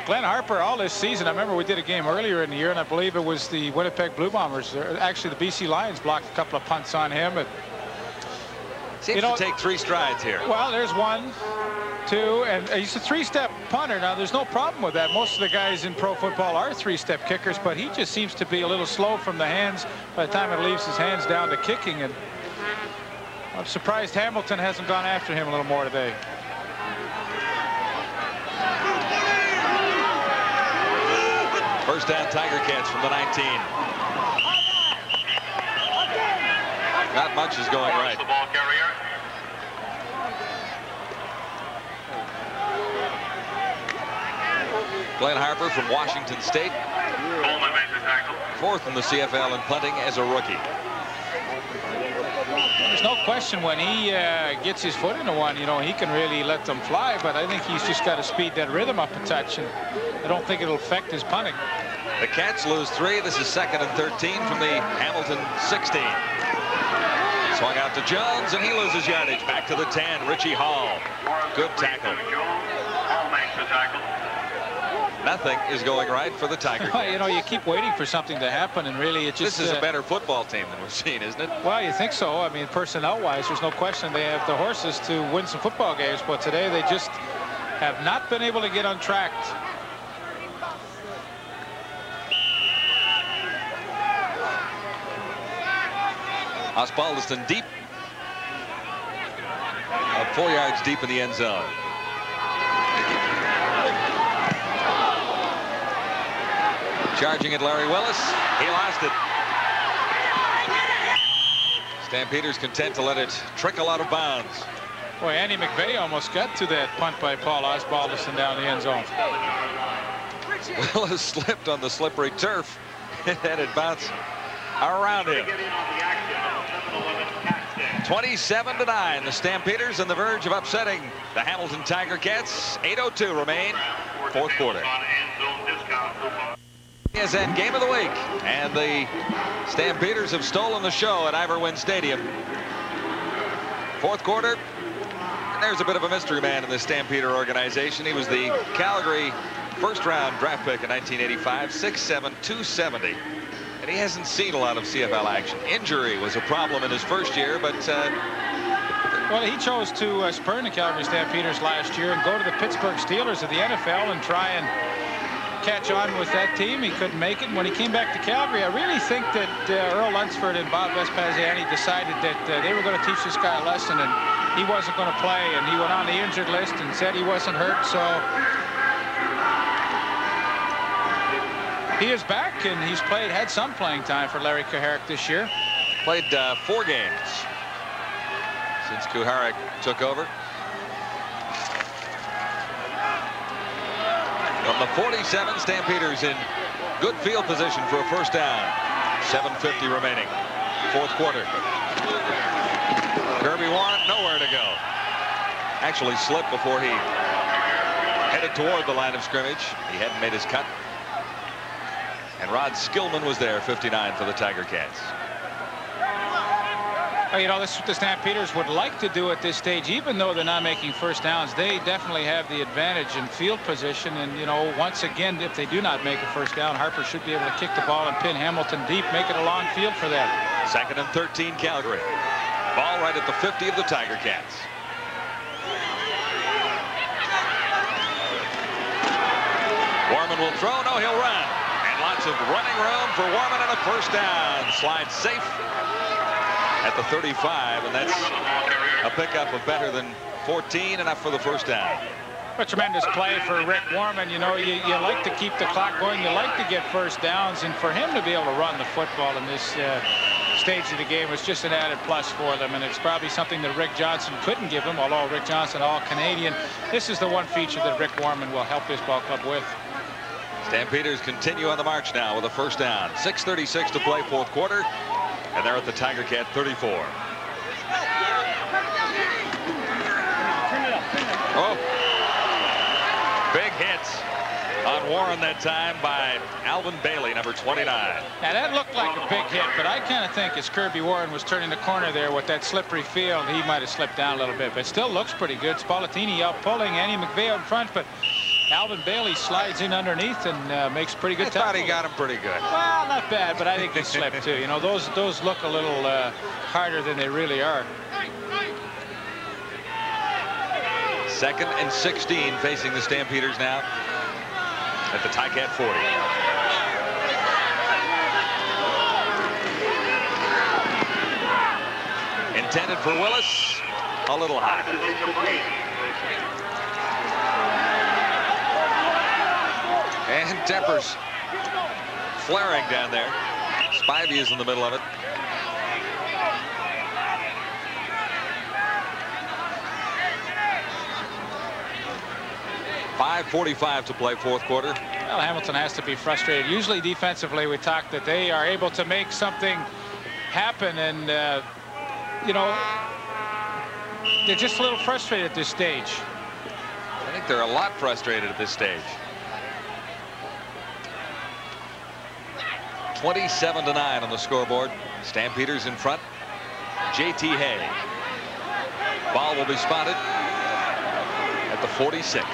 Glenn Harper all this season. I remember we did a game earlier in the year, and I believe it was the Winnipeg Blue Bombers. Actually, the BC Lions blocked a couple of punts on him. But, seems to take 3 strides here. Well, there's 1, 2, and he's a 3-step punter. Now, there's no problem with that. Most of the guys in pro football are 3-step kickers, but he just seems to be a little slow from the hands by the time it leaves his hands down to kicking. And I'm surprised Hamilton hasn't gone after him a little more today. First down, Tiger Cats from the 19. Not much is going right. The ball carrier. Glenn Harper from Washington State. Coleman makes the tackle. 4th in the CFL in punting as a rookie. There's no question when he gets his foot into one, you know, he can really let them fly, but I think he's just got to speed that rhythm up a touch, and I don't think it'll affect his punting. The Cats lose 3. This is 2nd and 13 from the Hamilton 16. Swung out to Jones, and he loses yardage. Back to the 10. Richie Hall. Good tackle. Hall makes the tackle. Nothing is going right for the Tiger Cats. You know, you keep waiting for something to happen, and really it just... This is a better football team than we've seen, isn't it? Well, you think so. I mean, personnel-wise, there's no question they have the horses to win some football games, but today they just have not been able to get on track. Osbaldiston deep. 4 yards deep in the end zone. Charging at Larry Willis. He lost it. Stampeders content to let it trickle out of bounds. Boy, Andy McVeigh almost got to that punt by Paul Osbaldiston down the end zone. Willis slipped on the slippery turf and it bounced around him. 27-9. The Stampeders on the verge of upsetting the Hamilton Tiger Cats. 8:02 remain. 4th quarter. And game of the week, and the Stampeders have stolen the show at Ivor Wynne Stadium. 4th quarter, and there's a bit of a mystery man in the Stampeder organization. He was the Calgary first-round draft pick in 1985, 6'7", 270, and he hasn't seen a lot of CFL action. Injury was a problem in his first year, but well, he chose to spurn the Calgary Stampeders last year and go to the Pittsburgh Steelers of the NFL and try and catch on with that team. He couldn't make it. When he came back to Calgary, I really think that Earl Lunsford and Bob Vespasiani decided that they were going to teach this guy a lesson, and he wasn't going to play, and he went on the injured list and said he wasn't hurt, so he is back, and he's had some playing time for Larry Kuharich this year. Played 4 games since Kuharich took over. From the 47, Stampeders in good field position for a first down. 7:50 remaining. 4th quarter. Kirby Warren nowhere to go. Actually slipped before he headed toward the line of scrimmage. He hadn't made his cut. And Rod Skillman was there, 59 for the Tiger Cats. Well, you know, this is what the Stampeders would like to do at this stage. Even though they're not making first downs, they definitely have the advantage in field position. And, you know, once again, if they do not make a first down, Harper should be able to kick the ball and pin Hamilton deep, make it a long field for them. 2nd and 13, Calgary. Ball right at the 50 of the Tiger Cats. Warman will throw. No, he'll run. And lots of running room for Warman and a first down. Slides safe at the 35, and that's a pickup of better than 14, enough for the first down. A tremendous play for Rick Warman. You know, you like to keep the clock going. You like to get first downs, and for him to be able to run the football in this stage of the game was just an added plus for them, and it's probably something that Rick Johnson couldn't give him, although Rick Johnson, all Canadian. This is the one feature that Rick Warman will help this ball club with. Stampeders continue on the march now with a first down. 6:36 to play, 4th quarter. And they're at the Tiger Cat 34. Oh, big hits on Warren that time by Alvin Bailey, number 29. Now that looked like a big hit, but I kind of think as Kirby Warren was turning the corner there with that slippery field, he might have slipped down a little bit, but still looks pretty good. Spallettini out pulling, Andy McVeigh out in front, but Alvin Bailey slides in underneath and makes pretty good tackle. I thought he got him pretty good. Well, not bad, but I think he slipped too. You know, those look a little harder than they really are. 2nd and 16 facing the Stampeders now at the Ticat 40. Intended for Willis, a little high. And Tempers flaring down there. Spivey is in the middle of it. .5:45 to play, fourth quarter. Well, Hamilton has to be frustrated. Usually defensively, we talk that they are able to make something happen, and you know, they're just a little frustrated at this stage. I think they're a lot frustrated at this stage. 27-9 on the scoreboard. Stampeders in front. J.T. Hay. Ball will be spotted at the 46.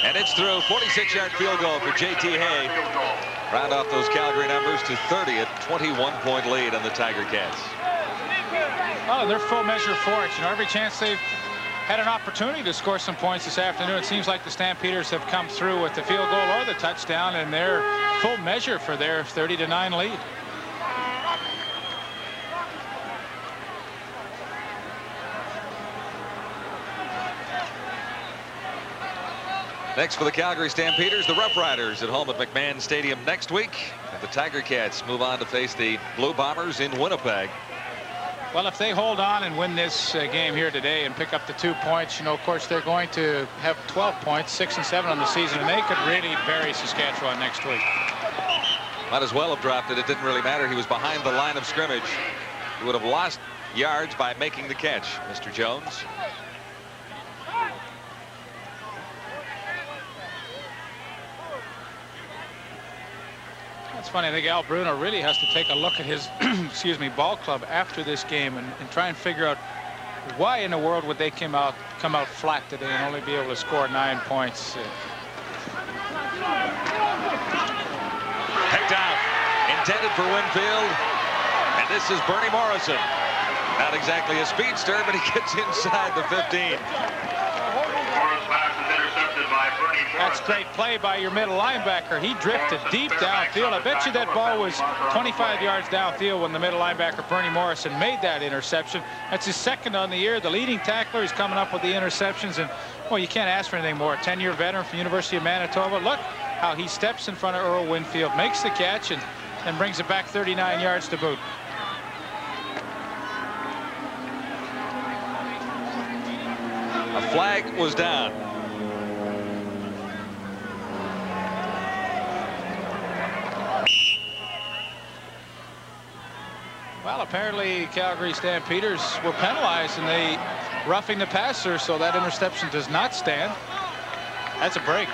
And it's through. 46-yard field goal for J.T. Hay. Round off those Calgary numbers to 30 at 21-point lead on the Tiger Cats. Oh, they're full measure for it. You know, every chance they've had an opportunity to score some points this afternoon. It seems like the Stampeders have come through with the field goal or the touchdown, and they're full measure for their 30-9 lead. Next for the Calgary Stampeders, the Rough Riders at home at McMahon Stadium next week. And the Tiger Cats move on to face the Blue Bombers in Winnipeg. Well, if they hold on and win this game here today and pick up the 2 points, you know, of course, they're going to have 12 points, 6 and 7 on the season, and they could really bury Saskatchewan next week. Might as well have dropped it. It didn't really matter. He was behind the line of scrimmage. He would have lost yards by making the catch, Mr. Jones. It's funny, I think Al Bruno really has to take a look at his excuse me, ball club after this game and try and figure out why in the world would they come out flat today and only be able to score 9 points. Picked out, intended for Winfield, and this is Bernie Morrison. Not exactly a speedster, but he gets inside the 15. That's great play by your middle linebacker. He drifted deep downfield. I bet you that ball was 25 yards downfield when the middle linebacker, Bernie Morrison, made that interception. That's his second on the year. The leading tackler is coming up with the interceptions, and, well, you can't ask for anything more. A 10-year veteran from the University of Manitoba. Look how he steps in front of Earl Winfield, makes the catch, and brings it back 39 yards to boot. A flag was down. Well, apparently Calgary Stampeders were penalized and they roughing the passer, so that interception does not stand. That's a break.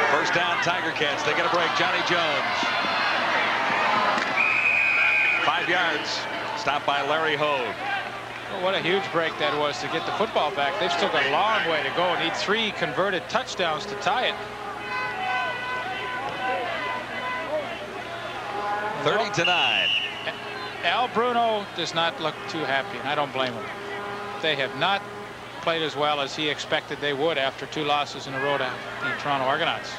First down, Tiger Cats. They get a break. Johnny Jones. 5 yards. Stopped by Larry Hogue. Well, what a huge break that was to get the football back. They've still got a long way to go and need 3 converted touchdowns to tie it. 30-9. Al Bruno does not look too happy, and I don't blame him. They have not played as well as he expected they would after 2 losses in a row to the Toronto Argonauts.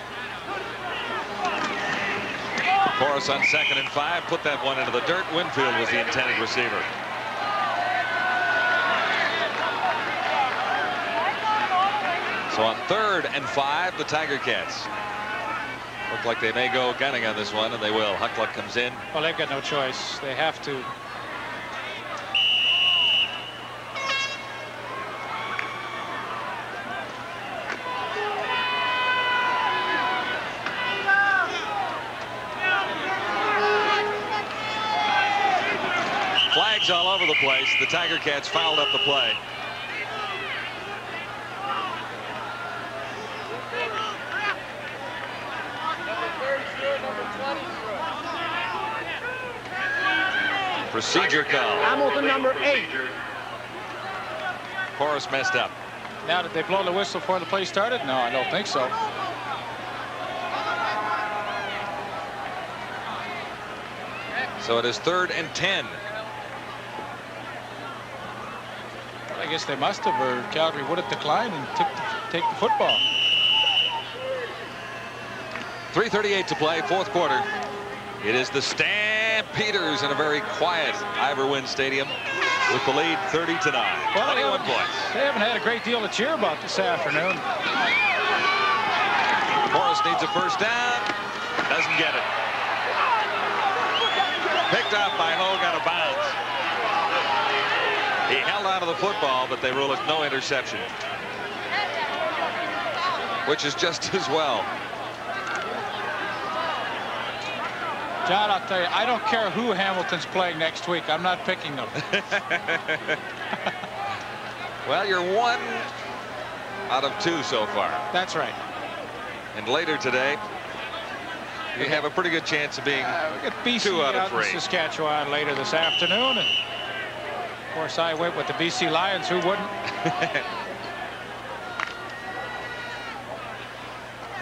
Forrest on 2nd and 5. Put that one into the dirt. Winfield was the intended receiver. So on 3rd and 5, the Tiger Cats. Look like they may go gunning on this one, and they will. Huckluck comes in. Well, they've got no choice. They have to. Flags all over the place. The Tiger Cats fouled up the play. Procedure call. Hamilton, number 8. Porras messed up. Now, did they blow the whistle before the play started? No, I don't think so. So it is 3rd and 10. I guess they must have, or Calgary would have declined and take the football. 3:38 to play, 4th quarter. It is the Stampeders in a very quiet Iverwin Stadium with the lead 30-9. Well, 21 points. They haven't had a great deal to cheer about this afternoon. Porras needs a first down. Doesn't get it. Picked up by Hogue out of bounds. He held on to the football, but they rule it no interception, which is just as well. John, I'll tell you, I don't care who Hamilton's playing next week. I'm not picking them. Well, you're 1 out of 2 so far. That's right. And later today, you have a pretty good chance of being we got BC 2 out of out in 3. Saskatchewan later this afternoon. And of course, I went with the BC Lions. Who wouldn't?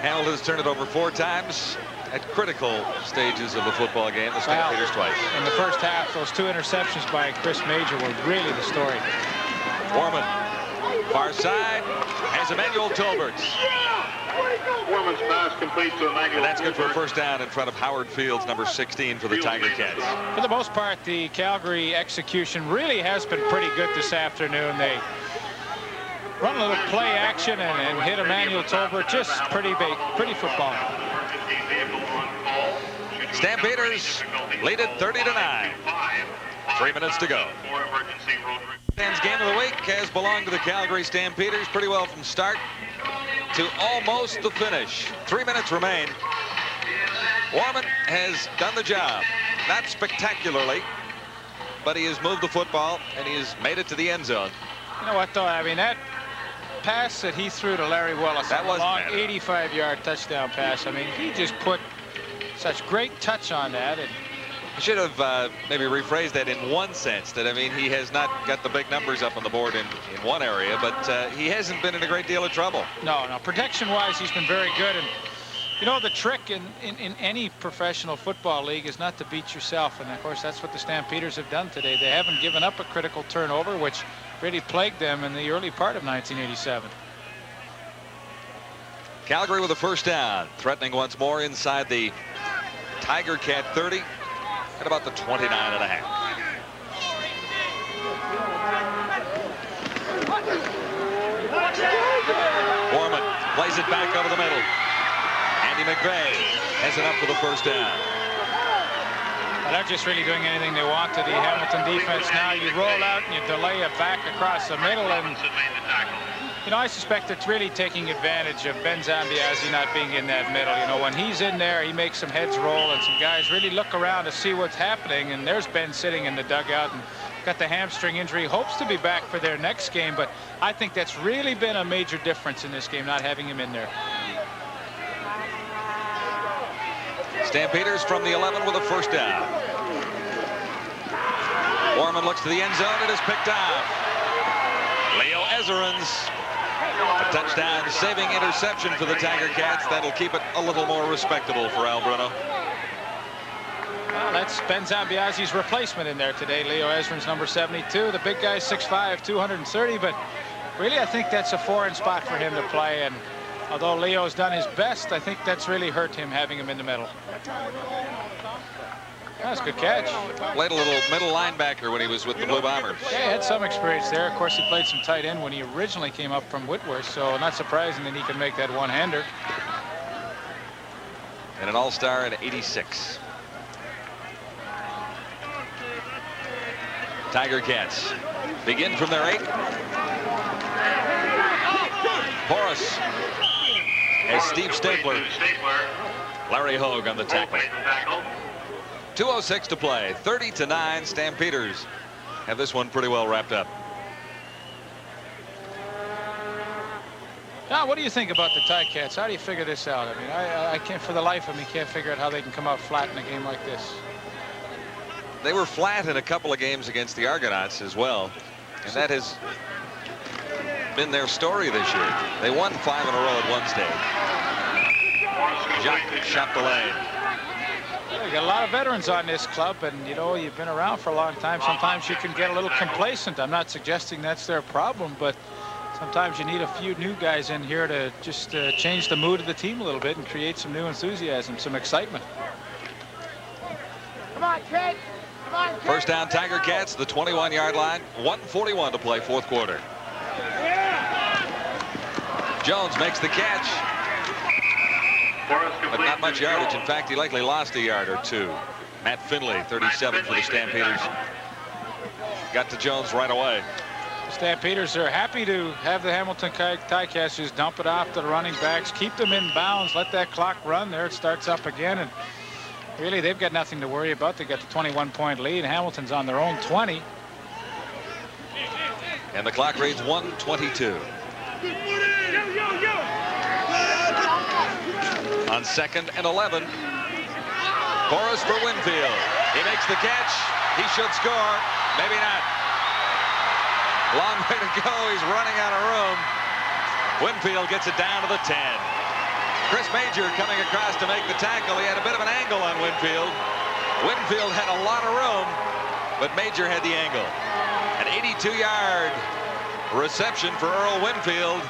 Hamilton's turned it over 4 times at critical stages of the football game. The Stampeders twice. In the first half, those 2 interceptions by Chris Major were really the story. Foreman, far side, has Emmanuel Tolberts. Foreman's pass complete to Emmanuel. And that's good for a first down in front of Howard Fields, number 16 for the Tiger Cats. For the most part, the Calgary execution really has been pretty good this afternoon. They run a little play action and hit Emmanuel Tolbert. Just pretty big, pretty football. Stampeders lead it 30-9. 3 minutes to go. Fans' game of the week has belonged to the Calgary Stampeders pretty well from start to almost the finish. 3 minutes remain. Warman has done the job. Not spectacularly, but he has moved the football and he has made it to the end zone. You know what, though? I mean, that pass that he threw to Larry Willis, that was a long 85-yard touchdown pass. I mean, he just put such great touch on that. And I should have maybe rephrased that in one sense, that I mean, he has not got the big numbers up on the board in one area, but he hasn't been in a great deal of trouble. No, protection-wise, he's been very good. And you know, the trick in any professional football league is not to beat yourself. And of course, that's what the Stampeders have done today. They haven't given up a critical turnover, which really plagued them in the early part of 1987. Calgary with a first down, threatening once more inside the Tiger Cat 30 at about the 29.5. Foreman plays it back over the middle. Andy McVeigh has enough for the first down. Well, they're just really doing anything they want to the Hamilton defense now. You roll out and you delay it back across the middle, and you know, I suspect it's really taking advantage of Ben Zambiasi not being in that middle. You know, when he's in there, he makes some heads roll and some guys really look around to see what's happening, and there's Ben sitting in the dugout and got the hamstring injury, hopes to be back for their next game, but I think that's really been a major difference in this game, not having him in there. Stampeders from the 11 with a first down. Foreman looks to the end zone. It is picked off. Leo Ezerins. A touchdown saving interception for the Tiger Cats. That'll keep it a little more respectable for Al Bruno. Well, that's Ben Zambiasi's replacement in there today. Leo Ezerins, number 72. The big guy's 6'5", 230, but really I think that's a foreign spot for him to play, and although Leo's done his best, I think that's really hurt him, having him in the middle. That's a good catch. Played a little middle linebacker when he was with the Blue Bombers. Yeah, he had some experience there. Of course, he played some tight end when he originally came up from Whitworth, so not surprising that he can make that one-hander. And an all-star in '86. Tiger Cats begin from their 8. Porras as Steve Stapler. Larry Hogue on the tackle. 2:06 to play. 30-9. Stampeders have this one pretty well wrapped up. Now, what do you think about the Ticats? How do you figure this out? I mean, I can't, for the life of me, can't figure out how they can come out flat in a game like this. they were flat in a couple of games against the Argonauts as well. And that has been their story this year. They won 5 in a row at one stage. Jacques Chapdelaine. You got a lot of veterans on this club, and you know, you've been around for a long time. Sometimes you can get a little complacent. I'm not suggesting that's their problem, but sometimes you need a few new guys in here to just change the mood of the team a little bit and create some new enthusiasm, some excitement. Come on, kid. Come on, kid. First down, Tiger Cats, the 21-yard line. 1:41 to play, fourth quarter. Jones makes the catch, but not much yardage. In fact, he likely lost a yard or two. Matt Finley, 37 for the Stampeders. Got to Jones right away. Stampeders are happy to have the Hamilton Ticats just dump it off to the running backs, keep them in bounds, let that clock run. There it starts up again, and really they've got nothing to worry about. They got the 21-point lead. Hamilton's on their own 20. And the clock reads 1:22. On 2nd and 11. Boris for Winfield. He makes the catch. He should score. Maybe not. Long way to go. He's running out of room. Winfield gets it down to the 10. Chris Major coming across to make the tackle. He had a bit of an angle on Winfield. Winfield had a lot of room, but Major had the angle. An 82-yard reception for Earl Winfield.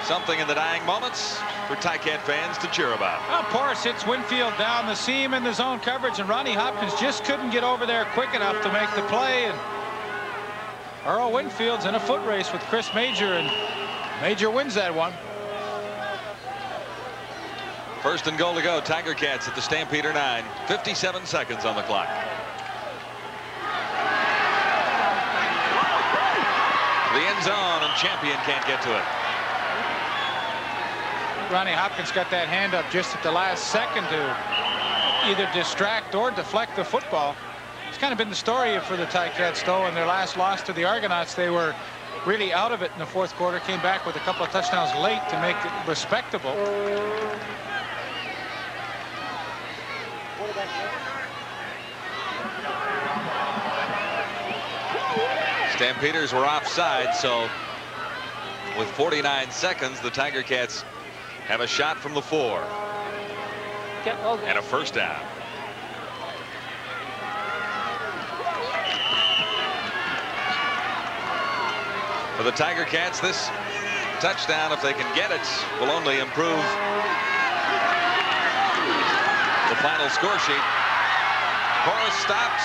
Something in the dying moments for Ticat fans to cheer about. Well, Porras hits Winfield down the seam in the zone coverage, and Ronnie Hopkins just couldn't get over there quick enough to make the play. And Earl Winfield's in a foot race with Chris Major, and Major wins that one. First and goal to go. Tiger Cats at the Stampeder 9. 57 seconds on the clock. The end zone, and Champion can't get to it. Ronnie Hopkins got that hand up just at the last second to either distract or deflect the football. It's kind of been the story for the Ticats, though. In their last loss to the Argonauts, they were really out of it in the fourth quarter, came back with a couple of touchdowns late to make it respectable. Stampeders were offside, so with 49 seconds, the Tiger Cats have a shot from the 4 and a first down. For the Tiger Cats, this touchdown, if they can get it, will only improve the final score sheet. Porras stopped.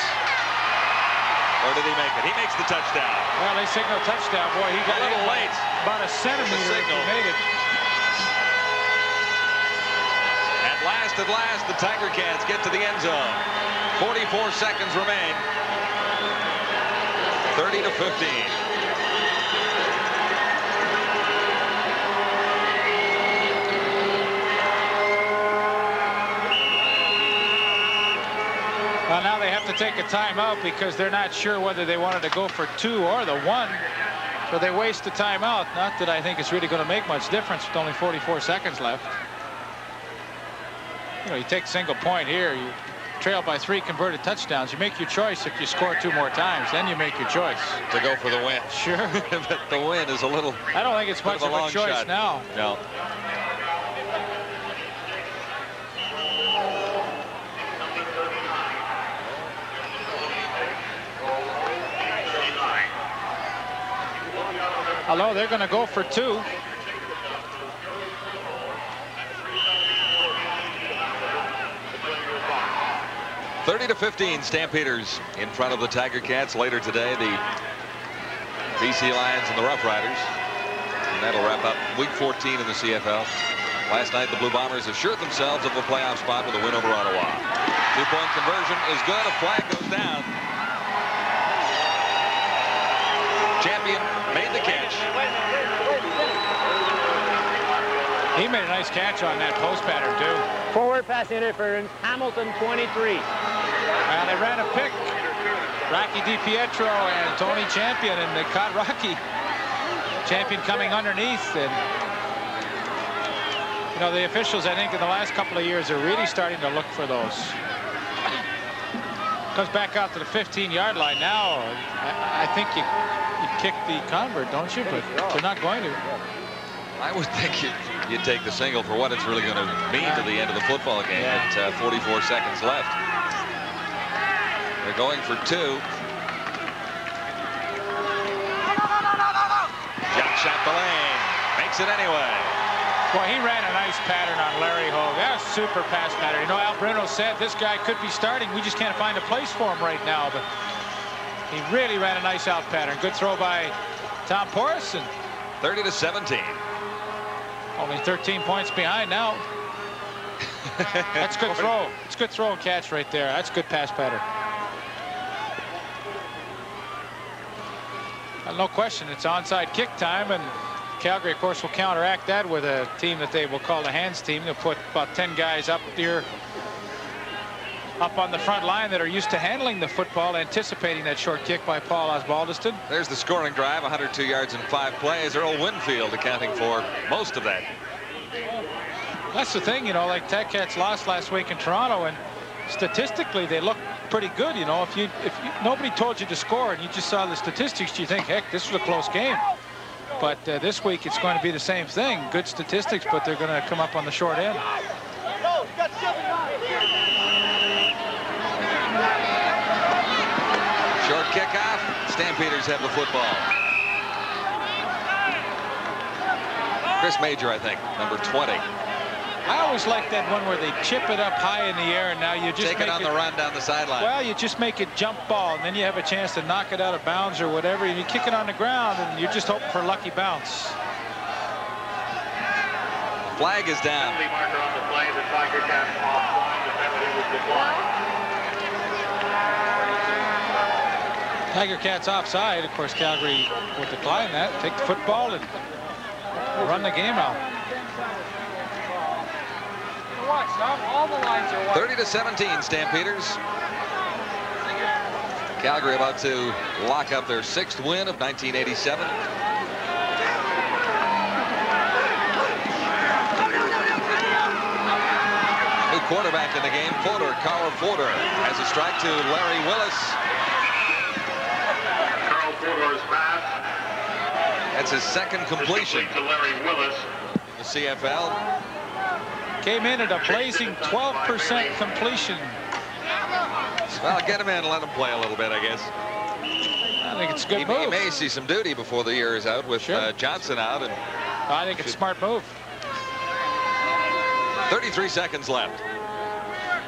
Or did he make it? He makes the touchdown. Well, they signal touchdown. Boy, he got a little late. About a centimeter if he made it. At last, the Tiger Cats get to the end zone. 44 seconds remain. 30-15. Well, now they have to take a timeout because they're not sure whether they wanted to go for 2 or the 1. So they waste the timeout. Not that I think it's really going to make much difference with only 44 seconds left. You know, you take a single point here, you trail by 3 converted touchdowns. You make your choice if you score 2 more times. Then you make your choice. To go for the win. Sure. But the win is a little... I don't think it's much of a choice now. No. Although they're going to go for 2. (30-15) Stampeders in front of the Tiger Cats. Later today, the BC Lions and the Rough Riders. And that'll wrap up week 14 in the CFL. Last night, the Blue Bombers assured themselves of a playoff spot with a win over Ottawa. 2-point conversion is good. A flag goes down. Champion made the catch. He made a nice catch on that post pattern, too. Forward pass interference, Hamilton 23. Well, they ran a pick. Rocky DiPietro and Tony Champion, and they caught Rocky. Champion coming underneath, and you know, the officials, I think, in the last couple of years are really starting to look for those. Comes back out to the 15-yard line now. I think you kick the convert, don't you? But they're not going to. I would think you'd take the single for what it's really going to mean to the end of the football game at 44 seconds left. They're going for 2. Jump shot the lane. Makes it anyway. Well, he ran a nice pattern on Larry Hogue. That was a super pass pattern. You know, Al Bruno said this guy could be starting. We just can't find a place for him right now. But he really ran a nice out pattern. Good throw by Tom Porras. 30-17. Only 13 points behind now. That's good throw. It's good throw and catch right there. That's good pass pattern. No question, it's onside kick time, and Calgary, of course, will counteract that with a team that they will call the hands team. They'll put about 10 guys up there, up on the front line that are used to handling the football, anticipating that short kick by Paul Osbaldiston. There's the scoring drive, 102 yards in 5 plays. Earl Winfield accounting for most of that. That's the thing, you know, like Ticats lost last week in Toronto, and statistically they look pretty good. You know, if nobody told you to score and you just saw the statistics, you think, heck, this was a close game. But this week it's going to be the same thing. Good statistics, but they're going to come up on the short end. Short kickoff. Stampeders have the football. Chris Major, I think, number 20. I always like that one where they chip it up high in the air, and now you just take it on the run down the sideline. Well, you just make it jump ball, and then you have a chance to knock it out of bounds or whatever, and you kick it on the ground, and you're just hoping for a lucky bounce. The flag is down. Penalty marker on the play. The Tiger Cats offline. The penalty was declined. Tiger Cats offside. Of course, Calgary will decline that. Take the football and run the game out. 30-17, Stampeders. Calgary about to lock up their 6th win of 1987. New quarterback in the game, Carl Fodor, has a strike to Larry Willis. Carl Fodor's pass. That's his 2nd completion To Larry Willis. The CFL. Came in at a blazing 12% completion. Well, get him in and let him play a little bit, I guess. I think it's a good move. He may see some duty before the year is out with Johnson out. And I think it's a smart move. 33 seconds left.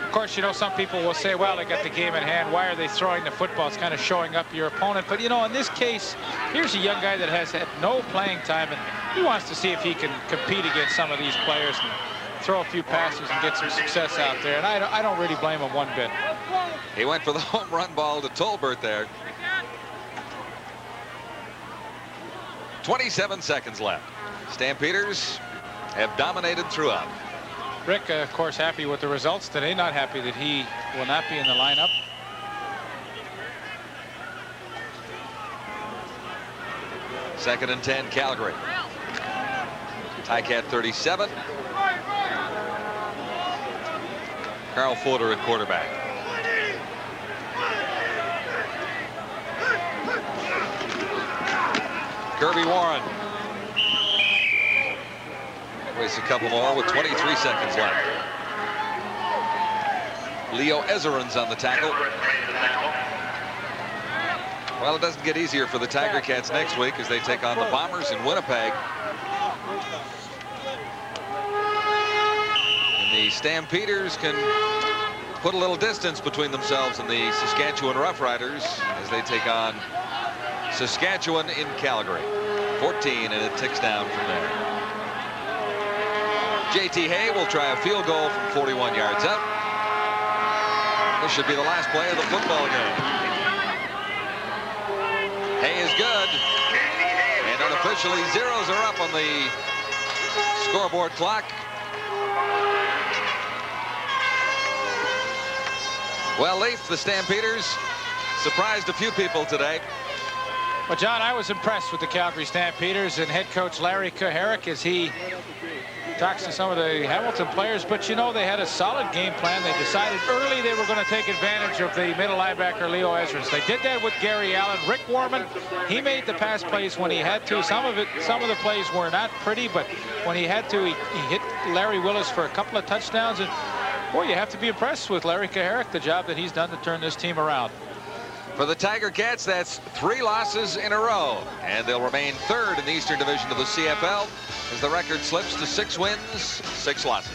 Of course, you know, some people will say, well, they got the game in hand. Why are they throwing the football? It's kind of showing up your opponent. But, you know, in this case, here's a young guy that has had no playing time, and he wants to see if he can compete against some of these players and throw a few passes and get some success out there. And I don't really blame him one bit. He went for the home run ball to Tolbert there. 27 seconds left. Stampeders have dominated throughout. Rick, of course, happy with the results today. Not happy that he will not be in the lineup. Second and 10, Calgary. Ticat 37. Carl Fodor at quarterback. Kirby Warren. Waits a couple more with 23 seconds left. Leo Ezerin's on the tackle. Well, it doesn't get easier for the Tiger Cats next week as they take on the Bombers in Winnipeg. And the Stampeders can put a little distance between themselves and the Saskatchewan Roughriders as they take on Saskatchewan in Calgary. 14, and it ticks down from there. J.T. Hay will try a field goal from 41 yards out. This should be the last play of the football game. Hay is good. And unofficially, zeros are up on the scoreboard clock. Well, Leif, the Stampeders surprised a few people today. Well, John, I was impressed with the Calgary Stampeders and head coach Larry Kuharich as he talks to some of the Hamilton players, but you know, they had a solid game plan. They decided early they were going to take advantage of the middle linebacker Leo Ezras. They did that with Gary Allen. Rick Warman, he made the pass plays when he had to. Some of the plays were not pretty, but when he had to, he hit Larry Willis for a couple of touchdowns. And boy, you have to be impressed with Larry Kaharick, the job that he's done to turn this team around. For the Tiger Cats, that's 3 losses in a row, and they'll remain 3rd in the Eastern Division of the CFL as the record slips to 6 wins, 6 losses.